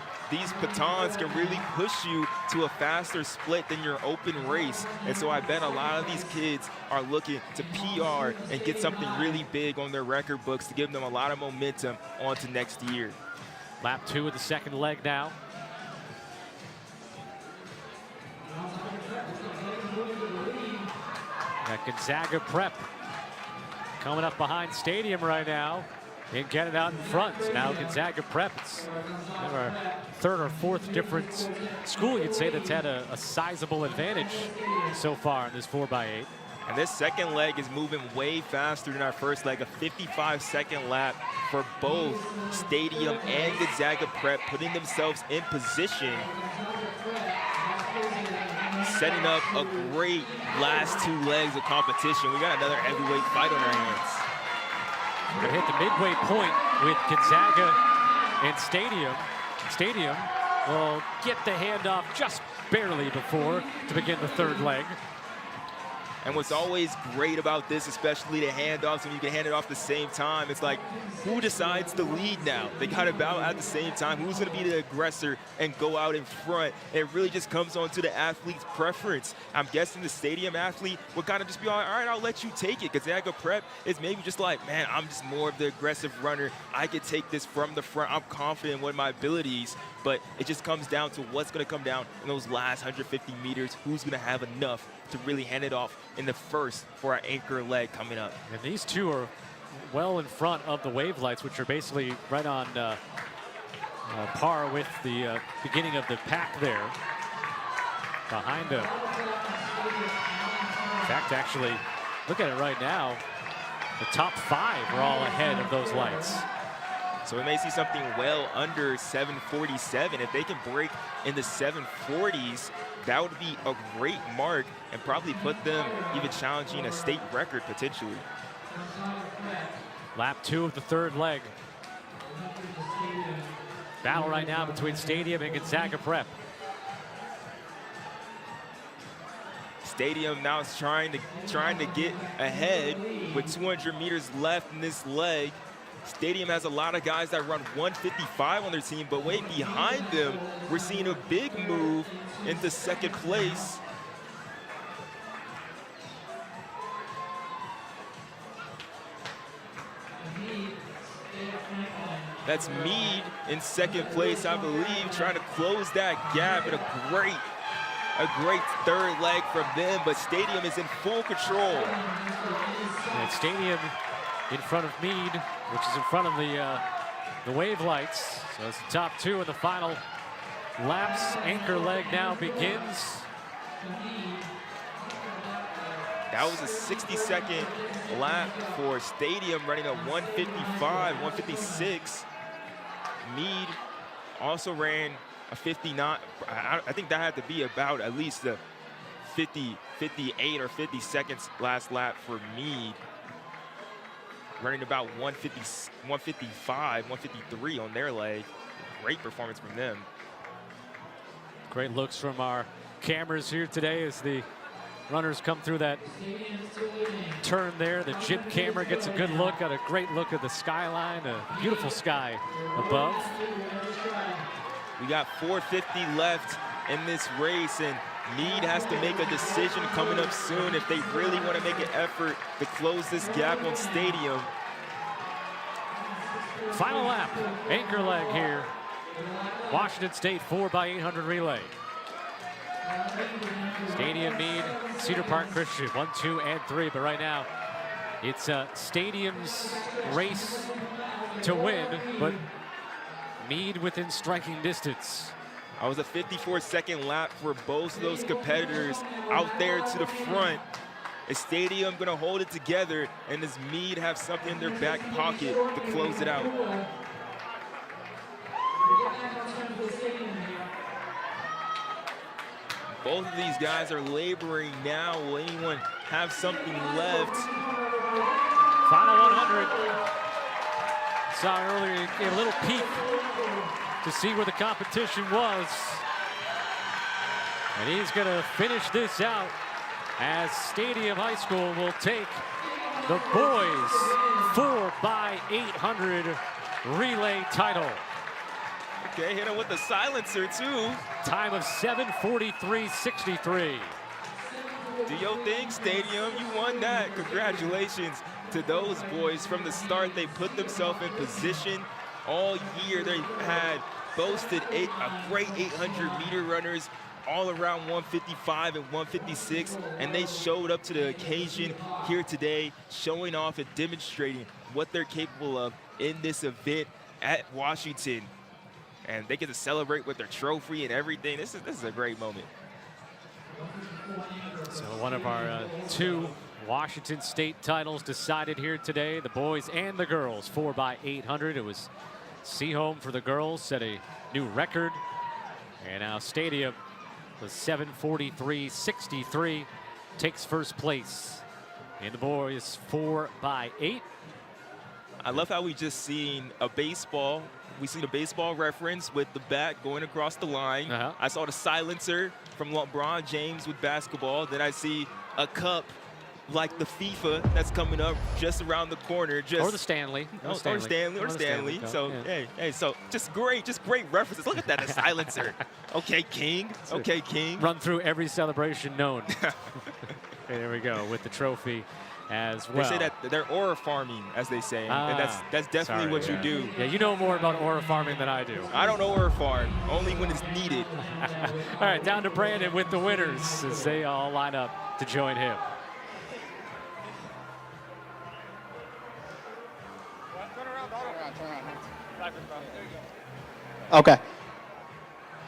batons can really push you to a faster split than your open race. And so I bet a lot of these kids are looking to PR and get something really big on their record books to give them a lot of momentum on to next year. Lap 2 of the second leg now. That Gonzaga Prep coming up behind Stadium right now and getting out in front. Now Gonzaga Prep, it's our 3rd or 4th different school, you'd say, that's had a sizable advantage so far in this 4x8. And this second leg is moving way faster than our first leg, a 55-second lap for both Stadium and Gonzaga Prep, putting themselves in position. setting up a great last 2 legs of competition. We got another heavyweight fight on our hands. We're gonna hit the midway point with Gonzaga and Stadium. Stadium will get the handoff just barely before to begin the 3rd leg. And what's always great about this, especially the handoffs, when you can hand it off at the same time, it's like, who decides to lead now? They got to battle at the same time. Who's going to be the aggressor and go out in front? It really just comes on to the athlete's preference. I'm guessing the Stadium athlete will kind of just be all right, I'll let you take it. Gonzaga Prep is maybe just like, man, I'm just more of the aggressive runner. I could take this from the front. I'm confident in my abilities. But it just comes down to what's going to come down in those last 150 meters. Who's going to have enough to really hand it off in the first for our anchor leg coming up. And these two are well in front of the wave lights, which are basically right on par with the beginning of the pack there. Behind them. In fact, actually, look at it right now. The top 5 are all ahead of those lights. So we may see something well under 747. If they can break in the 740s, that would be a great mark and probably put them even challenging a state record potentially. Lap 2 of the 3rd leg. Battle right now between Stadium and Gonzaga Prep. Stadium now is trying to get ahead with 200 meters left in this leg. Stadium has a lot of guys that run 155 on their team, but way behind them, we're seeing a big move into 2nd place. That's Meade in 2nd place, I believe, trying to close that gap. And a great 3rd leg from them, but Stadium is in full control. And Stadium in front of Meade, which is in front of the wave lights. So it's the top 2 in the final laps. Anchor leg now begins. That was a 60-second lap for Stadium, running a 155, 156. Meade also ran a 59. I think that had to be about at least the 58 or 50 seconds last lap for Meade. Running about 155, 153 on their leg. Great performance from them. Great looks from our cameras here today as the runners come through that turn there. The jib camera gets a good look, got a great look at the skyline, a beautiful sky above. We got 450 left in this race, and Meade has to make a decision coming up soon if they really want to make an effort to close this gap on Stadium. Final lap, anchor leg here. Washington State 4x800 relay. Stadium, Meade, Cedar Park Christian, 1, 2, and 3. But right now, it's Stadium's race to win, but Meade within striking distance. I was a 54-second lap for both of those competitors out there to the front. Is Stadium gonna hold it together, and does Meade have something in their back pocket to close it out? Both of these guys are laboring now. Will anyone have something left? Final 100. Saw earlier a little peek to see where the competition was. And he's gonna finish this out as Stadium High School will take the boys 4x800 relay title. Okay, hit him with the silencer too. Time of 7:43.63. Do your thing, Stadium. You won that. Congratulations to those boys. From the start, they put themselves in position all year. They had boasted a great 800-meter runners all around 155 and 156, and they showed up to the occasion here today, showing off and demonstrating what they're capable of in this event at Washington. And they get to celebrate with their trophy and everything. This is a great moment. So one of our 2 Washington State titles decided here today, the boys and the girls, 4x800. It was Seaholm for the girls, set a new record. And now Stadium with 7:43.63 takes first place. And the boys 4x8. I love how we just seen a baseball. We see the baseball reference with the bat going across the line. I saw the silencer from LeBron James with basketball. Then I see a cup like the FIFA that's coming up just around the corner. Or the Stanley. Or Stanley. So, yeah. hey, so just great references. Look at that, a silencer. Okay, King. Okay, King. Run through every celebration known. There we go with the trophy as well. They say that they're aura farming, as they say, and that's definitely what you do. Yeah, you know more about aura farming than I do. I don't know aura farm, only when it's needed. All right, down to Brandon with the winners as they all line up to join him. Okay.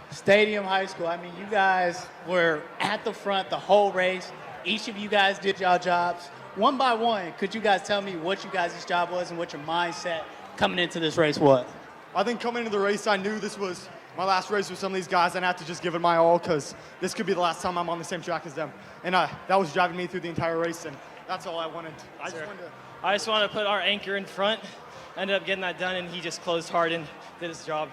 Stadium High School. I mean, you guys were at the front the whole race. Each of you guys did y'all jobs. One by one, could you guys tell me what you guys' job was and what your mindset coming into this race was? I think coming into the race, I knew this was my last race with some of these guys, and I had to just give it my all because this could be the last time I'm on the same track as them. And that was driving me through the entire race, and that's all I wanted. I just wanted to put our anchor in front. Ended up getting that done, and he just closed hard and did his job.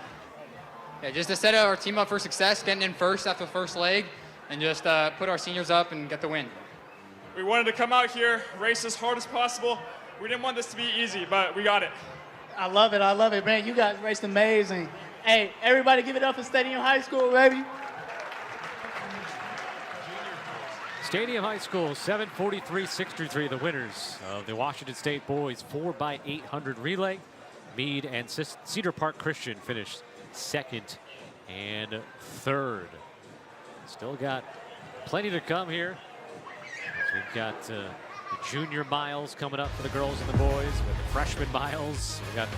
Yeah, just to set our team up for success, getting in first after the first leg, and just put our seniors up and get the win. We wanted to come out here, race as hard as possible. We didn't want this to be easy, but we got it. I love it, man. You guys raced amazing. Hey, everybody give it up for Stadium High School, baby. Stadium High School, 7:43.63, the winners of the Washington State boys 4x800 relay. Meade and Cedar Park Christian finished second and third. Still got plenty to come here. We've got the junior miles coming up for the girls and the boys with the freshman miles. We've got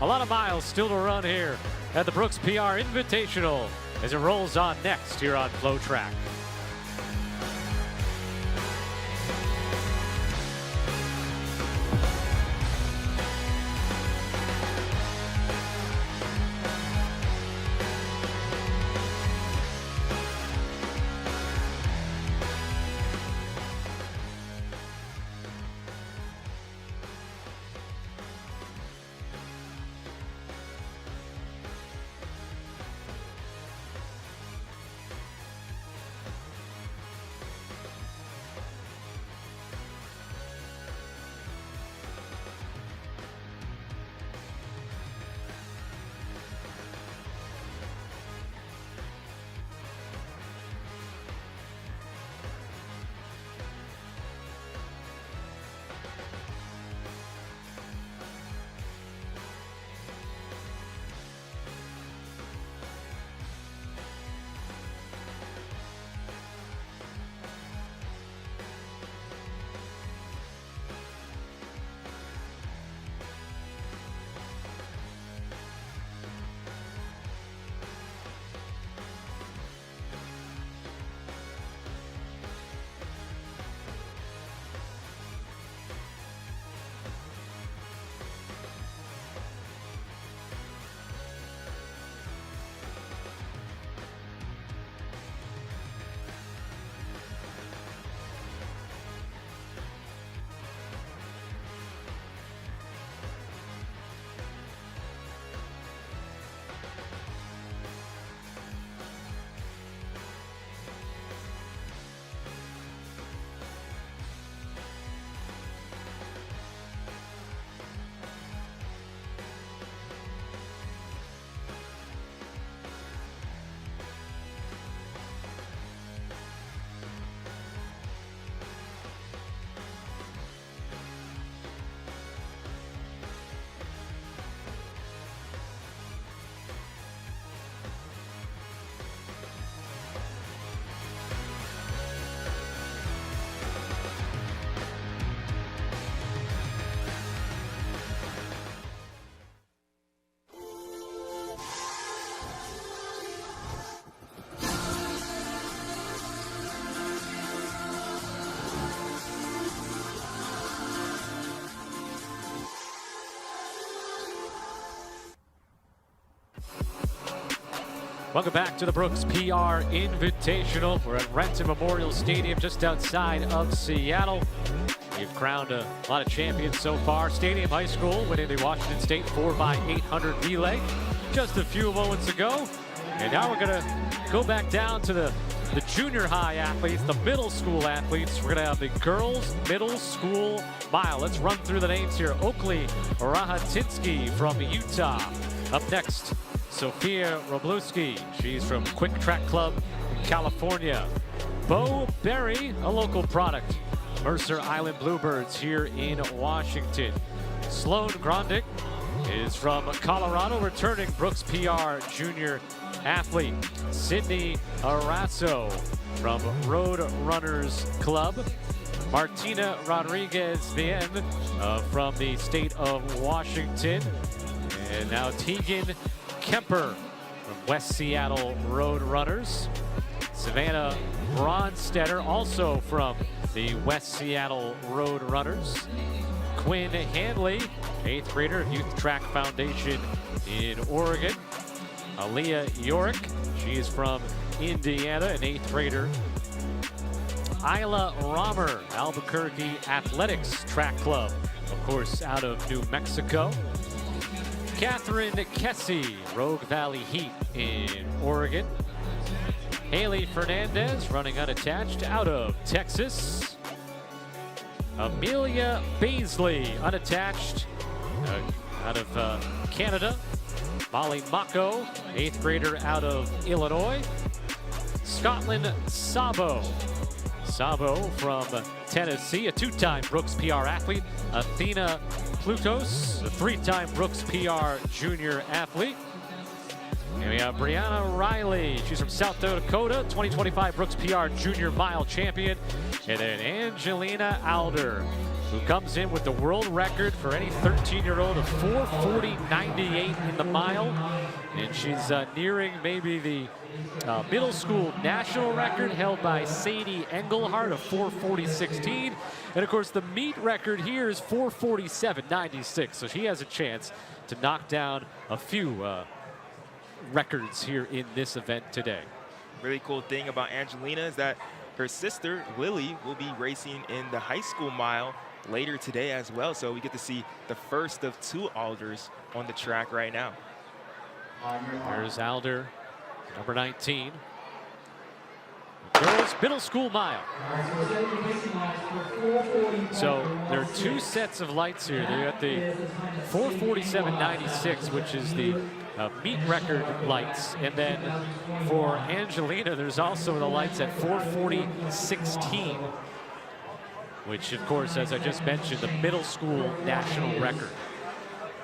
a lot of miles still to run here at the Brooks PR Invitational as it rolls on next here on FloTrack. Welcome back to the Brooks PR Invitational. We're at Renton Memorial Stadium just outside of Seattle. We've crowned a lot of champions so far. Stadium High School winning the Washington State 4x800 relay just a few moments ago. And now we're going to go back down to the junior high athletes, the middle school athletes. We're going to have the girls middle school mile. Let's run through the names here. Oakley Rahatinsky from Utah. Up next, Sophia Robluski. She's from Quick Track Club in California. Bo Berry, a local product. Mercer Island Bluebirds here in Washington. Sloan Grondick is from Colorado, returning Brooks PR junior athlete. Sydney Arasso from Road Runners Club. Martina Rodriguez Vien from the state of Washington. And now Tegan Kemper from West Seattle Road Runners. Savannah Bronstetter, also from the West Seattle Road Runners. Quinn Hanley, 8th grader, Youth Track Foundation in Oregon. Aaliyah Yorick, she is from Indiana, an 8th grader. Isla Romer, Albuquerque Athletics Track Club, of course, out of New Mexico. Catherine Kessie, Rogue Valley Heat in Oregon. Haley Fernandez, running unattached, out of Texas. Amelia Baisley, unattached, out of Canada. Molly Mako, 8th grader out of Illinois. Scotland Sabo. Sabo from Tennessee, a 2-time Brooks PR athlete. Athena Plutos, a 3-time Brooks PR junior athlete. And we have Brianna Riley. She's from South Dakota, 2025 Brooks PR Junior Mile Champion. And then Angelina Alder, who comes in with the world record for any 13-year-old of 4:40.98 in the mile. And she's nearing maybe the middle school national record held by Sadie Engelhardt of 4:40.16. And of course, the meet record here is 4:47.96. So she has a chance to knock down a few records here in this event today. Really cool thing about Angelina is that her sister, Lily, will be racing in the high school mile later today as well. So we get to see the first of 2 Alders on the track right now. There's Alder, number 19. Girls middle school mile. So there are 2 sets of lights here. They got the 4:47.96, which is the meet record lights. And then for Angelina, there's also the lights at 4:40.16, which of course, as I just mentioned, the middle school national record.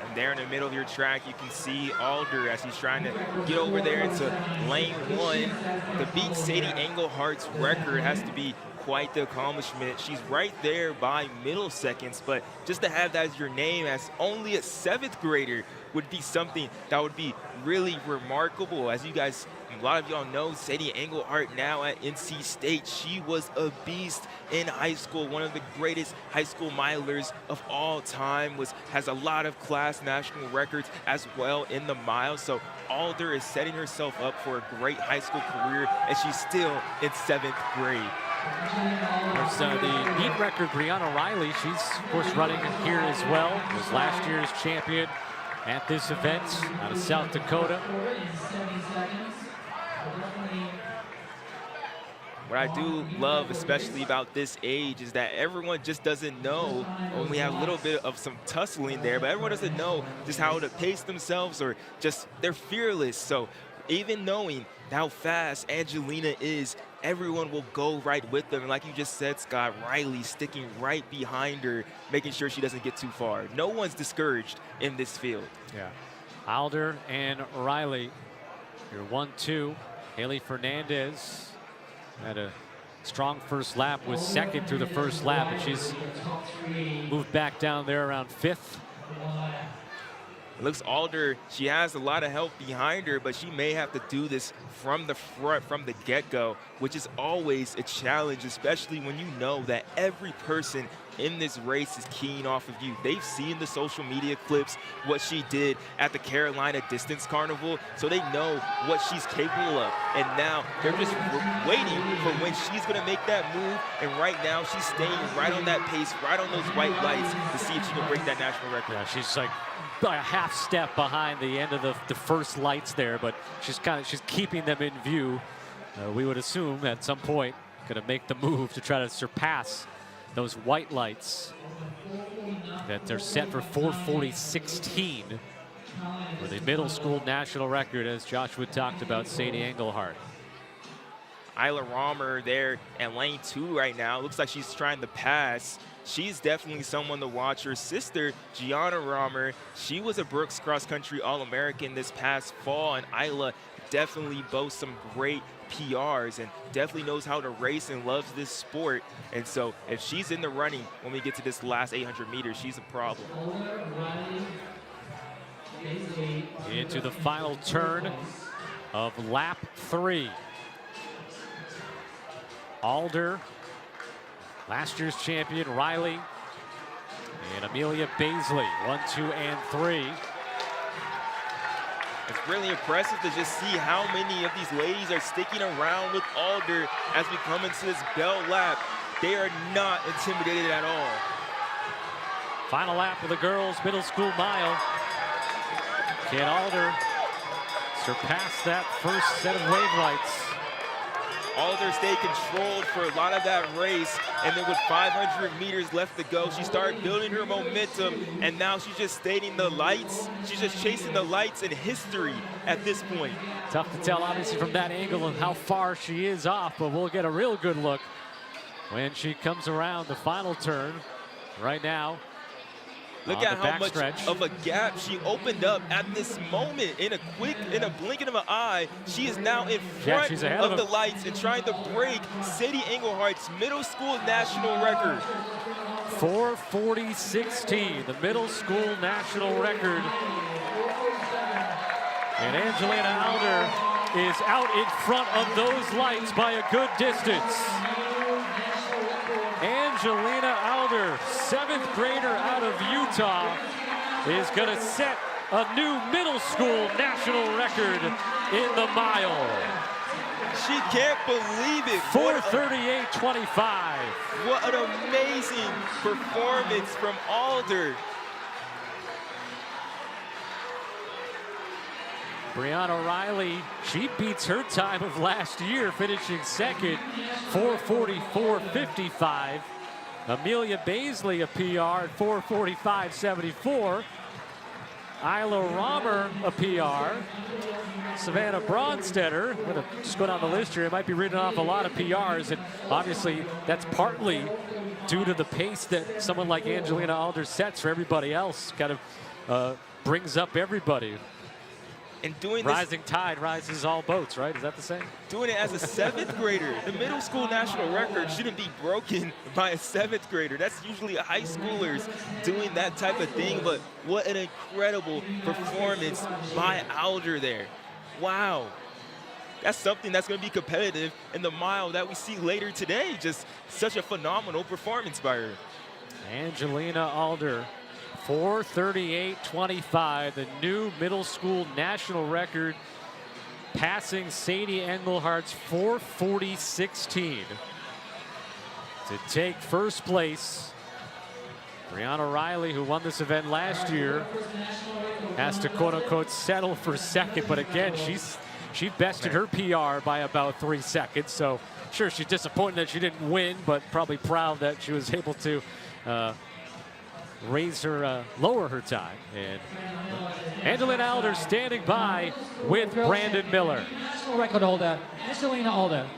And there in the middle of your track, you can see Alder as he's trying to get over there into lane 1. To beat Sadie Engelhardt's record has to be quite the accomplishment. She's right there by middle seconds, but just to have that as your name as only a 7th grader would be something that would be really remarkable. As you guys, a lot of y'all know, Sadie Engelhardt now at NC State. She was a beast in high school, one of the greatest high school milers of all time, has a lot of class national records as well in the mile. So Alder is setting herself up for a great high school career, and she's still in 7th grade. There's the meet record, Brianna Riley. She's, of course, running here as well. Was last year's champion at this event out of South Dakota. What I do love, especially about this age, is that everyone just doesn't know, when we have a little bit of some tussling there, but everyone doesn't know just how to pace themselves, or just they're fearless. So even knowing how fast Angelina is, everyone will go right with them. And like you just said, Scott, Riley sticking right behind her, making sure she doesn't get too far. No one's discouraged in this field. Yeah. Alder and Riley, your 1-2. Haley Fernandez had a strong first lap, was second through the first lap, and she's moved back down there around 5th. It looks Alder, she has a lot of help behind her, but she may have to do this from the front, from the get-go, which is always a challenge, especially when you know that every person in this race is keying off of you. They've seen the social media clips, what she did at the Carolina Distance Carnival, so they know what she's capable of. And now they're just waiting for when she's going to make that move. And right now she's staying right on that pace, right on those white lights to see if she can break that national record. Yeah, she's like a half step behind the end of the first lights there, but she's keeping them in view. We would assume at some point going to make the move to try to surpass those white lights that they're set for 4:40.16 for the middle school national record, as Joshua talked about Sadie Engelhardt. Isla Romer there in lane 2 right now. Looks like she's trying to pass. She's definitely someone to watch. Her sister, Gianna Romer, she was a Brooks Cross Country All-American this past fall, and Isla definitely boasts some great PRs and definitely knows how to race and loves this sport. And so if she's in the running when we get to this last 800 meters, she's a problem. Into the final turn of lap 3. Alder, last year's champion, Riley, and Amelia Baisley, 1, 2, and 3. It's really impressive to just see how many of these ladies are sticking around with Alder as we come into this bell lap. They are not intimidated at all. Final lap of the girls' middle school mile. Can Alder surpass that first set of wave lights? Alder stayed controlled for a lot of that race, and then with 500 meters left to go, she started building her momentum, and now she's just stating the lights. She's just chasing the lights in history at this point. Tough to tell, obviously, from that angle of how far she is off, but we'll get a real good look when she comes around the final turn. Right now, look at how much of a gap she opened up at this moment. In a blinking of an eye, she is now in front of the lights and trying to break Sadie Engelhardt's middle school national record. 4:40.16, the middle school national record. And Angelina Alder is out in front of those lights by a good distance. Angelina Alder, 7th grader out of Utah, is going to set a new middle school national record in the mile. She can't believe it. 4:38.25. What an amazing performance from Alder. Brianna Riley, she beats her time of last year, finishing second, 4:44.55. Amelia Baisley, a PR at 4:45.74. Isla Romer, a PR. Savannah Bronstetter, I'm going to just go down the list here. I might be reading off a lot of PRs, and obviously that's partly due to the pace that someone like Angelina Alder sets for everybody else. Kind of brings up everybody. And doing this, rising tide rises all boats, right? Is that the saying? Doing it as a 7th grader. The middle school national record shouldn't be broken by a 7th grader. That's usually high schoolers doing that type of thing, but what an incredible performance by Alder there. Wow. That's something that's going to be competitive in the mile that we see later today. Just such a phenomenal performance by her. Angelina Alder, 4:38.25, the new middle school national record, passing Sadie Engelhardt's 4:40.16. To take first place, Brianna Riley, who won this event last year, has to quote-unquote settle for second, but again, she bested her PR by about 3 seconds, so sure, she's disappointed that she didn't win, but probably proud that she was able to lower her time. And Angelina Alder standing by with Brandon Miller. National record holder, Angelina Alder.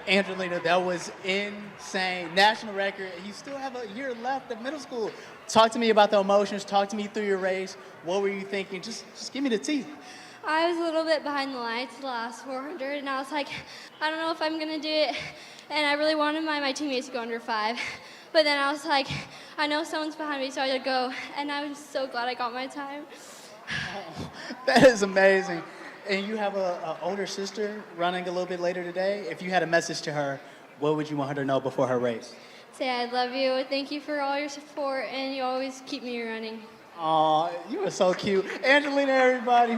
Angelina, that was insane. National record. You still have a year left of middle school. Talk to me about the emotions. Talk to me through your race. What were you thinking? Just give me the tea. I was a little bit behind the lights the last 400, and I was like, I don't know if I'm going to do it. And I really wanted my teammates to go under 5. But then I was like, I know someone's behind me, so I gotta go. And I'm so glad I got my time. Oh, that is amazing. And you have an older sister running a little bit later today. If you had a message to her, what would you want her to know before her race? say I love you. Thank you for all your support, and you always keep me running. Aw, you were so cute. Angelina, everybody.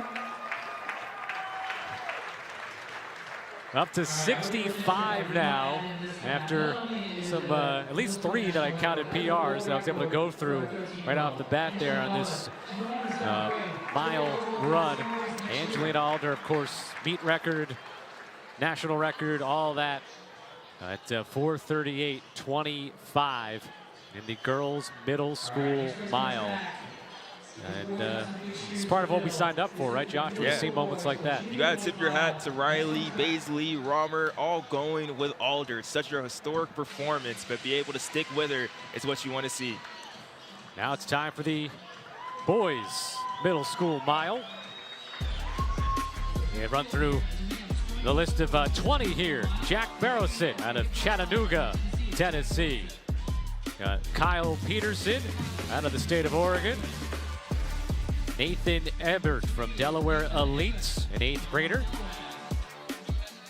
Up to 65 now after some, at least 3 that I counted PRs that I was able to go through right off the bat there on this mile run. Angelina Alder, of course, meet record, national record, all that at 4:38.25 in the girls' middle school mile. And it's part of what we signed up for, right, Josh? We see moments like that. You got to tip your hat to Riley, Baisley, Romer, all going with Alder. Such a historic performance, but be able to stick with her is what you want to see. Now it's time for the boys' middle school mile. And run through the list of 20 here. Jack Barrowson out of Chattanooga, Tennessee. Got Kyle Peterson out of the state of Oregon. Nathan Ebert from Delaware Elite, an 8th grader.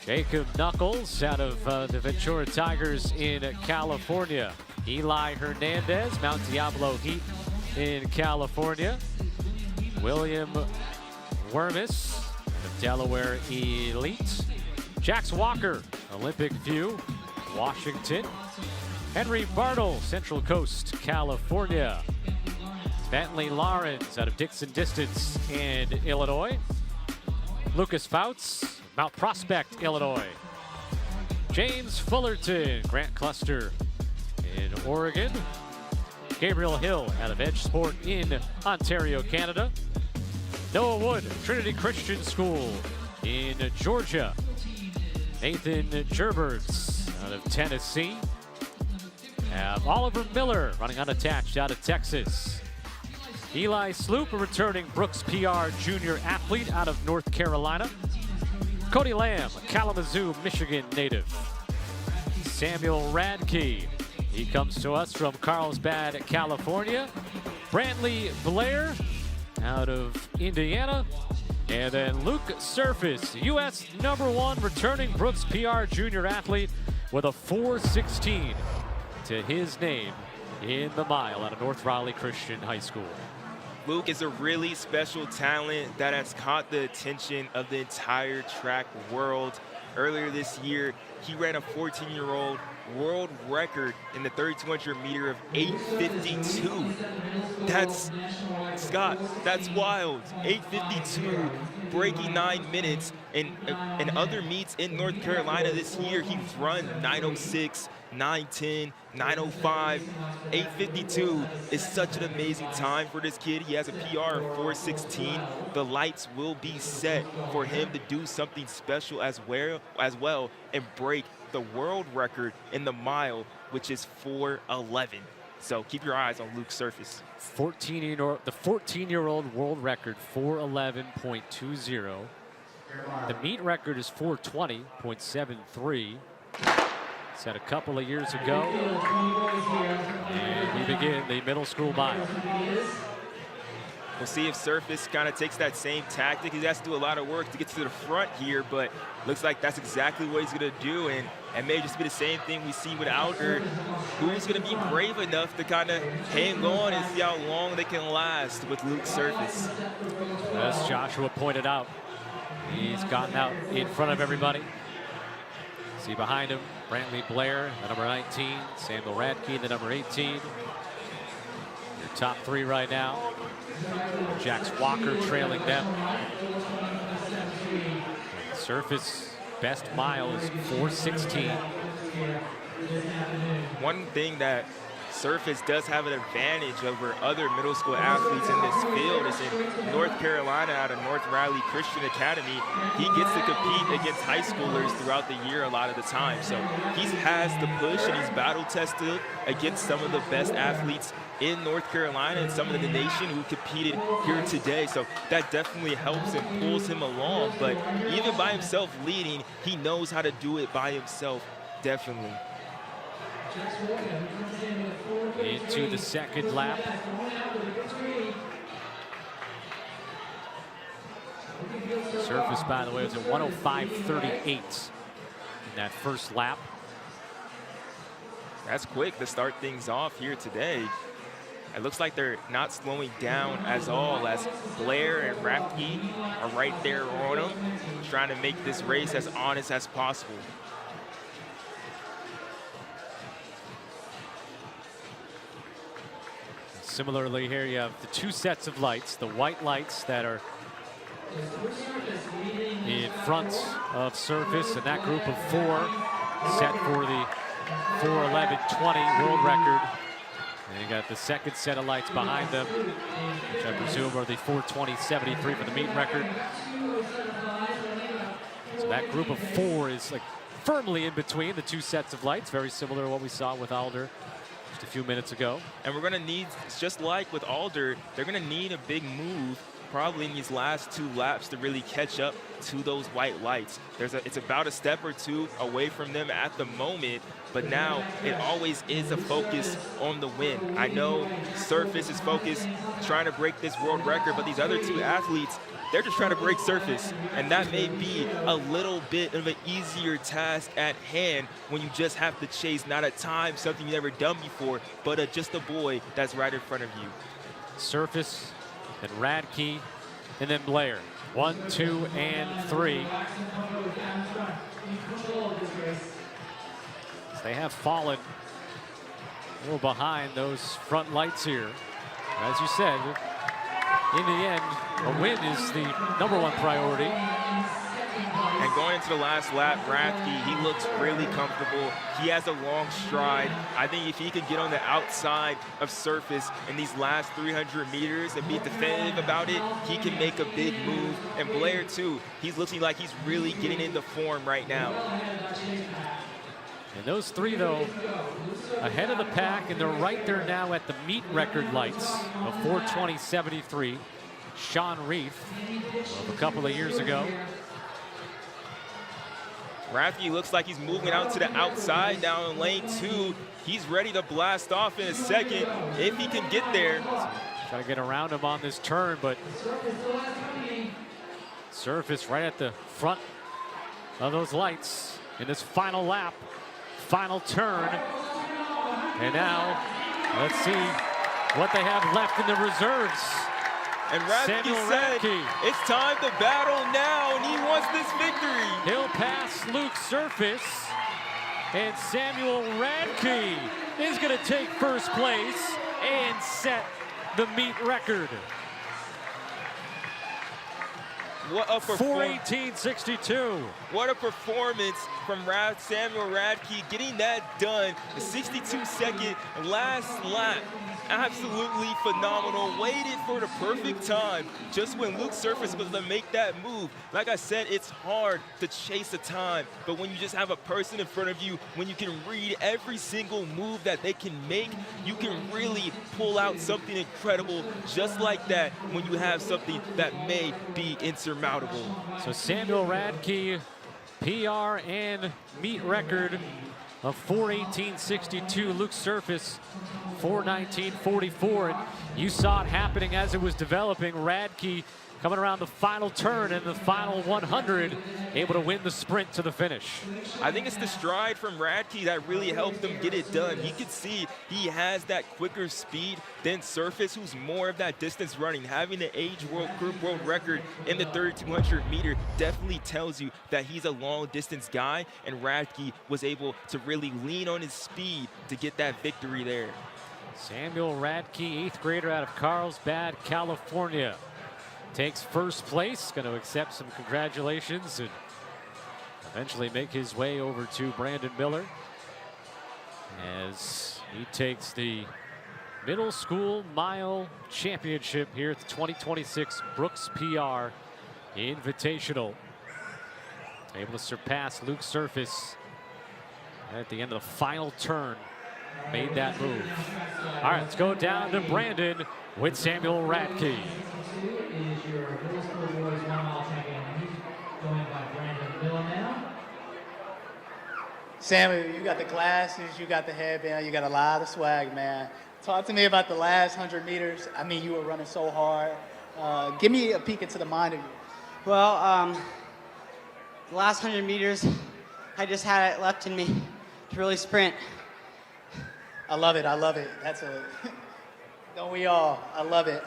Jacob Knuckles out of the Ventura Tigers in California. Eli Hernandez, Mount Diablo Heat in California. William Wermis of Delaware Elite. Jax Walker, Olympic View, Washington. Henry Bartle, Central Coast, California. Bentley Lawrence out of Dixon Distance in Illinois. Lucas Fouts, Mount Prospect, Illinois. James Fullerton, Grant Cluster in Oregon. Gabriel Hill out of Edge Sport in Ontario, Canada. Noah Wood, Trinity Christian School in Georgia. Nathan Gerberts out of Tennessee. Oliver Miller running unattached out of Texas. Eli Sloop, a returning Brooks PR junior athlete out of North Carolina. Cody Lamb, a Kalamazoo, Michigan native. Samuel Radke, he comes to us from Carlsbad, California. Brantley Blair out of Indiana. And then Luke Surface, U.S. #1 returning Brooks PR junior athlete with a 4:16 to his name in the mile out of North Raleigh Christian High School. Luke is a really special talent that has caught the attention of the entire track world. Earlier this year, he ran a 14-year-old world record in the 3,200 meter of 8:52. That's, Scott, that's wild. 8:52, breaking 9 minutes. In other meets in North Carolina this year, he's run 9:06, 9:10, 9:05. 8:52 is such an amazing time for this kid. He has a PR of 4:16. The lights will be set for him to do something special as well and break the world record in the mile, which is 4:11. So keep your eyes on Luke's Surface. The 14-year-old world record, 4:11.20. The meet record is 4:20.73. Set a couple of years ago. And we begin the middle school mile. We'll see if Surface kind of takes that same tactic. He has to do a lot of work to get to the front here, but looks like that's exactly what he's going to do. And it may just be the same thing we see with Alder, who's going to be brave enough to kind of hang on and see how long they can last with Luke's Surface. As Joshua pointed out, he's gotten out in front of everybody. See behind him, Brantley Blair, the number 19, Samuel Radke, the number 18. Your top 3 right now. Jax Walker trailing them. Surface best mile is 4:16. One thing that Surface does have an advantage over other middle school athletes in this field is in North Carolina out of North Raleigh Christian Academy. He gets to compete against high schoolers throughout the year a lot of the time. So he has the push and he's battle tested against some of the best athletes in North Carolina and some of the nation who competed here today. So that definitely helps and pulls him along. But even by himself leading, he knows how to do it by himself, definitely. Into the second lap. Surface, by the way, was at 1:05.38 in that first lap. That's quick to start things off here today. It looks like they're not slowing down as all, as Blair and Rathke are right there on them, trying to make this race as honest as possible. Similarly here, you have the two sets of lights, the white lights that are in front of Surface, and that group of 4 set for the 4:11:20 world record. And you got the second set of lights behind them, which I presume are the 4:20:73 for the meet record. So that group of 4 is like firmly in between the two sets of lights, very similar to what we saw with Alder just a few minutes ago. And we're going to need, just like with Alder, they're going to need a big move probably in these last 2 laps to really catch up to those white lights. It's about a step or 2 away from them at the moment, but now it always is a focus on the win. I know Surface is focused trying to break this world record, but these other 2 athletes, they're just trying to break Surface, and that may be a little bit of an easier task at hand when you just have to chase not a time, something you've never done before, but just a boy that's right in front of you. Surface, then Radke, and then Blair. 1, 2, and 3. They have fallen a little behind those front lights here. As you said, in the end, a win is the #1 priority. And going into the last lap, Rathke, he looks really comfortable. He has a long stride. I think if he can get on the outside of Surface in these last 300 meters and be definitive about it, he can make a big move. And Blair, too, he's looking like he's really getting into form right now. And those 3, though, ahead of the pack, and they're right there now at the meet record lights of 4:20:73. Sean Reef of a couple of years ago. Rathke looks like he's moving out to the outside down in lane 2. He's ready to blast off in a second if he can get there. Try to get around him on this turn, but Surface right at the front of those lights in this final lap, final turn. And now let's see what they have left in the reserves. And Rathke said, it's time to battle now, and he wants this victory. He'll pass Luke Surface, and Samuel Radke is going to take first place and set the meet record. What a performance. 4:18:62. What a performance from Samuel Radke, getting that done. The 62-second last lap. Absolutely phenomenal. Waited for the perfect time just when Luke Surface was to make that move. Like I said, it's hard to chase a time, but when you just have a person in front of you, when you can read every single move that they can make, you can really pull out something incredible just like that when you have something that may be insurmountable. So Samuel Radke, PR and meet record of 4:18:62. Luke Surface, 4:19:44. And you saw it happening as it was developing. Radke coming around the final turn and the final 100, able to win the sprint to the finish. I think it's the stride from Radke that really helped him get it done. He could see he has that quicker speed than Surface, who's more of that distance running. Having the age group world record in the 3,200 meter definitely tells you that he's a long distance guy, and Radke was able to really lean on his speed to get that victory there. Samuel Radke, 8th grader out of Carlsbad, California, takes first place, going to accept some congratulations and eventually make his way over to Brandon Miller as he takes the middle school mile championship here at the 2026 Brooks PR Invitational. Able to surpass Luke Surface at the end of the final turn. Made that move. All right, let's go down to Brandon with Samuel Radke. Is your middle school boys 1 mile champion. He's going by Brandon Miller now. Samuel, you got the glasses, you got the headband, you got a lot of swag, man. Talk to me about the last 100 meters. I mean, you were running so hard. Give me a peek into the mind of you. Well, the last 100 meters, I just had it left in me to really sprint. I love it. I love it. Don't we all? I love it.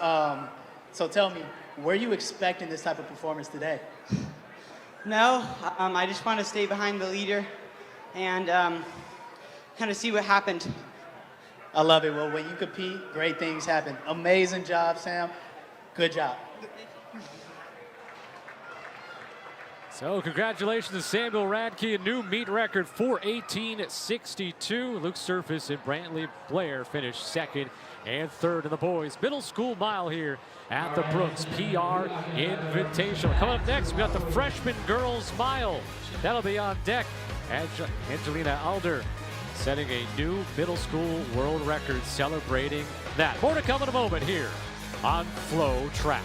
So tell me, were you expecting this type of performance today? No, I just want to stay behind the leader and kind of see what happened. I love it. Well, when you compete, great things happen. Amazing job, Sam. Good job. So congratulations to Samuel Radke, a new meet record, 4:18.62. Luke Surface and Brantley Blair finished second and third in the boys' middle school mile here at the Brooks PR Invitational. Coming up next, we got the freshman girls mile. That'll be on deck. Angelina Alder setting a new middle school world record, celebrating that. More to come in a moment here on FloTrack.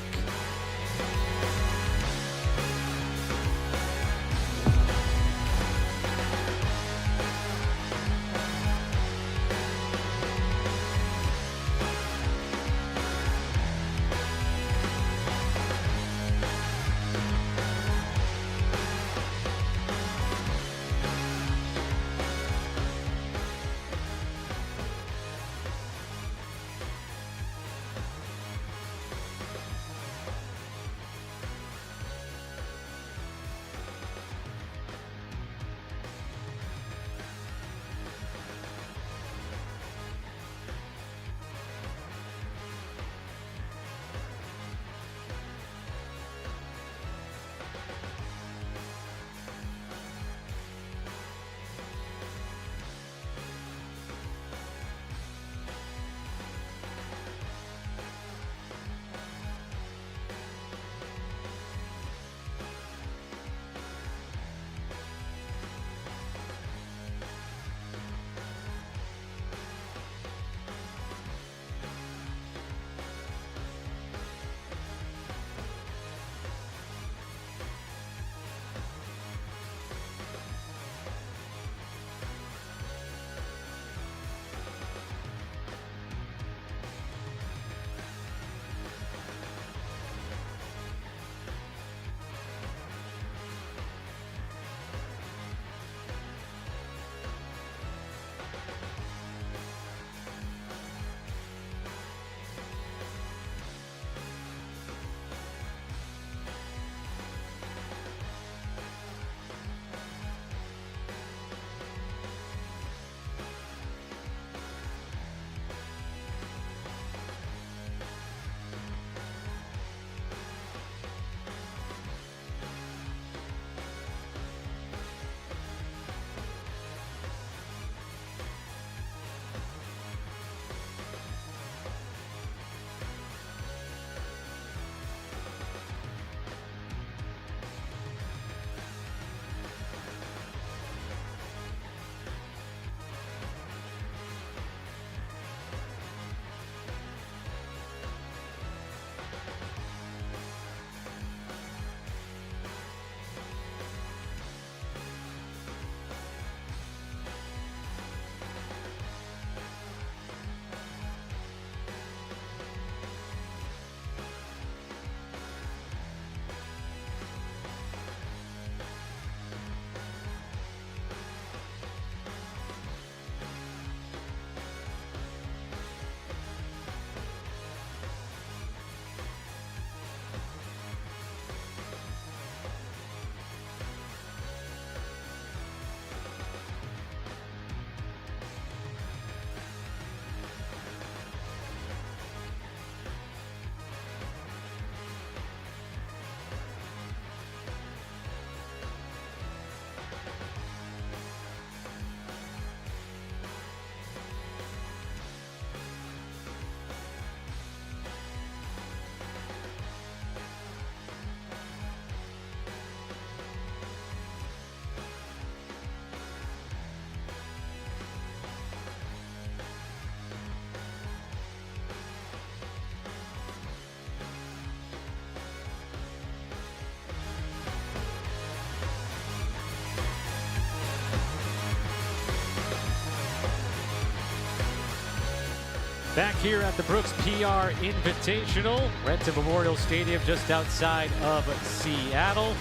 Back here at the Brooks PR Invitational, Renton Memorial Stadium just outside of Seattle.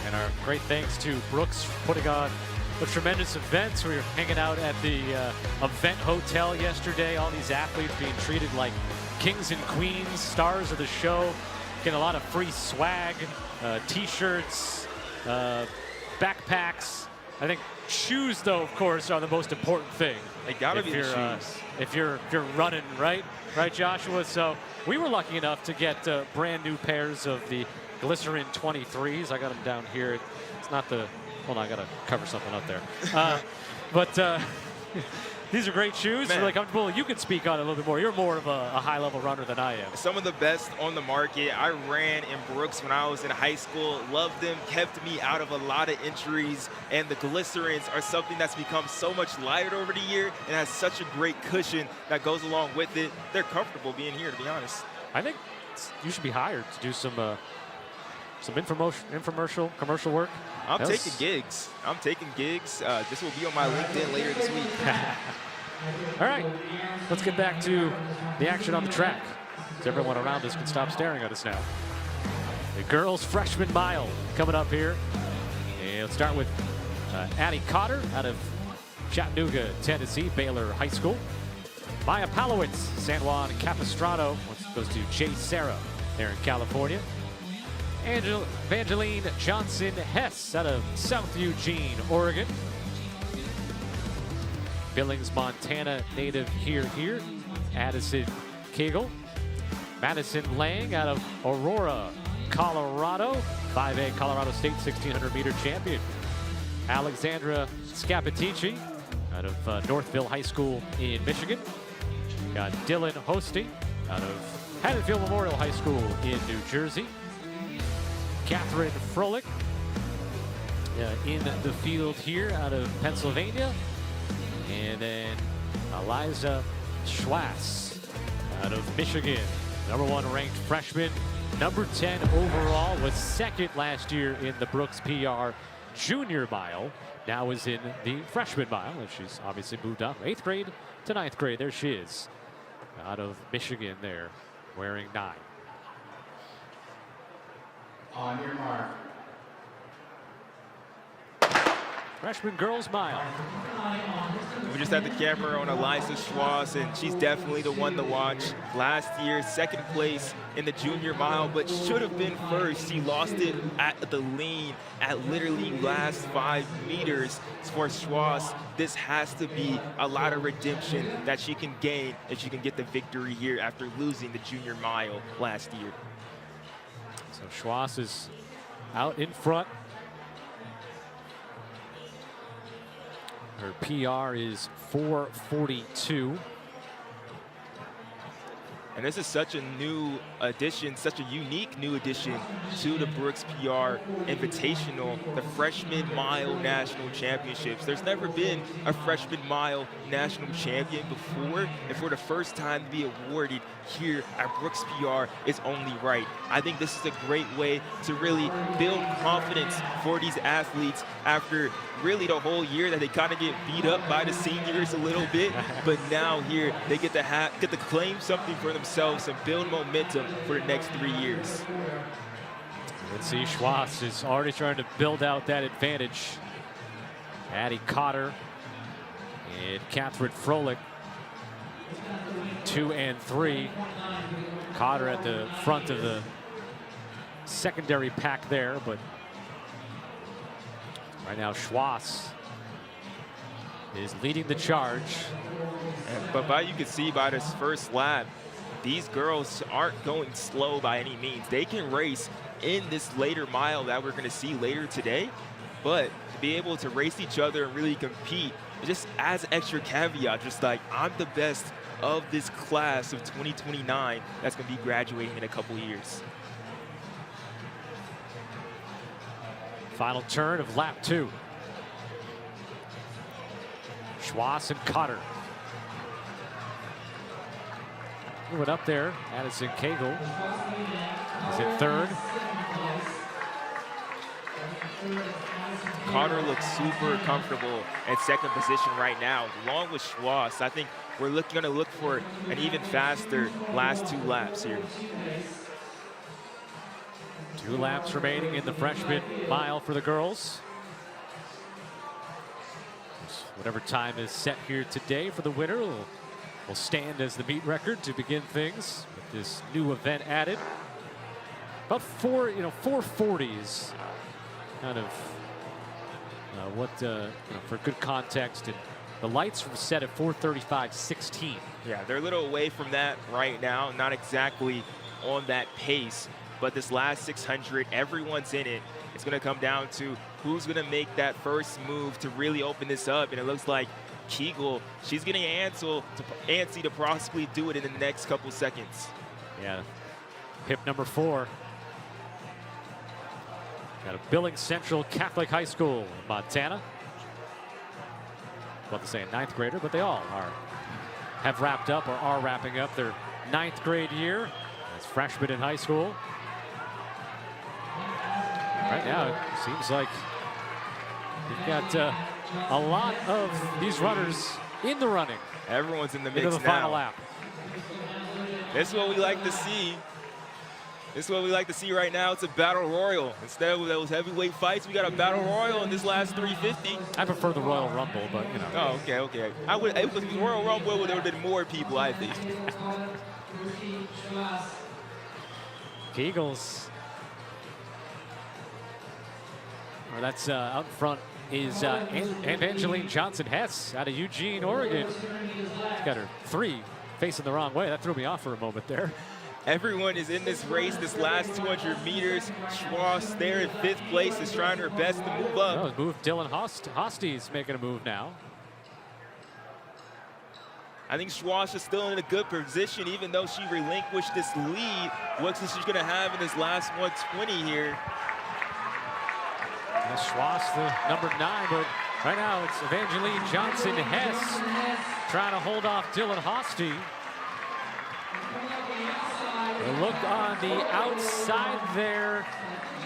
And our great thanks to Brooks for putting on a tremendous event. We were hanging out at the event hotel yesterday. All these athletes being treated like kings and queens, stars of the show. Getting a lot of free swag, t-shirts, backpacks. I think shoes, though, of course, are the most important thing. They gotta be the shoes. If you're running, right, Joshua? So we were lucky enough to get brand new pairs of the Glycerin 23s. I got them down here. It's not the. Hold on, I gotta cover something up there. But these are great shoes. Man. Really comfortable. You can speak on it a little bit more. You're more of a high-level runner than I am. Some of the best on the market. I ran in Brooks when I was in high school. Loved them, kept me out of a lot of injuries. And the Glycerins are something that's become so much lighter over the year and has such a great cushion that goes along with it. They're comfortable being here, to be honest. I think you should be hired to do some commercial work. I'm taking gigs. This will be on my LinkedIn later this week. All right, let's get back to the action on the track. So everyone around us can stop staring at us now. The girls' freshman mile coming up here. And let's start with Addie Cotter out of Chattanooga, Tennessee, Baylor High School. Maya Palowitz, San Juan Capistrano, goes to Jay Serra there in California. Evangeline Johnson Hess out of South Eugene, Oregon. Billings, Montana native here. Addison Kegel. Madison Lang out of Aurora, Colorado. 5A Colorado State 1600-meter champion. Alexandra Scapitici out of Northville High School in Michigan. Got Dylan Hosty out of Haddonfield Memorial High School in New Jersey. Catherine Froelich in the field here out of Pennsylvania. And then Eliza Schwass out of Michigan. #1 ranked freshman, number 10 overall, was second last year in the Brooks PR junior mile. Now is in the freshman mile, and she's obviously moved up 8th grade to 9th grade. There she is out of Michigan there, wearing 9. On your mark. Freshman girls mile. We just had the camera on Eliza Schwass, and she's definitely the one to watch. Last year, 2nd place in the junior mile, but should have been 1st. She lost it at the lean at literally last 5 meters. For Schwass, this has to be a lot of redemption that she can gain if she can get the victory here after losing the junior mile last year. So Schwass is out in front. Her PR is 4:42. And this is such a new addition, such a unique new addition to the Brooks PR Invitational, the Freshman Mile National Championships. There's never been a Freshman Mile National Champion before, and for the first time to be awarded here at Brooks PR is only right. I think this is a great way to really build confidence for these athletes after really the whole year that they kind of get beat up by the seniors a little bit, but now here they get to claim something for themselves and build momentum for the next 3 years. Let's see, Schwass is already trying to build out that advantage. Addie Cotter and Catherine Froelich, 2 and 3. Cotter at the front of the secondary pack there, but right now Schwass is leading the charge. But you can see by this first lap, these girls aren't going slow by any means. They can race in this later mile that we're going to see later today, but to be able to race each other and really compete, it just adds extra caveat, just like I'm the best of this class of 2029 that's going to be graduating in a couple years. Final turn of lap 2. Schwass and Cotter. Moving up there, Addison Kegel is in 3rd. Cotter looks super comfortable at 2nd position right now, along with Schwass. I think we're going to look for an even faster last 2 laps here. 2 laps remaining in the freshman mile for the girls. Whatever time is set here today for the winner will stand as the meet record to begin things with this new event added. About 440s, kind of for good context, and the lights were set at 4:35.16. Yeah, they're a little away from that right now, not exactly on that pace, but this last 600, everyone's in it. It's going to come down to who's going to make that first move to really open this up, and it looks like Kegel, she's getting antsy to possibly do it in the next couple seconds. Yeah, hip number 4. Got a Billings Central Catholic High School in Montana. About to say a 9th grader, but they all have wrapped up or are wrapping up their 9th grade year as freshmen in high school. Right now, it seems like we've got a lot of these runners in the running. Everyone's in the mix into the final now. lap. This is what we like to see. This is what we like to see right now. It's a battle royal. Instead of those heavyweight fights, we got a battle royal in this last 350. I prefer the Royal Rumble, but you know. Oh, okay. If it was Royal Rumble, there would have been more people, I think. Kegels. Well, that's out in front is Evangeline Johnson-Hess out of Eugene, Oregon. She's got her 3 facing the wrong way. That threw me off for a moment there. Everyone is in this race, this last 200 meters. Schwass there in 5th place is trying her best to move up. Dylan Hosty's making a move now. I think Schwass is still in a good position, even though she relinquished this lead. What's she's going to have in this last 120 here? Schwass, the number 9, but right now it's Evangeline Johnson-Hess trying to hold off Dylan Hosty. The look on the outside there,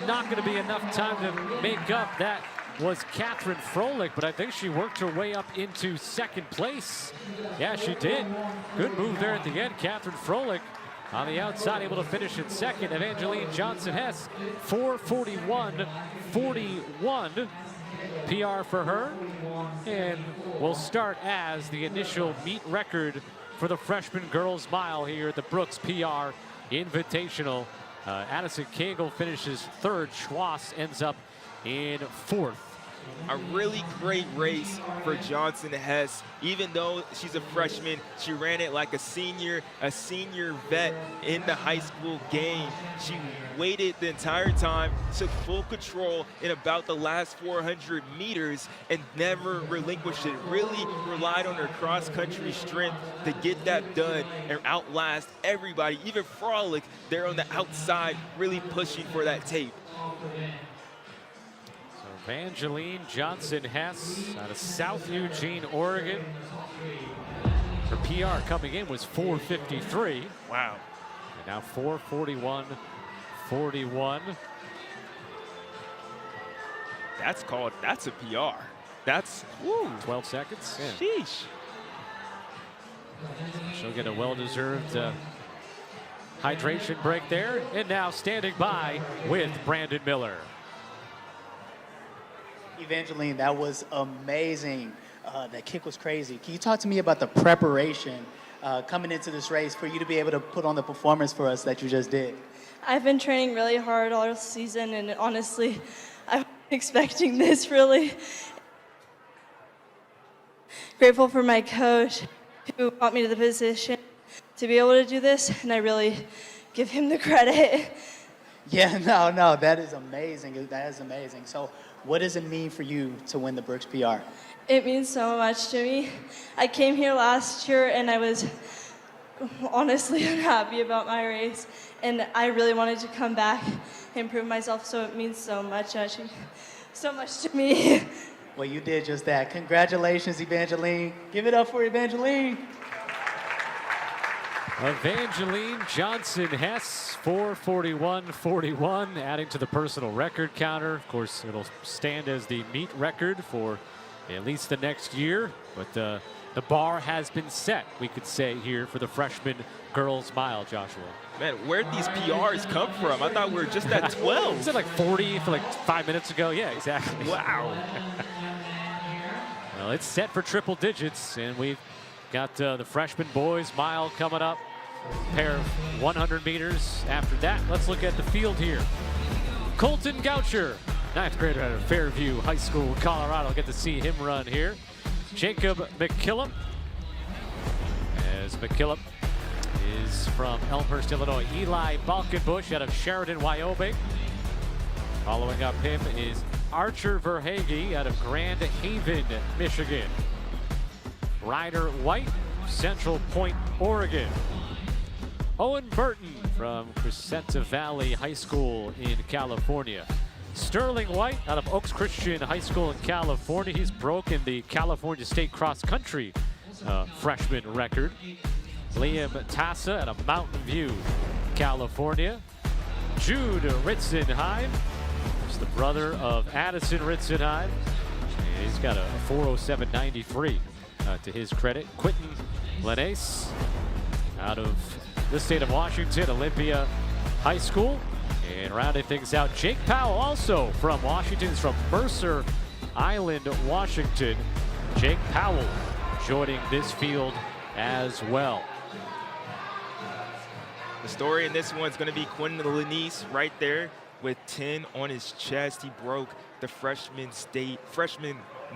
not going to be enough time to make up. That was Catherine Froelich, but I think she worked her way up into 2nd place. Yeah, she did. Good move there at the end. Catherine Froelich on the outside, able to finish in 2nd. Evangeline Johnson-Hess, 4:41.41 PR for her. And we'll start as the initial meet record for the freshman girls mile here at the Brooks PR Invitational. Addison Kegel finishes 3rd. Schwass ends up in 4th. A really great race for Johnson-Hess. Even though she's a freshman, she ran it like a senior vet in the high school game. She waited the entire time, took full control in about the last 400 meters and never relinquished it. Really relied on her cross-country strength to get that done and outlast everybody, even Froelich there on the outside, really pushing for that tape. Evangeline Johnson-Hess out of South Eugene, Oregon. Her PR coming in was 4:53. Wow. And now 4:41.41. That's a PR. That's 12 seconds. Yeah. Sheesh. She'll get a well-deserved hydration break there. And now standing by with Brandon Miller. Evangeline, that was amazing. That kick was crazy. Can you talk to me about the preparation coming into this race for you to be able to put on the performance for us that you just did? I've been training really hard all season, and honestly, I was expecting this really. Grateful for my coach who got me to the position to be able to do this, and I really give him the credit. Yeah, no, that is amazing. That is amazing. So what does it mean for you to win the Brooks PR? It means so much to me. I came here last year and I was honestly unhappy about my race, and I really wanted to come back and prove myself, so it means so much, actually, so much to me. Well, you did just that. Congratulations, Evangeline. Give it up for Evangeline. Evangeline Johnson-Hess, 4:41.41, adding to the personal record counter. Of course, it'll stand as the meet record for at least the next year, but the bar has been set, we could say, here for the freshman girls mile, Joshua. Man, where'd these PRs come from? I thought we were just at 12. Is it like 40 for like 5 minutes ago? Yeah, exactly. Wow. Well, it's set for triple digits, and we've got the freshman boys mile coming up. Pair of 100 meters after that. Let's look at the field here. Colton Goucher, 9th grader out of Fairview High School, Colorado. Get to see him run here. Jacob McKillop, as McKillop is from Elmhurst, Illinois. Eli Balkenbush out of Sheridan, Wyoming. Following up him is Archer Verhage out of Grand Haven, Michigan. Ryder White, Central Point, Oregon. Owen Burton from Crescenta Valley High School in California. Sterling White out of Oaks Christian High School in California. He's broken the California State cross country freshman record. Liam Tassa out of Mountain View, California. Jude Ritzenheim, who's the brother of Addison Ritzenheim. And he's got a 4:07.93 to his credit. Quentin Lenace out of the state of Washington, Olympia High School. And rounding things out, Jake Powell, also from Washington. He's from Mercer Island, Washington. Jake Powell joining this field as well. The story in this one's going to be Quentin Lenace right there with 10 on his chest. He broke the freshman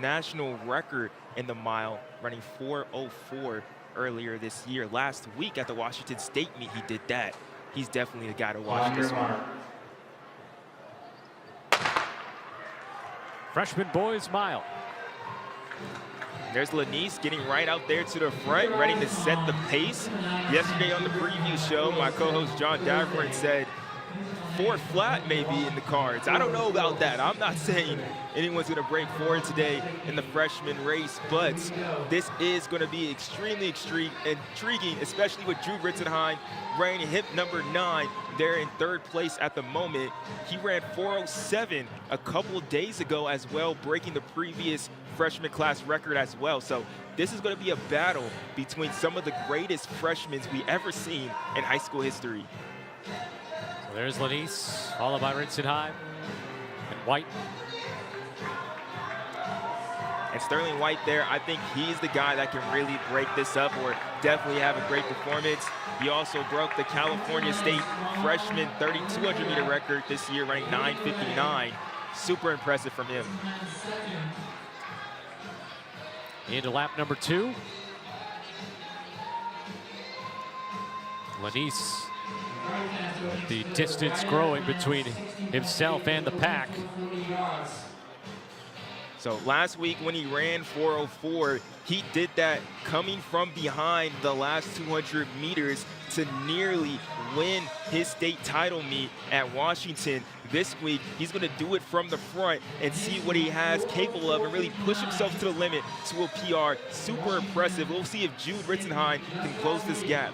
national record in the mile, running 4:04 earlier this year. Last week at the Washington State meet, he did that. He's definitely the guy to watch this one. Freshman boys mile. There's Lenace getting right out there to the front, ready to set the pace. Yesterday on the preview show, my co-host John Davenport said 4 flat may be in the cards. I don't know about that. I'm not saying anyone's going to break 4 today in the freshman race, but this is going to be extremely intriguing, especially with Drew Ritzenheim running hip number 9. They're in 3rd place at the moment. He ran 4:07 a couple days ago as well, breaking the previous freshman class record as well. So this is going to be a battle between some of the greatest freshmen we ever seen in high school history. So there's Lenace, followed by Ritzenheim and White. And Sterling White there, I think he's the guy that can really break this up or definitely have a great performance. He also broke the California State freshman 3,200 meter record this year, running 9:59. Super impressive from him. Into lap number 2. Lenace, the distance growing between himself and the pack. So last week when he ran 4:04, he did that coming from behind the last 200 meters to nearly win his state title meet at Washington. This week, he's going to do it from the front and see what he has capable of and really push himself to the limit to a PR. Super impressive. We'll see if Jude Ritzenheim can close this gap.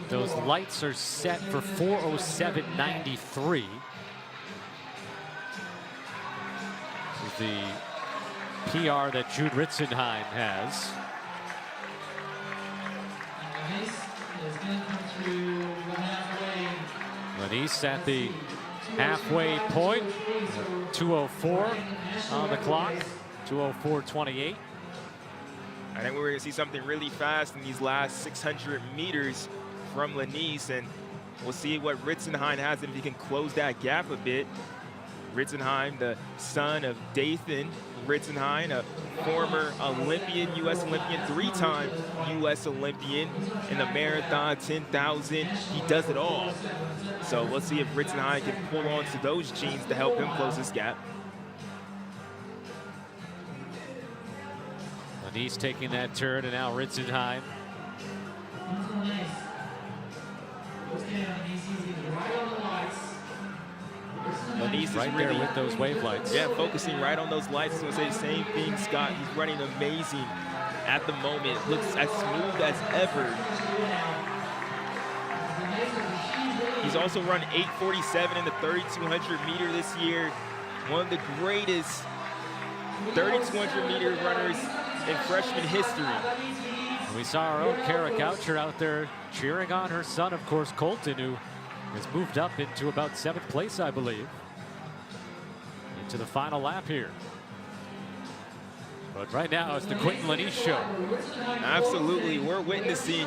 Those lights are set for 4:07.93. This is the PR that Jude Ritzenheim has. Lenace at the halfway point. 2:04 on the clock. 2:04.28. I think we're going to see something really fast in these last 600 meters from Lenace, and we'll see what Ritzenheim has and if he can close that gap a bit. Ritzenheim, the son of Dathan Ritzenheim, a former Olympian, U.S. Olympian, 3-time U.S. Olympian in the marathon, 10,000. He does it all. So let's see if Ritzenheim can pull on to those genes to help him close this gap. Lenace taking that turn, and now Ritzenheim. Lenace is right really, there with those wave lights. Yeah, focusing right on those lights. So say the same thing, Scott. He's running amazing at the moment. Looks as smooth as ever. He's also run 8:47 in the 3,200 meter this year. One of the greatest 3,200 meter runners in freshman history. We saw our own Kara Goucher out there cheering on her son, of course, Colton, who has moved up into about 7th place, I believe. into the final lap here. But right now, it's the Quentin Lanise show. Absolutely. We're witnessing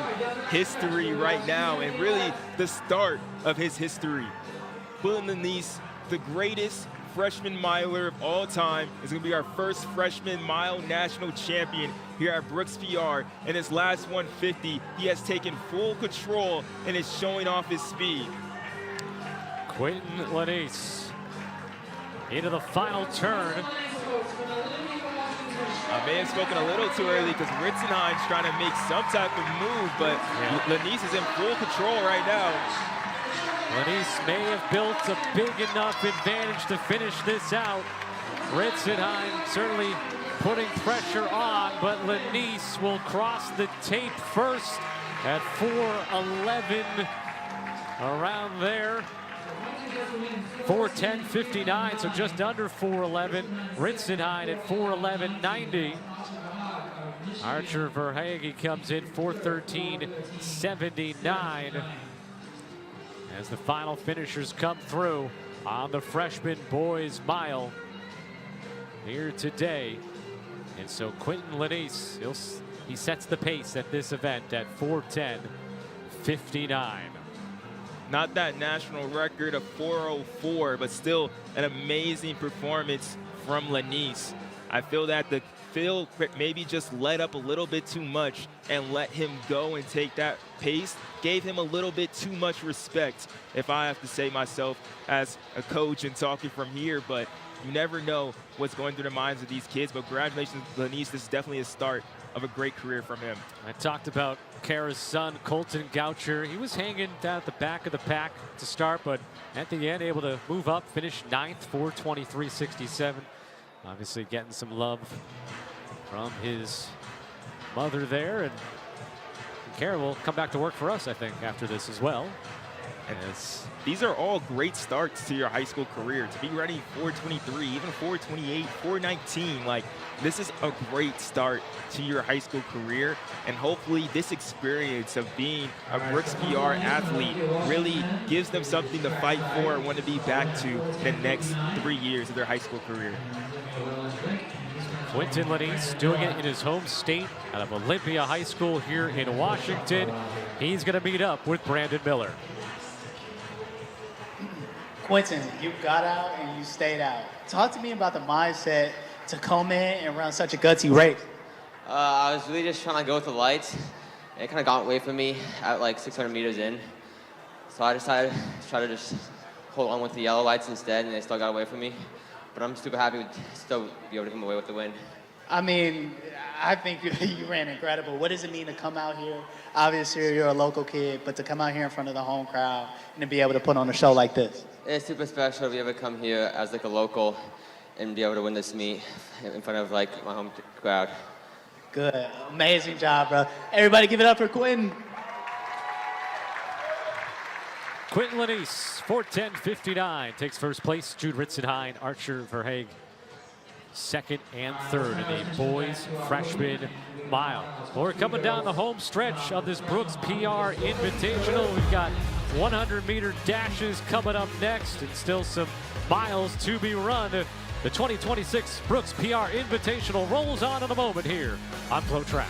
history right now, and really the start of his history. Quentin Lanise, the greatest freshman miler of all time, is going to be our first freshman mile national champion here at Brooks PR. In his last 150, he has taken full control and is showing off his speed. Quentin Lanise into the final turn. I may have spoken a little too early because Ritzenheim's trying to make some type of move, but Lanise is in full control right now. Lanise may have built a big enough advantage to finish this out. Ritzenheim certainly putting pressure on, but Lanise will cross the tape first at 4:11, around there. 4:10.59, so just under 4:11. Ritzenheim at 4:11.90. Archer Verhage comes in 4:13.79. As the final finishers come through on the freshman boys mile here today. And so Quentin Lanise, he sets the pace at this event at 4:10.59. Not that national record of 4:04, but still an amazing performance from Lanise. I feel that the field maybe just let up a little bit too much and let him go and take that pace, gave him a little bit too much respect, if I have to say myself as a coach and talking from here, but you never know what's going through the minds of these kids. But congratulations, Lanise. This is definitely a start of a great career from him. I talked about Kara's son, Colton Goucher. He was hanging down at the back of the pack to start, but at the end, able to move up, finish 9th, 4:23.67. Obviously getting some love from his mother there. And Kara will come back to work for us, I think, after this as well. And these are all great starts to your high school career. To be running 4:23, even 4:28, 4:19, like this is a great start to your high school career. And hopefully this experience of being a Brooks PR athlete really gives them something to fight for and want to be back to the next 3 years of their high school career. Quentin Lanise doing it in his home state out of Olympia High School here in Washington. He's going to meet up with Brandon Miller. Quentin, you got out and you stayed out. Talk to me about the mindset to come in and run such a gutsy race. I was really just trying to go with the lights. It kind of got away from me at like 600 meters in. So I decided to try to just hold on with the yellow lights instead, and they still got away from me. But I'm super happy to still be able to come away with the win. I mean, I think you ran incredible. What does it mean to come out here? Obviously, you're a local kid, but to come out here in front of the home crowd and to be able to put on a show like this? It's super special to be able to come here as like a local and be able to win this meet in front of like my home crowd. Good. Amazing job, bro. Everybody give it up for Quentin. Quentin Lanise, 4:10.59, takes first place. Jude Ritzenheim, Archer Verhage, second and third in the boys freshman mile. Well, we're coming down the home stretch of this Brooks PR Invitational. We've got 100-meter dashes coming up next and still some miles to be run. The 2026 Brooks PR Invitational rolls on in a moment here on FloTrack.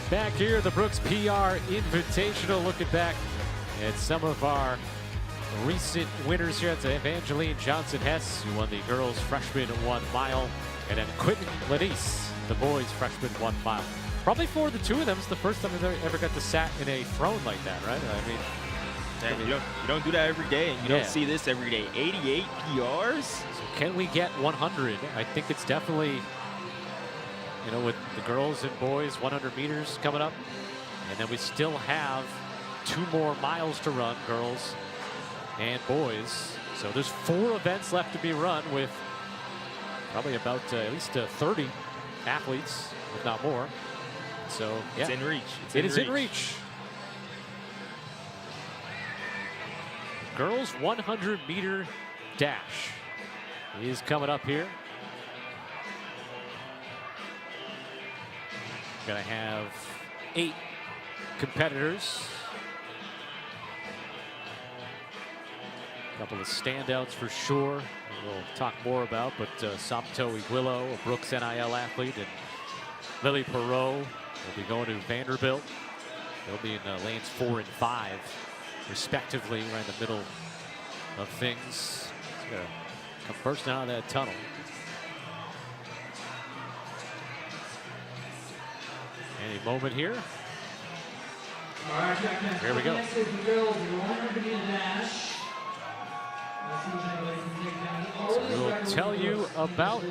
Back here at the Brooks PR Invitational, looking back at some of our recent winners here. It's Evangeline Johnson-Hess, who won the girls' freshman 1 mile, and then Quentin Lanice, the boys' freshman 1 mile. Probably for the two of them, it's the first time they ever got to sat in a throne like that, right? I mean, and you don't do that every day, and you don't see this every day. 88 PRs. So can we get 100? I think it's definitely, you know, with the girls and boys 100 meters coming up, and then we still have 2 more miles to run, girls and boys. So there's 4 events left to be run with probably about at least 30 athletes, if not more. So it's in reach. It is in reach. Girls 100-meter dash is coming up here. Gonna have 8 competitors. A couple of standouts for sure. We'll talk more about, but Samto Iguilo, a Brooks NIL athlete, and Lily Perot will be going to Vanderbilt. They'll be in lanes 4 and 5, respectively, right in the middle of things. It's gonna come first out of that tunnel. Any moment here. Here we go. So we'll tell you about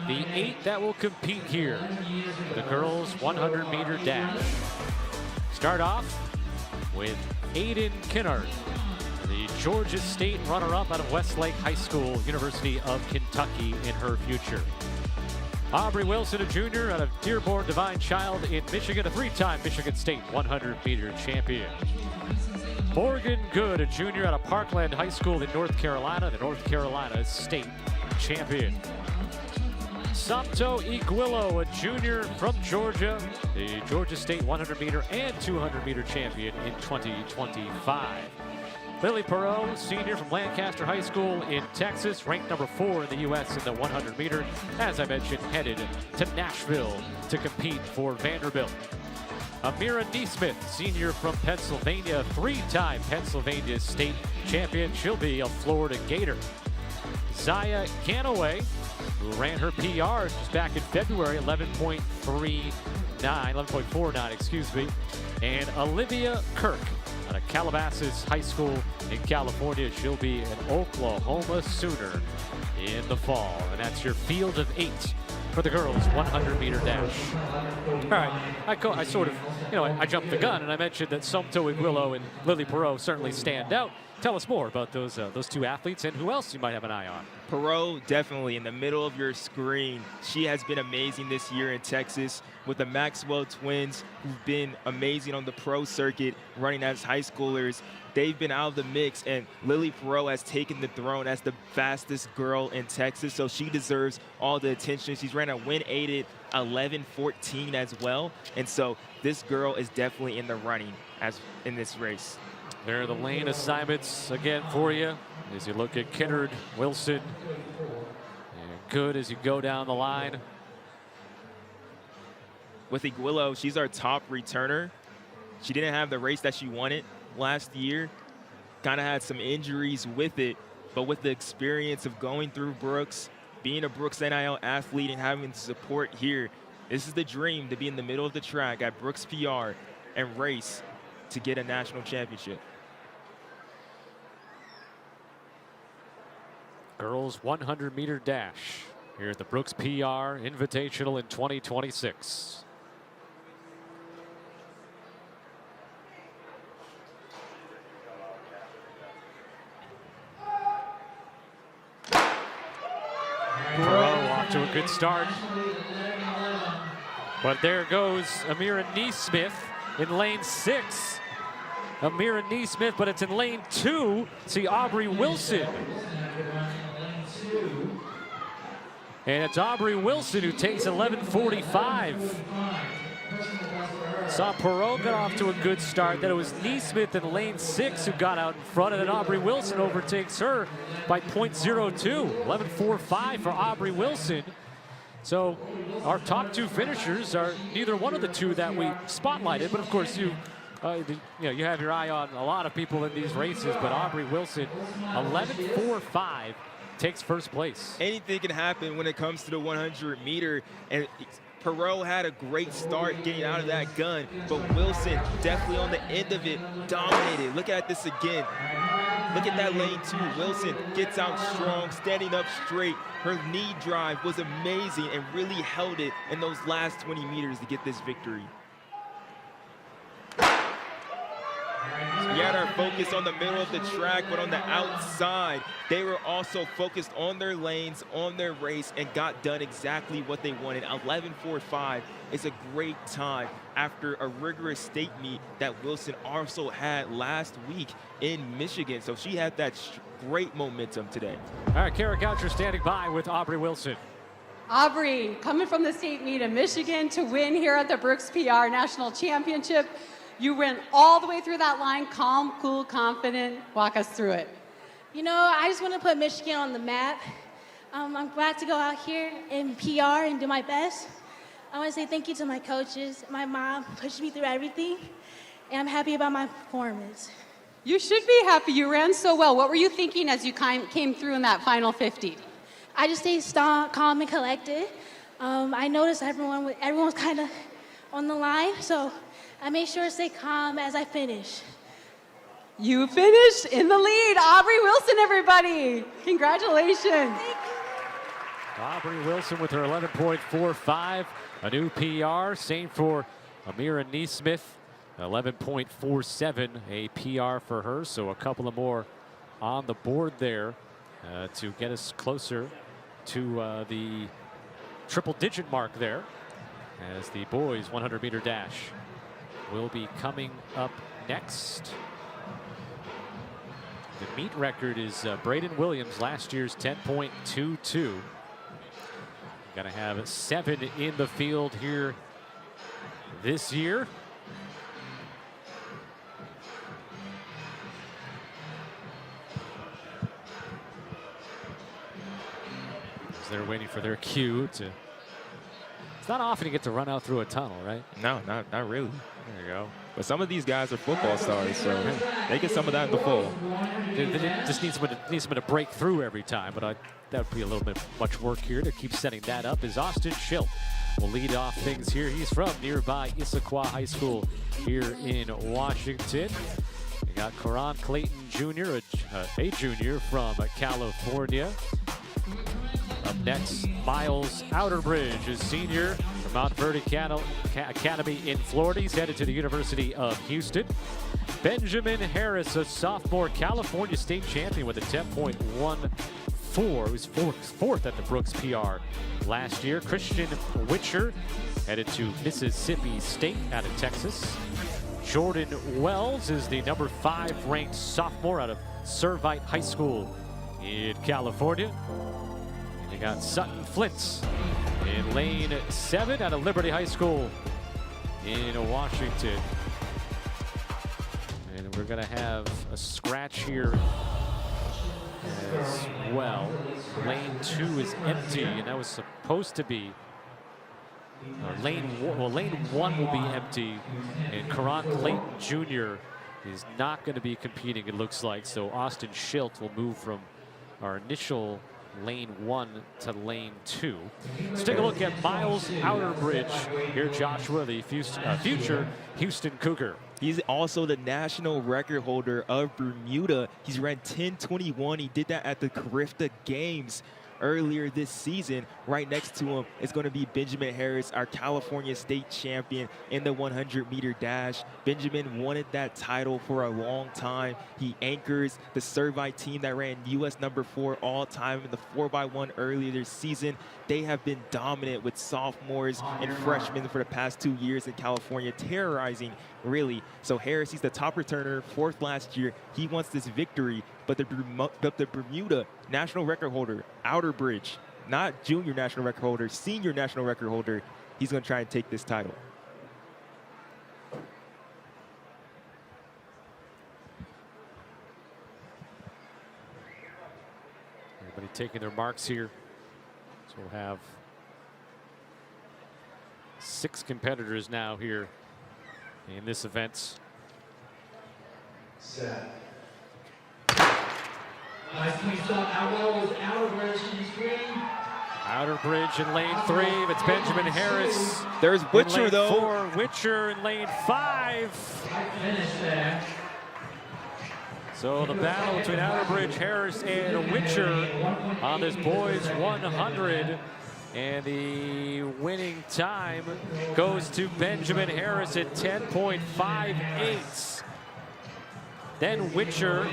the 8 that will compete here. The girls 100-meter dash. Start off with Aiden Kinnard, the Georgia State runner-up out of Westlake High School, University of Kentucky in her future. Aubrey Wilson, a junior out of Dearborn Divine Child in Michigan, a 3-time Michigan State 100-meter champion. Morgan Good, a junior out of Parkland High School in North Carolina, the North Carolina State champion. Samto Iguilo, a junior from Georgia, the Georgia State 100-meter and 200-meter champion in 2025. Lily Perot, senior from Lancaster High School in Texas, ranked number 4 in the U.S. in the 100-meter. As I mentioned, headed to Nashville to compete for Vanderbilt. Amira Neesmith, senior from Pennsylvania, 3-time Pennsylvania State champion. She'll be a Florida Gator. Zaya Ganaway, who ran her PR just back in February, 11.49, excuse me. And Olivia Kirk, out of Calabasas High School in California. She'll be an Oklahoma Sooner in the fall. And that's your field of 8 for the girls 100-meter dash. All right, I sort of, you know, I jumped the gun and I mentioned that Samto Iguilo and Lily Perot certainly stand out. Tell us more about those 2 athletes and who else you might have an eye on. Perot, definitely in the middle of your screen. She has been amazing this year in Texas with the Maxwell twins, who've been amazing on the pro circuit, running as high schoolers. They've been out of the mix, and Lily Perot has taken the throne as the fastest girl in Texas, so she deserves all the attention. She's ran a win-aided 11:14 as well, and so this girl is definitely in the running as in this race. There are the lane assignments again for you as you look at Kinnard, Wilson, and Good as you go down the line. With Iguilo, she's our top returner. She didn't have the race that she wanted last year. Kind of had some injuries with it, but with the experience of going through Brooks, being a Brooks NIL athlete and having support here, this is the dream, to be in the middle of the track at Brooks PR and race to get a national championship. Girls 100-meter dash here at the Brooks PR Invitational in 2026. Perot off to a good start. But there goes Amira Neesmith in lane 6. Amira Neesmith, but it's in lane 2. See Aubrey Wilson. And it's Aubrey Wilson who takes 11:45. Saw Perot got off to a good start. Then it was Neesmith in lane 6 who got out in front, and then Aubrey Wilson overtakes her by .02. 11:45 for Aubrey Wilson. So our top two finishers are neither one of the two that we spotlighted, but of course you have your eye on a lot of people in these races, but Aubrey Wilson, 11.45, takes first place. Anything can happen when it comes to the 100 meter, and Perot had a great start getting out of that gun, but Wilson definitely on the end of it dominated. Look at this again. Look at that lane 2. Wilson gets out strong, standing up straight. Her knee drive was amazing and really held it in those last 20 meters to get this victory. We had our focus on the middle of the track, but on the outside, they were also focused on their lanes, on their race, and got done exactly what they wanted. 11.45 is a great time after a rigorous state meet that Wilson also had last week in Michigan. So she had that great momentum today. All right, Kara Goucher standing by with Aubrey Wilson. Aubrey, coming from the state meet in Michigan to win here at the Brooks PR National Championship. You went all the way through that line, calm, cool, confident. Walk us through it. You know, I just want to put Michigan on the map. I'm glad to go out here in PR and do my best. I want to say thank you to my coaches. My mom pushed me through everything, and I'm happy about my performance. You should be happy. You ran so well. What were you thinking as you came through in that final 50? I just stayed calm and collected. I noticed everyone was kind of on the line, so I made sure to stay calm as I finish. You finished in the lead. Aubrey Wilson, everybody. Congratulations. Aubrey Wilson with her 11.45, a new PR. Same for Amira Neesmith, 11.47, a PR for her. So a couple of more on the board there to get us closer to the triple-digit mark there as the boys 100-meter dash will be coming up next. The meet record is Braden Williams, last year's 10.22. Got to have 7 in the field here this year. As they're waiting for their cue to. It's not often you get to run out through a tunnel, right? No, not really. There you go. But some of these guys are football stars, so they get some of that in the fall. They just need someone to break through every time, but that would be a little bit much work here to keep setting that up. Is Austin Schilt will lead off things here. He's from nearby Issaquah High School here in Washington. We got Karan Clayton Jr., a junior from California. Up next, Miles Outerbridge, a senior from Mount Verde Academy in Florida. He's headed to the University of Houston. Benjamin Harris, a sophomore, California state champion with a 10.14. He was fourth at the Brooks PR last year. Christian Witcher headed to Mississippi State out of Texas. Jordan Wells is the number 5 ranked sophomore out of Servite High School in California. You got Sutton Flintz in lane 7 out of Liberty High School in Washington. And we're gonna have a scratch here as well. Lane 2 is empty, and that was supposed to be lane 1 will be empty, and Karan Clayton Jr. is not going to be competing, it looks like. So Austin Schilt will move from our initial lane 1 to lane 2. Let's take a look at Miles Outerbridge here, Joshua, the future Houston Cougar. He's also the national record holder of Bermuda. He's ran 10:21. He did that at the Carifta Games earlier this season. Right next to him is going to be Benjamin Harris, our California state champion in the 100-meter dash. Benjamin wanted that title for a long time. He anchors the Servite team that ran U.S. number 4 all time in the 4x1 earlier this season. They have been dominant with sophomores and freshmen for the past 2 years in California, terrorizing really. So Harris, he's the top returner, 4th last year. He wants this victory, but the Bermuda national record holder, Outerbridge, not junior national record holder, senior national record holder, he's going to try and take this title. Everybody taking their marks here. So we'll have 6 competitors now here in this event. Set. Nice clean start. Outlaw was Outerbridge in the screen. Outerbridge in lane 3. It's Benjamin Harris. There's Witcher, in lane though. 4. Witcher in lane 5. Finish there. So the battle between Outerbridge, Harris, and Witcher on this boys 100. And the winning time goes to Benjamin Harris at 10.58. Then Witcher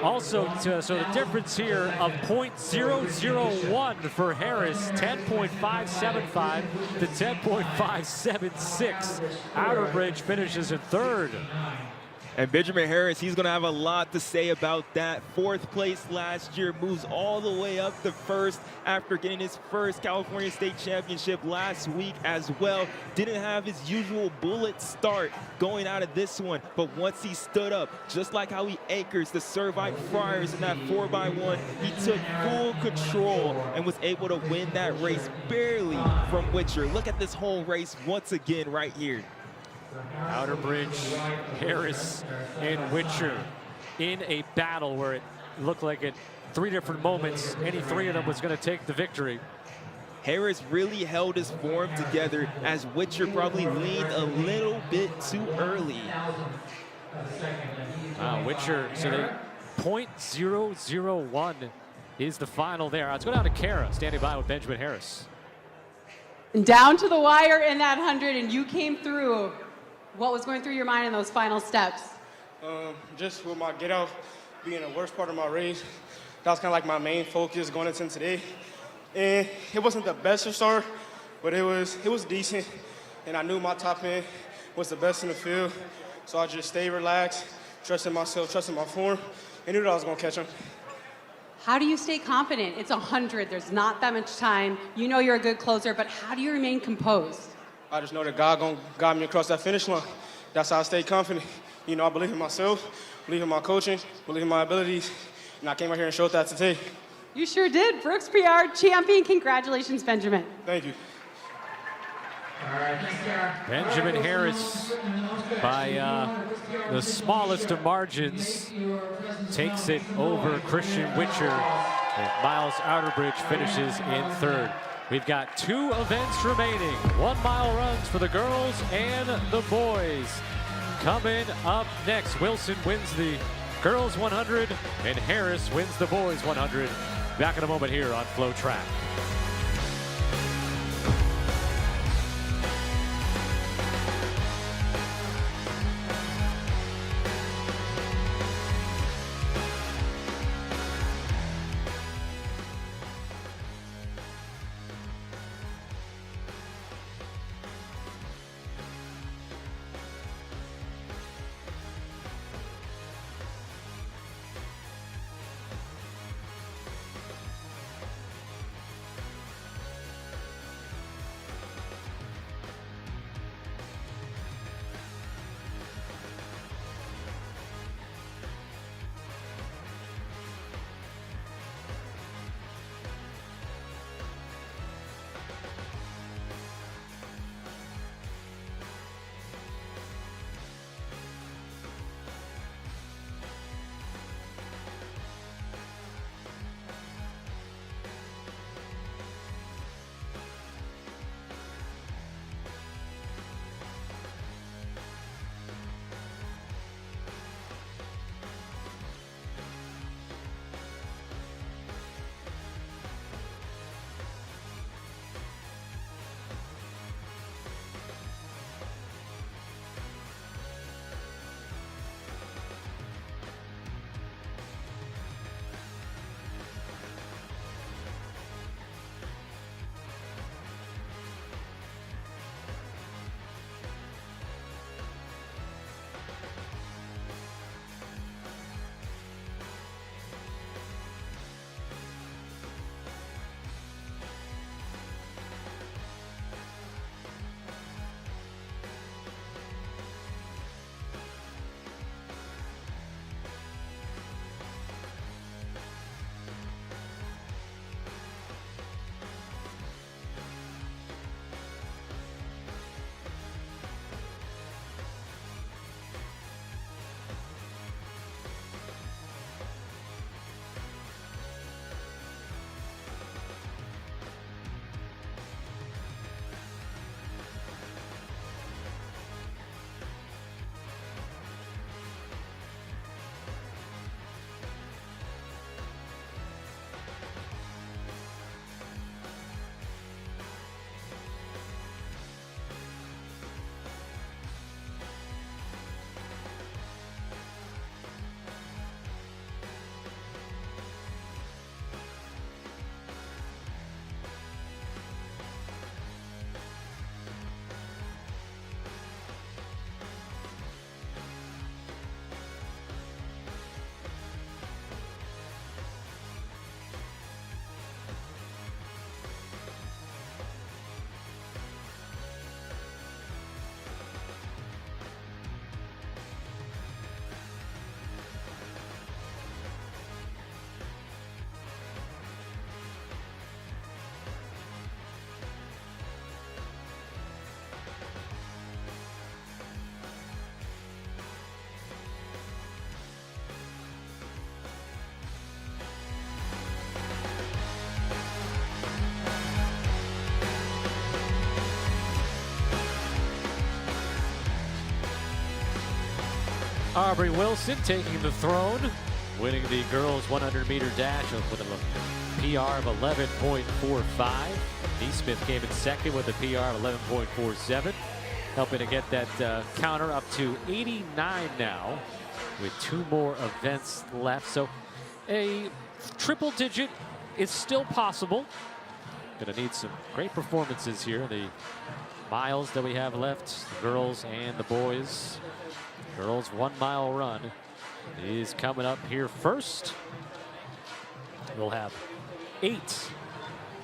also, so the difference here of .001 for Harris, 10.575 to 10.576. Outerbridge finishes in 3rd. And Benjamin Harris, he's going to have a lot to say about that. 4th place last year, moves all the way up to 1st after getting his first California State Championship last week as well. Didn't have his usual bullet start going out of this one, but once he stood up, just like how he anchors the Servite Friars in that 4x1, he took full control and was able to win that race barely from Witcher. Look at this whole race once again right here. Outerbridge, Harris, and Witcher in a battle where it looked like at 3 different moments, any 3 of them was going to take the victory. Harris really held his form together as Witcher probably leaned a little bit too early. Witcher, so the .001 is the final there. Let's go down to Kara, standing by with Benjamin Harris. Down to the wire in that 100, and you came through. What was going through your mind in those final steps? Just with my get out being the worst part of my race, that was kind of like my main focus going into today. And it wasn't the best of start, but it was decent. And I knew my top end was the best in the field. So I just stayed relaxed, trusting myself, trusting my form, and knew that I was going to catch him. How do you stay confident? It's 100. There's not that much time. You know you're a good closer, but how do you remain composed? I just know that God gonna guide me across that finish line. That's how I stay confident. You know, I believe in myself, believe in my coaching, believe in my abilities, and I came out here and showed that today. You sure did. Brooks PR champion. Congratulations, Benjamin. Thank you. Benjamin Harris, by the smallest of margins, takes it over Christian Witcher, and Miles Outerbridge finishes in 3rd. We've got 2 events remaining, 1-mile runs for the girls and the boys. Coming up next, Wilson wins the girls 100 and Harris wins the boys 100. Back in a moment here on FloTrack. Aubrey Wilson taking the throne, winning the girls 100-meter dash with a PR of 11.45. Neesmith came in second with a PR of 11.47, helping to get that counter up to 89 now with 2 more events left. So a triple digit is still possible. Gonna need some great performances here. The miles that we have left, the girls and the boys. Girls 1 mile run is coming up here first. We'll have 8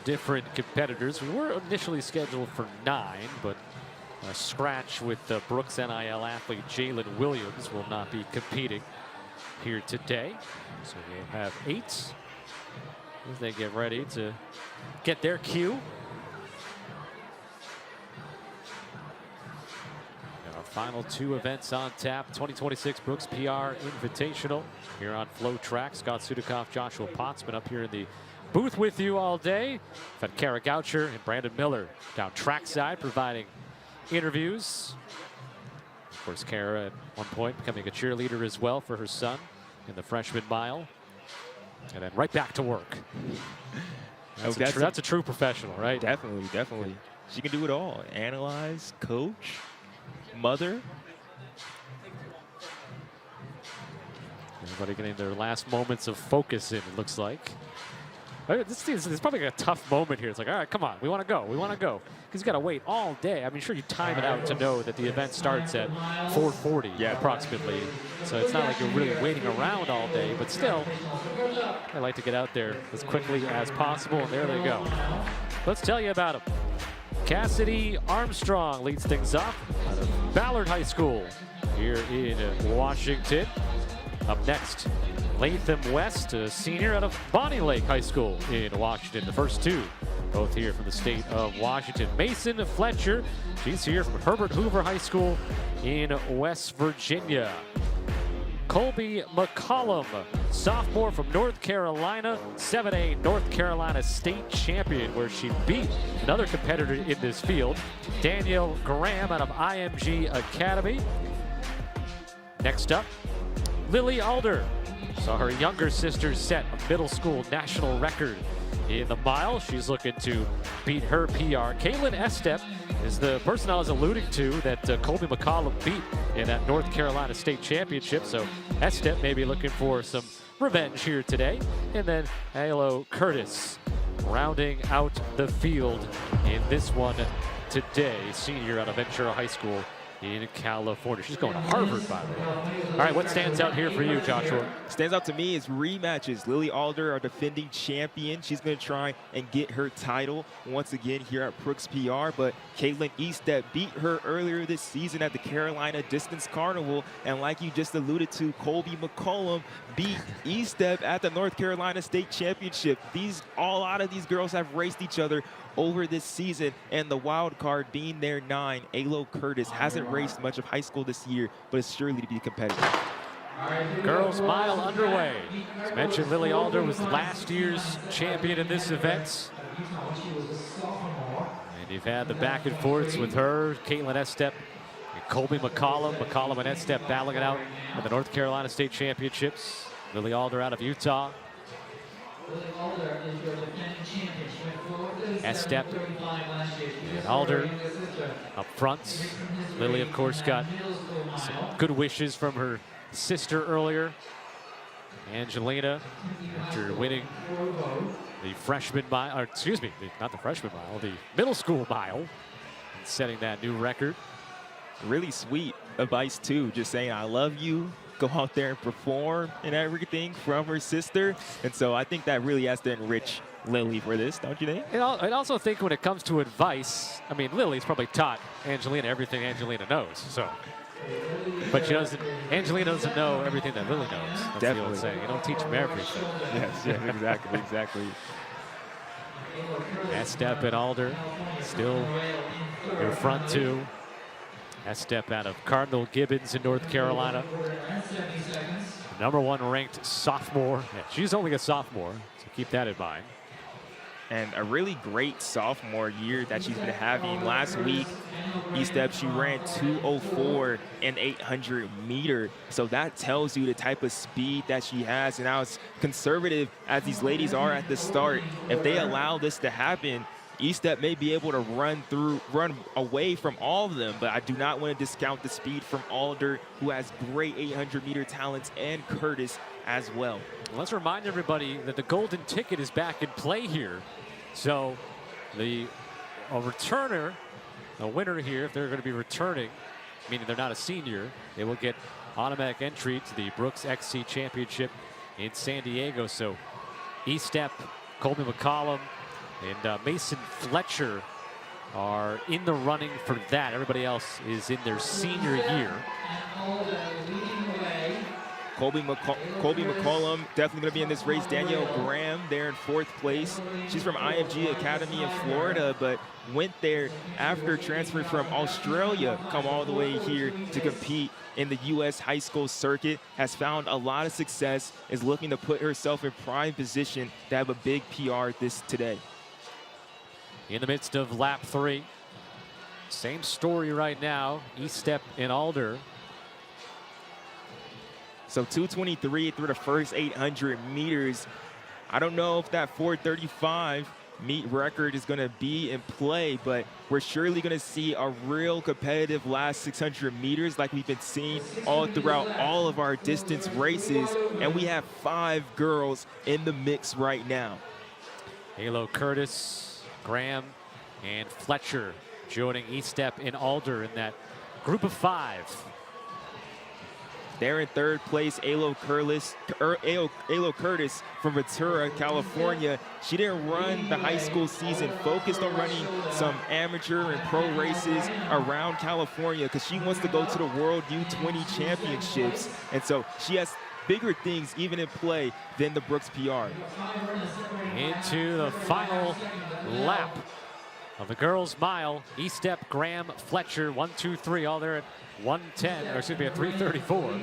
different competitors. We were initially scheduled for 9, but a scratch with the Brooks NIL athlete Jalen Williams will not be competing here today. So we'll have 8 as they get ready to get their cue. And our final 2 events on tap. 2026 Brooks PR Invitational here on FloTrack. Scott Sudikoff, Joshua Pottsman up here in the booth with you all day. We've had Kara Goucher and Brandon Miller down trackside providing interviews. Of course, Kara at one point becoming a cheerleader as well for her son in the freshman mile. And then right back to work. That's a true professional, right? Definitely, definitely. She can do it all. Analyze, coach, mother. Everybody getting their last moments of focus in, it looks like. This is probably a tough moment here. It's like, all right, come on, we want to go. We want to go. Because you got to wait all day. I mean, sure, you time it out to know that the event starts at 4:40 approximately. So it's not like you're really waiting around all day, but still, I like to get out there as quickly as possible, and there they go. Let's tell you about them. Cassidy Armstrong leads things off out of Ballard High School here in Washington. Up next, Latham West, a senior out of Bonnie Lake High School in Washington. The first 2, both here from the state of Washington. Mason Fletcher, she's here from Herbert Hoover High School in West Virginia. Colby McCollum, sophomore from North Carolina, 7A North Carolina state champion, where she beat another competitor in this field, Danielle Graham out of IMG Academy. Next up, Lily Alder. Saw her younger sister set a middle school national record in the mile. She's looking to beat her PR. Caitlin Estep is the person I was alluding to that Colby McCollum beat in that North Carolina state championship. So Estep may be looking for some revenge here today. And then Halo Curtis rounding out the field in this one today. Senior out of Ventura High School in California. She's going to Harvard, by the way. All right, what stands out here for you, Joshua? Stands out to me is rematches. Lily Alder, our defending champion. She's going to try and get her title once again here at Brooks PR. But Caitlin Estep beat her earlier this season at the Carolina Distance Carnival. And like you just alluded to, Colby McCollum beat Estep at the North Carolina State Championship. A lot of these girls have raced each other over this season, and the wild card being their 9, Alo Curtis, hasn't raced much of high school this year, but is surely to be competitive. Girls mile underway. As mentioned, Lily Alder was last year's champion in this event. And you've had the back and forths with her, Caitlin Estep, and Colby McCollum. McCollum and Estep battling it out at the North Carolina State Championships. Lily Alder out of Utah. Estep and Alder up front. Lily, of course, got some good wishes from her sister earlier, Angelina, after winning the freshman mile, or excuse me, not the freshman mile, the middle school mile, and setting that new record. Really sweet advice, too, just saying, I love you. Go out there and perform and everything from her sister. And so I think that really has to enrich Lily for this, don't you think? And I also think when it comes to advice, I mean, Lily's probably taught Angelina everything Angelina knows. So, but Angelina doesn't know everything that Lily knows. That's the old saying. You don't teach them everything. Yes, exactly, exactly. Estep and Alder still your front 2. Estep out of Cardinal Gibbons in North Carolina. Number 1 ranked sophomore. Yeah, she's only a sophomore, so keep that in mind. and a really great sophomore year that she's been having. Last week, E-Step, she ran 2:04 in 800 meter. So that tells you the type of speed that she has. And now, as conservative as these ladies are at the start, if they allow this to happen, E-Step may be able to run away from all of them, but I do not want to discount the speed from Alder, who has great 800-meter talents, and Curtis as well. Let's remind everybody that the golden ticket is back in play here. So a winner here, if they're going to be returning, meaning they're not a senior, they will get automatic entry to the Brooks XC Championship in San Diego. So E-Step, Colby McCollum, and Mason Fletcher are in the running for that. Everybody else is in their senior year. Colby McCollum definitely going to be in this race. Danielle Graham there in 4th place. She's from IFG Academy in Florida, but went there after transferring from Australia, come all the way here to compete in the U.S. high school circuit, has found a lot of success, is looking to put herself in prime position to have a big PR today. In the midst of lap 3, same story right now, E-Step and Alder. So 2:23 through the first 800 meters. I don't know if that 4:35 meet record is going to be in play, but we're surely going to see a real competitive last 600 meters like we've been seeing all throughout all of our distance races. And we have 5 girls in the mix right now. Halo Curtis, Graham, and Fletcher joining E-Step and Alder in that group of 5. There in 3rd place, Alo Curtis from Ventura, California. She didn't run the high school season, focused on running some amateur and pro races around California because she wants to go to the World U20 Championships. And so she has bigger things even in play than the Brooks PR. Into the final lap of the girls' mile. E-Step, Graham, Fletcher, 1, 2, 3, all there at 1:10, or excuse me, at 3:34.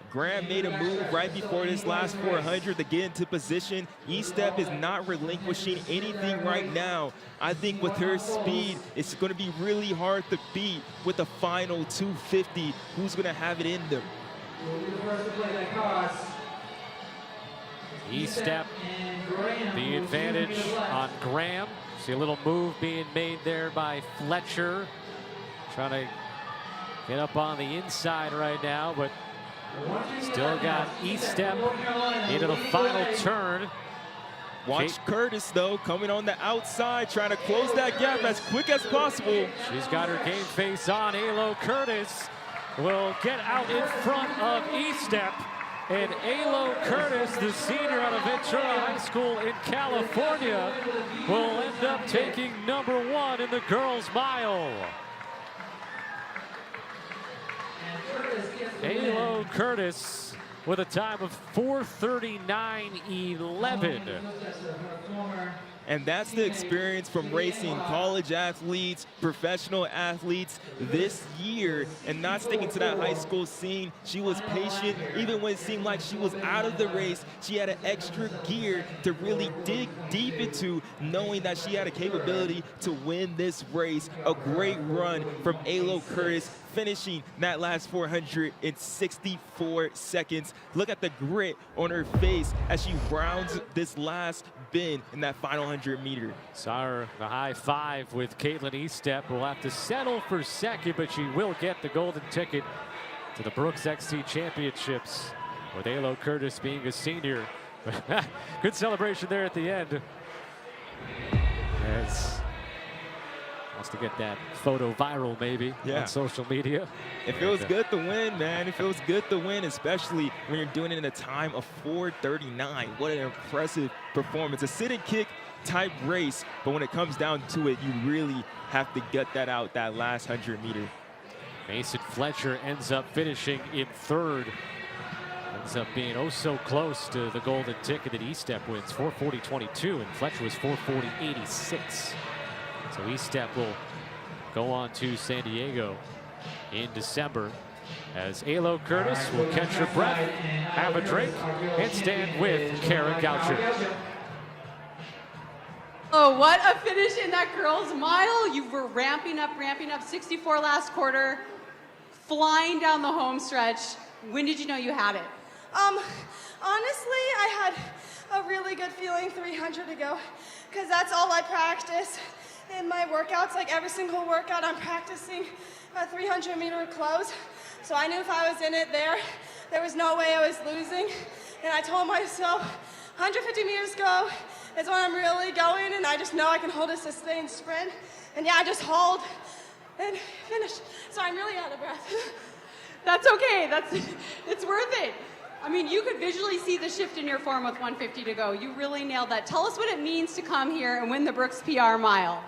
Graham made a move right before this last 400 to get into position. E-Step is not relinquishing anything right now. I think with her speed, it's going to be really hard to beat with the final 250. Who's going to have it in them? E-Step, the advantage on Graham. See a little move being made there by Fletcher. Trying to get up on the inside right now, but still got E-Step into the final turn. Watch Curtis, though, coming on the outside, trying to close that gap as quick as possible. She's got her game face on. Alo Curtis will get out in front of E-Step. And Alo Curtis, the senior out of Ventura High School in California, will end up taking number 1 in the girls' mile. Alo Curtis with a time of 4:39.11. And that's the experience from racing college athletes, professional athletes this year, and not sticking to that high school scene. She was patient, even when it seemed like she was out of the race. She had an extra gear to really dig deep into, knowing that she had a capability to win this race. A great run from Alo Curtis, finishing that last 400 in 64 seconds. Look at the grit on her face as she rounds this last bend in that final 100 meter. Saw the high 5 with Caitlin E-Step. Will have to settle for second, but she will get the golden ticket to the Brooks XC Championships, with Alo Curtis being a senior. Good celebration there at the end. As wants to get that photo viral, maybe, on social media. It feels good to win, man. It feels good to win, especially when you're doing it in a time of 4:39. What an impressive performance. A sit and kick type race, but when it comes down to it, you really have to get that out, that last 100 meter. Mason Fletcher ends up finishing in 3rd. Ends up being oh so close to the golden ticket that E-Step wins, 4:40.22, and Fletcher was 4:40.86. So E-Step will go on to San Diego in December, as Alo Curtis will catch her breath, have a drink, and stand with Kara Goucher. Oh, what a finish in that girls' mile. You were ramping up, 64 last quarter, flying down the home stretch. When did you know you had it? Honestly, I had a really good feeling 300 to go, because that's all I practice in my workouts. Like every single workout, I'm practicing a 300-meter close. So I knew if I was in it there was no way I was losing. And I told myself, 150 meters go is when I'm really going, and I just know I can hold a sustained sprint. And yeah, I just hauled and finished. So I'm really out of breath. That's okay. It's worth it. I mean, you could visually see the shift in your form with 150 to go. You really nailed that. Tell us what it means to come here and win the Brooks PR mile.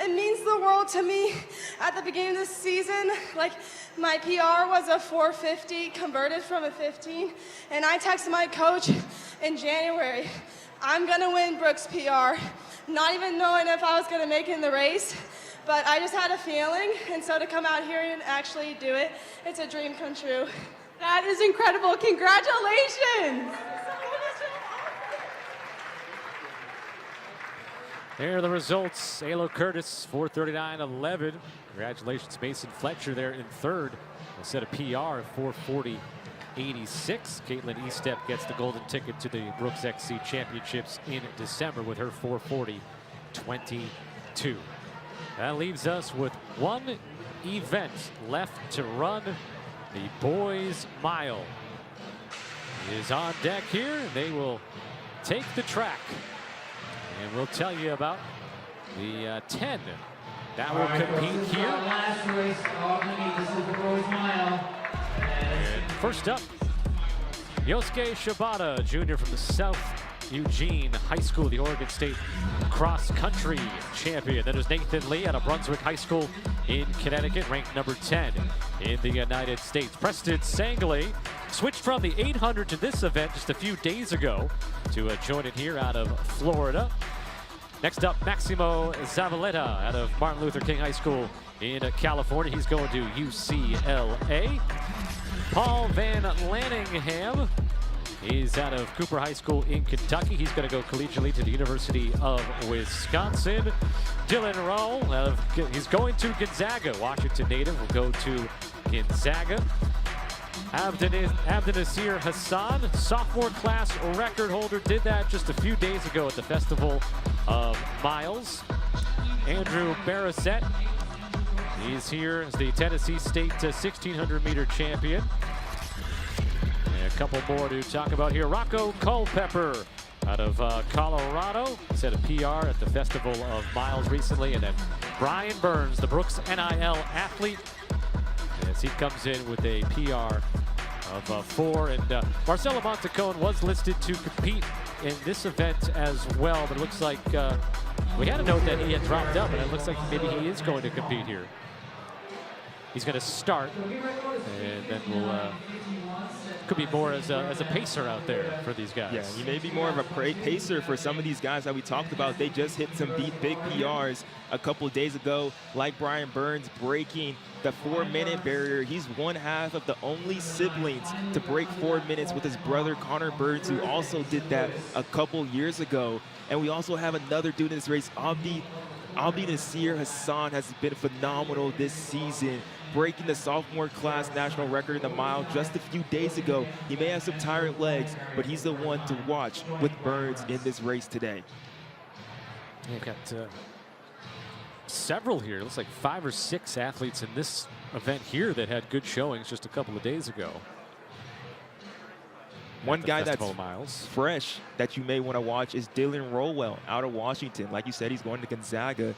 It means the world to me. At the beginning of this season, like my PR was a 450 converted from a 15, and I texted my coach in January, I'm gonna win Brooks PR, not even knowing if I was gonna make it in the race, but I just had a feeling, and so to come out here and actually do it, it's a dream come true. That is incredible. Congratulations. There are the results. Alo Curtis, 4:39.11. Congratulations, Mason Fletcher there in third. A set of PR, 4:40.86. Caitlin Estep gets the golden ticket to the Brooks XC Championships in December with her 4:40.22. That leaves us with one event left to run. The boys' mile is on deck here. They will take the track. And we'll tell you about the 10 that will compete here. Last race of the meet. This is the boys' mile. And first up, Yosuke Shibata, junior from the South Eugene High School, the Oregon State cross-country champion. Then there's Nathan Lee out of Brunswick High School in Connecticut, ranked number 10 in the United States. Preston Sangley switched from the 800 to this event just a few days ago to join it here out of Florida. Next up, Maximo Zavaleta out of Martin Luther King High School in California. He's going to UCLA. Paul Van Lanningham, he's out of Cooper High School in Kentucky. He's going to go collegiately to the University of Wisconsin. Dylan Roll, he's going to Gonzaga. Washington native will go to Gonzaga. Abdinasir Hassan, sophomore class record holder, did that just a few days ago at the Festival of Miles. Andrew Barrasett, he's here as the Tennessee State 1600-meter champion. And a couple more to talk about here. Rocco Culpepper out of Colorado, set a PR at the Festival of Miles recently. And then Brian Burns, the Brooks NIL athlete, as he comes in with a PR of 4. And Marcelo Montecone was listed to compete in this event as well, but it looks like we had a note that he had dropped out, but it looks like maybe he is going to compete here. He's going to start, and then we'll could be more as a pacer out there for these guys. Yeah, he may be more of a pacer for some of these guys that we talked about. They just hit some big PRs a couple of days ago, like Brian Burns breaking the 4-minute barrier. He's one half of the only siblings to break 4 minutes with his brother Connor Burns, who also did that a couple years ago. And we also have another dude in this race, Abdinasir Hassan, has been phenomenal this season, breaking the sophomore class national record in the mile just a few days ago. He may have some tired legs, but he's the one to watch with Burns in this race today. We've got several here. It looks like 5 or 6 athletes in this event here that had good showings just a couple of days ago. One guy that's fresh that you may want to watch is Dylan Rowell out of Washington. Like you said, he's going to Gonzaga.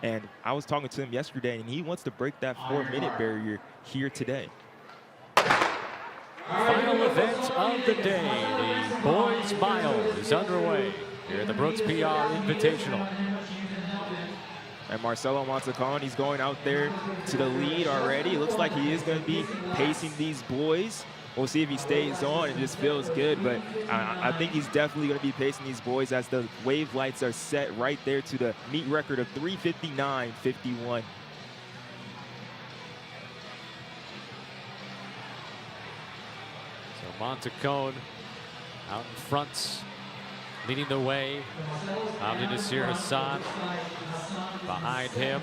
And I was talking to him yesterday, and he wants to break that 4-minute barrier here today. Final event of the day, the boys' mile is underway here at the Brooks PR Invitational. And Marcelo Montecone, he's going out there to the lead already. It looks like he is going to be pacing these boys. We'll see if he stays on. It just feels good, but I think he's definitely going to be pacing these boys as the wave lights are set right there to the meet record of 3:59.51. So Montecone out in front leading the way. Nasir Hassan behind him.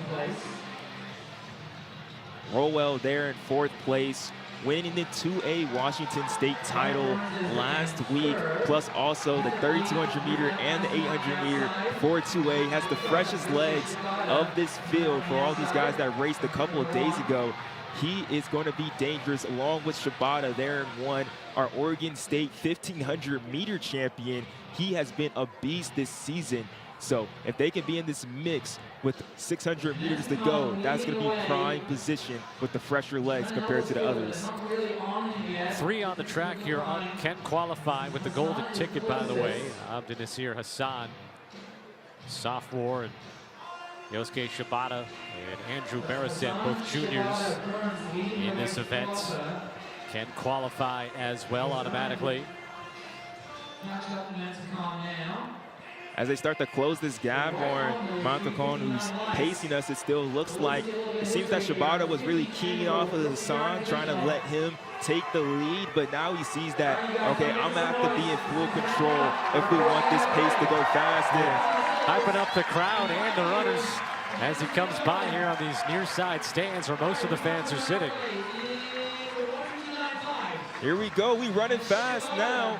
Rowell there in 4th place, winning the 2A Washington State title last week, plus also the 3,200 meter and the 800 meter for 2A. Has the freshest legs of this field for all these guys that raced a couple of days ago. He is going to be dangerous along with Shibata there in 1, our Oregon State 1,500 meter champion. He has been a beast this season. So if they can be in this mix with 600 meters to go, that's going to be prime position with the fresher legs compared to the others. 3 on the track here can qualify with the golden ticket, by the way. Nasir Hassan, sophomore, and Yosuke Shibata and Andrew Barrasett, both juniors in this event, can qualify as well automatically. As they start to close this gap on Montacon, who's pacing us, it still looks like, it seems that Shibata was really keying off of Hassan, trying to let him take the lead, but now he sees that, okay, I'm gonna have to be in full control if we want this pace to go fast. Hyping up the crowd and the runners as he comes by here on these near side stands where most of the fans are sitting. Here we go, we running fast now.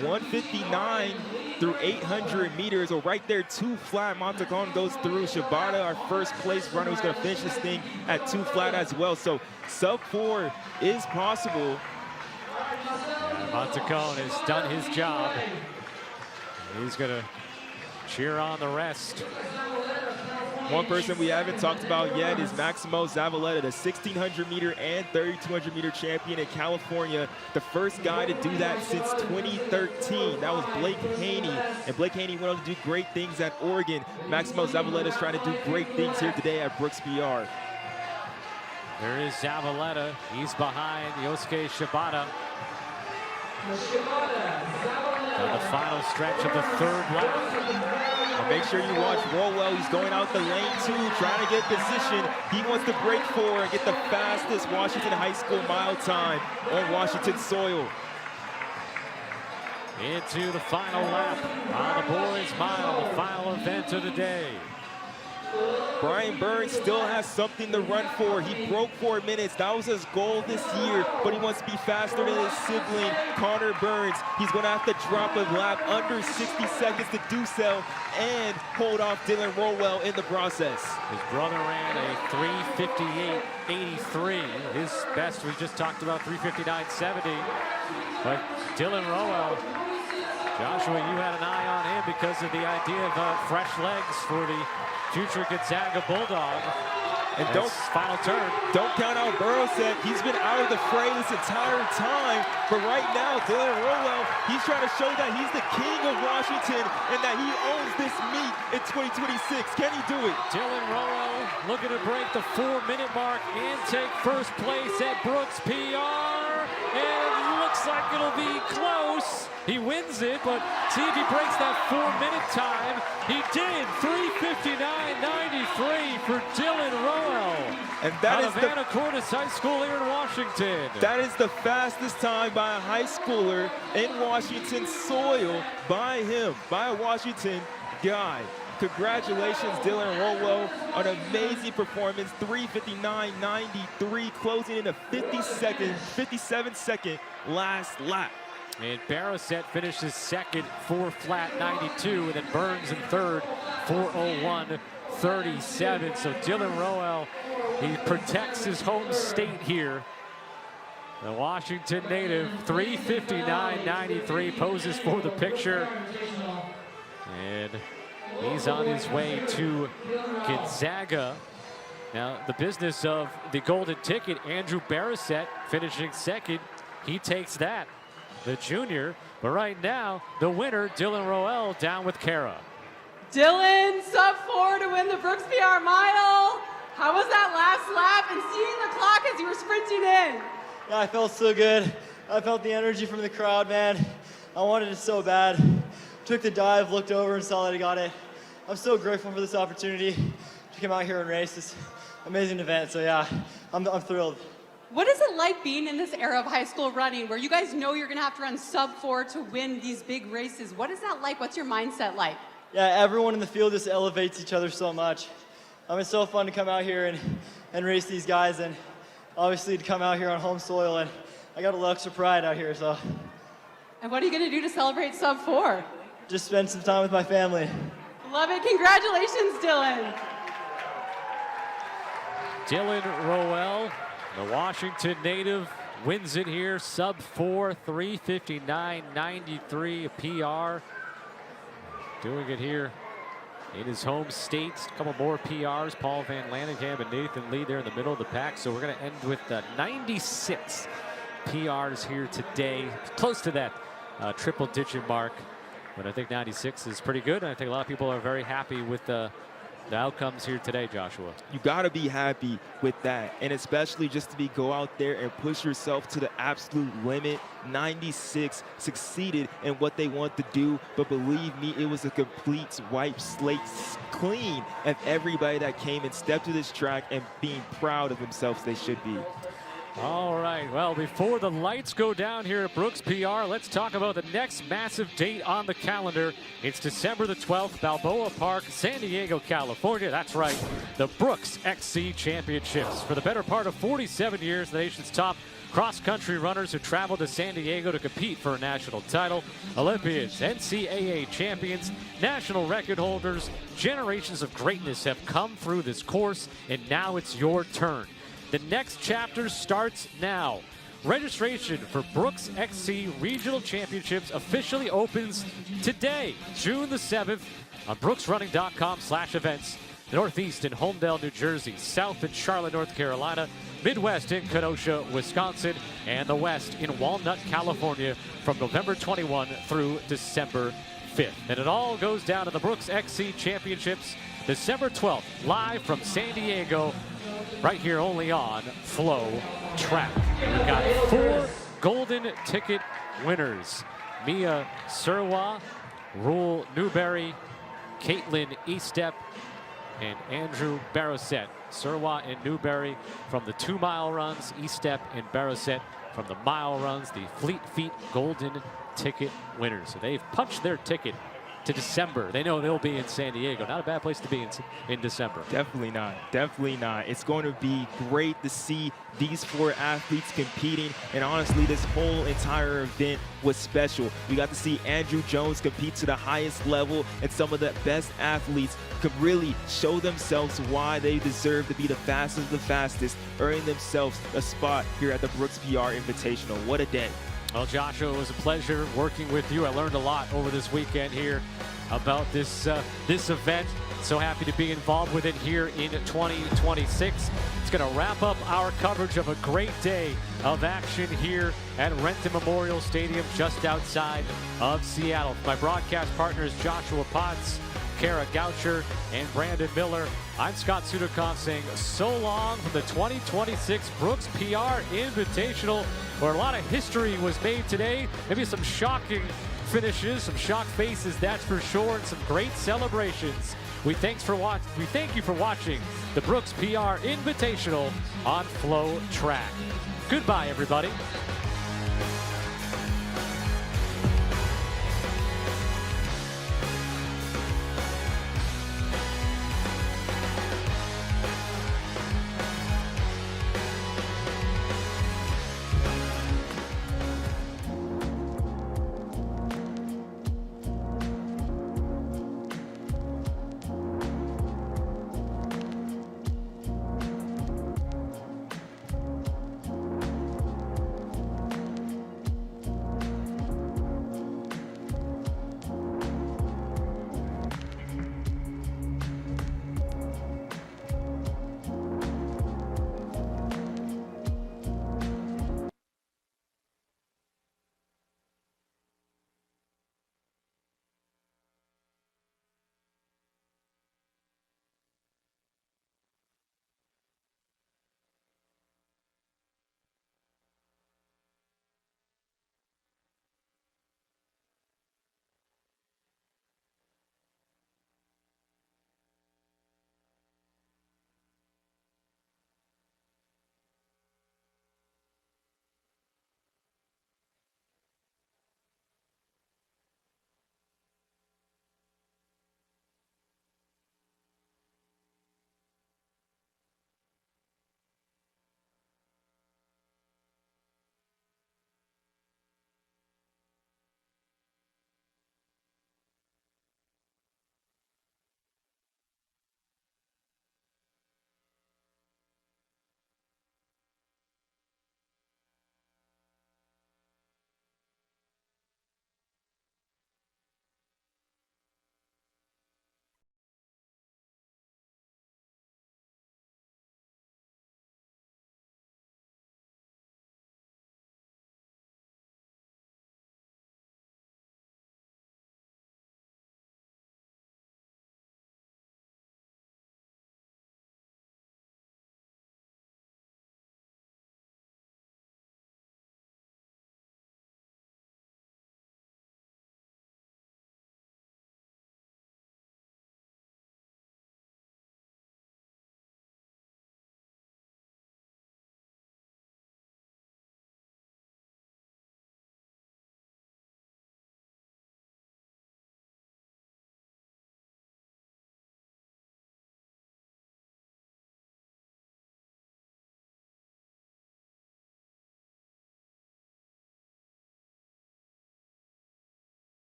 159 through 800 meters, or right there, 2 flat. Montacon goes through. Shibata, our first place runner, who's going to finish this thing at 2 flat as well. So sub 4 is possible. Montacon has done his job. He's going to cheer on the rest. One person we haven't talked about yet is Maximo Zavaleta, the 1,600 meter and 3,200 meter champion in California. The first guy to do that since 2013. That was Blake Haney. And Blake Haney went on to do great things at Oregon. Maximo Zavaleta is trying to do great things here today at Brooks PR. There is Zavaleta. He's behind Yosuke Shibata. On the final stretch of the 3rd lap. And make sure you watch Rowell. He's going out the lane 2, trying to get position. He wants to break 4 and get the fastest Washington High School mile time on Washington soil. Into the final lap on the boys' mile, the final event of the day. Brian Burns still has something to run for. He broke 4 minutes. That was his goal this year, but he wants to be faster than his sibling, Connor Burns. He's going to have to drop a lap under 60 seconds to do so and hold off Dylan Rowell in the process. His brother ran a 3:58.83. His best, we just talked about, 3:59.70. But Dylan Rowell, Joshua, you had an eye on him because of the idea of fresh legs for the future Gonzaga Bulldog. And final turn. Don't count out Barrasett. He's been out of the fray this entire time. But right now, Dylan Rowell, he's trying to show that he's the king of Washington and that he owns this meet in 2026. Can he do it? Dylan Rowell looking to break the 4-minute mark and take first place at Brooks PR. And it looks like it'll be close. He wins it, but see if he breaks that 4-minute time. He did. 3:59.93 for Dylan Rowell. And that is Anacortes High School here in Washington. That is the fastest time by a high schooler in Washington soil by him, by a Washington guy. Congratulations, Dylan Rowell, an amazing performance. 3:59.93, closing in a 57-second last lap. And Barrasett finishes second, 4 flat 92, and then Burns in third, 4:01.37. So Dylan Rowell, he protects his home state here. The Washington native, 3:59.93, poses for the picture. And he's on his way to Gonzaga. Now, the business of the golden ticket, Andrew Barrasett finishing second, he takes that. The junior, but right now, the winner, Dylan Rowell, down with Kara. Dylan, sub 4 to win the Brooks PR mile. How was that last lap and seeing the clock as you were sprinting in? Yeah, I felt so good. I felt the energy from the crowd, man. I wanted it so bad. Took the dive, looked over and saw that I got it. I'm so grateful for this opportunity to come out here and race this amazing event. So yeah, I'm thrilled. What is it like being in this era of high school running where you guys know you're going to have to run sub-4 to win these big races? What is that like? What's your mindset like? Yeah, everyone in the field just elevates each other so much. It's so fun to come out here and race these guys, and obviously to come out here on home soil, and I got a little extra pride out here, so. And what are you going to do to celebrate sub-4? Just spend some time with my family. Love it. Congratulations, Dylan. Dylan Rowell, the Washington native, wins it here, sub-4, 3:59.93, a PR. Doing it here in his home state. A couple more PRs, Paul Van Lanningham and Nathan Lee there in the middle of the pack. So we're going to end with 96 PRs here today, close to that triple-digit mark. But I think 96 is pretty good, and I think a lot of people are very happy with the outcomes here today, Joshua. You got to be happy with that, and especially just to go out there and push yourself to the absolute limit. 96 succeeded in what they want to do, but believe me, it was a complete wipe slate clean of everybody that came and stepped to this track and being proud of themselves. They should be. All right, well, before the lights go down here at Brooks PR, let's talk about the next massive date on the calendar. It's December the 12th, Balboa Park, San Diego, California. That's right, the Brooks XC Championships. For the better part of 47 years, the nation's top cross-country runners who traveled to San Diego to compete for a national title. Olympians, NCAA champions, national record holders, generations of greatness have come through this course, and now it's your turn. The next chapter starts now. Registration for Brooks XC Regional Championships officially opens today, June the 7th, on brooksrunning.com/events. Northeast in Homedale, New Jersey, South in Charlotte, North Carolina, Midwest in Kenosha, Wisconsin, and the West in Walnut, California from November 21 through December 5th. And it all goes down to the Brooks XC Championships, December 12th, live from San Diego, right here only on FloTrack. We've got 4 golden ticket winners. Mia Surwa, Rule Newberry, Caitlin Estep, and Andrew Barrowset. Surwa and Newberry from the 2-mile runs, Estep and Barrowset from the mile runs, the Fleet Feet golden ticket winners. So they've punched their ticket to December. They know they'll be in San Diego. Not a bad place to be in December. Definitely not. Definitely not. It's going to be great to see these 4 athletes competing. And honestly, this whole entire event was special. We got to see Andrew Jones compete to the highest level, and some of the best athletes could really show themselves why they deserve to be the fastest of the fastest, earning themselves a spot here at the Brooks PR Invitational. What a day. Well, Joshua, it was a pleasure working with you. I learned a lot over this weekend here about this event. So happy to be involved with it here in 2026. It's going to wrap up our coverage of a great day of action here at Renton Memorial Stadium just outside of Seattle. My broadcast partners, Joshua Potts, Kara Goucher, and Brandon Miller. I'm Scott Sudakov saying so long from the 2026 Brooks PR Invitational, where a lot of history was made today. Maybe some shocking finishes, some shocked faces, that's for sure, and some great celebrations. We thank you for watching the Brooks PR Invitational on FloTrack. Goodbye, everybody.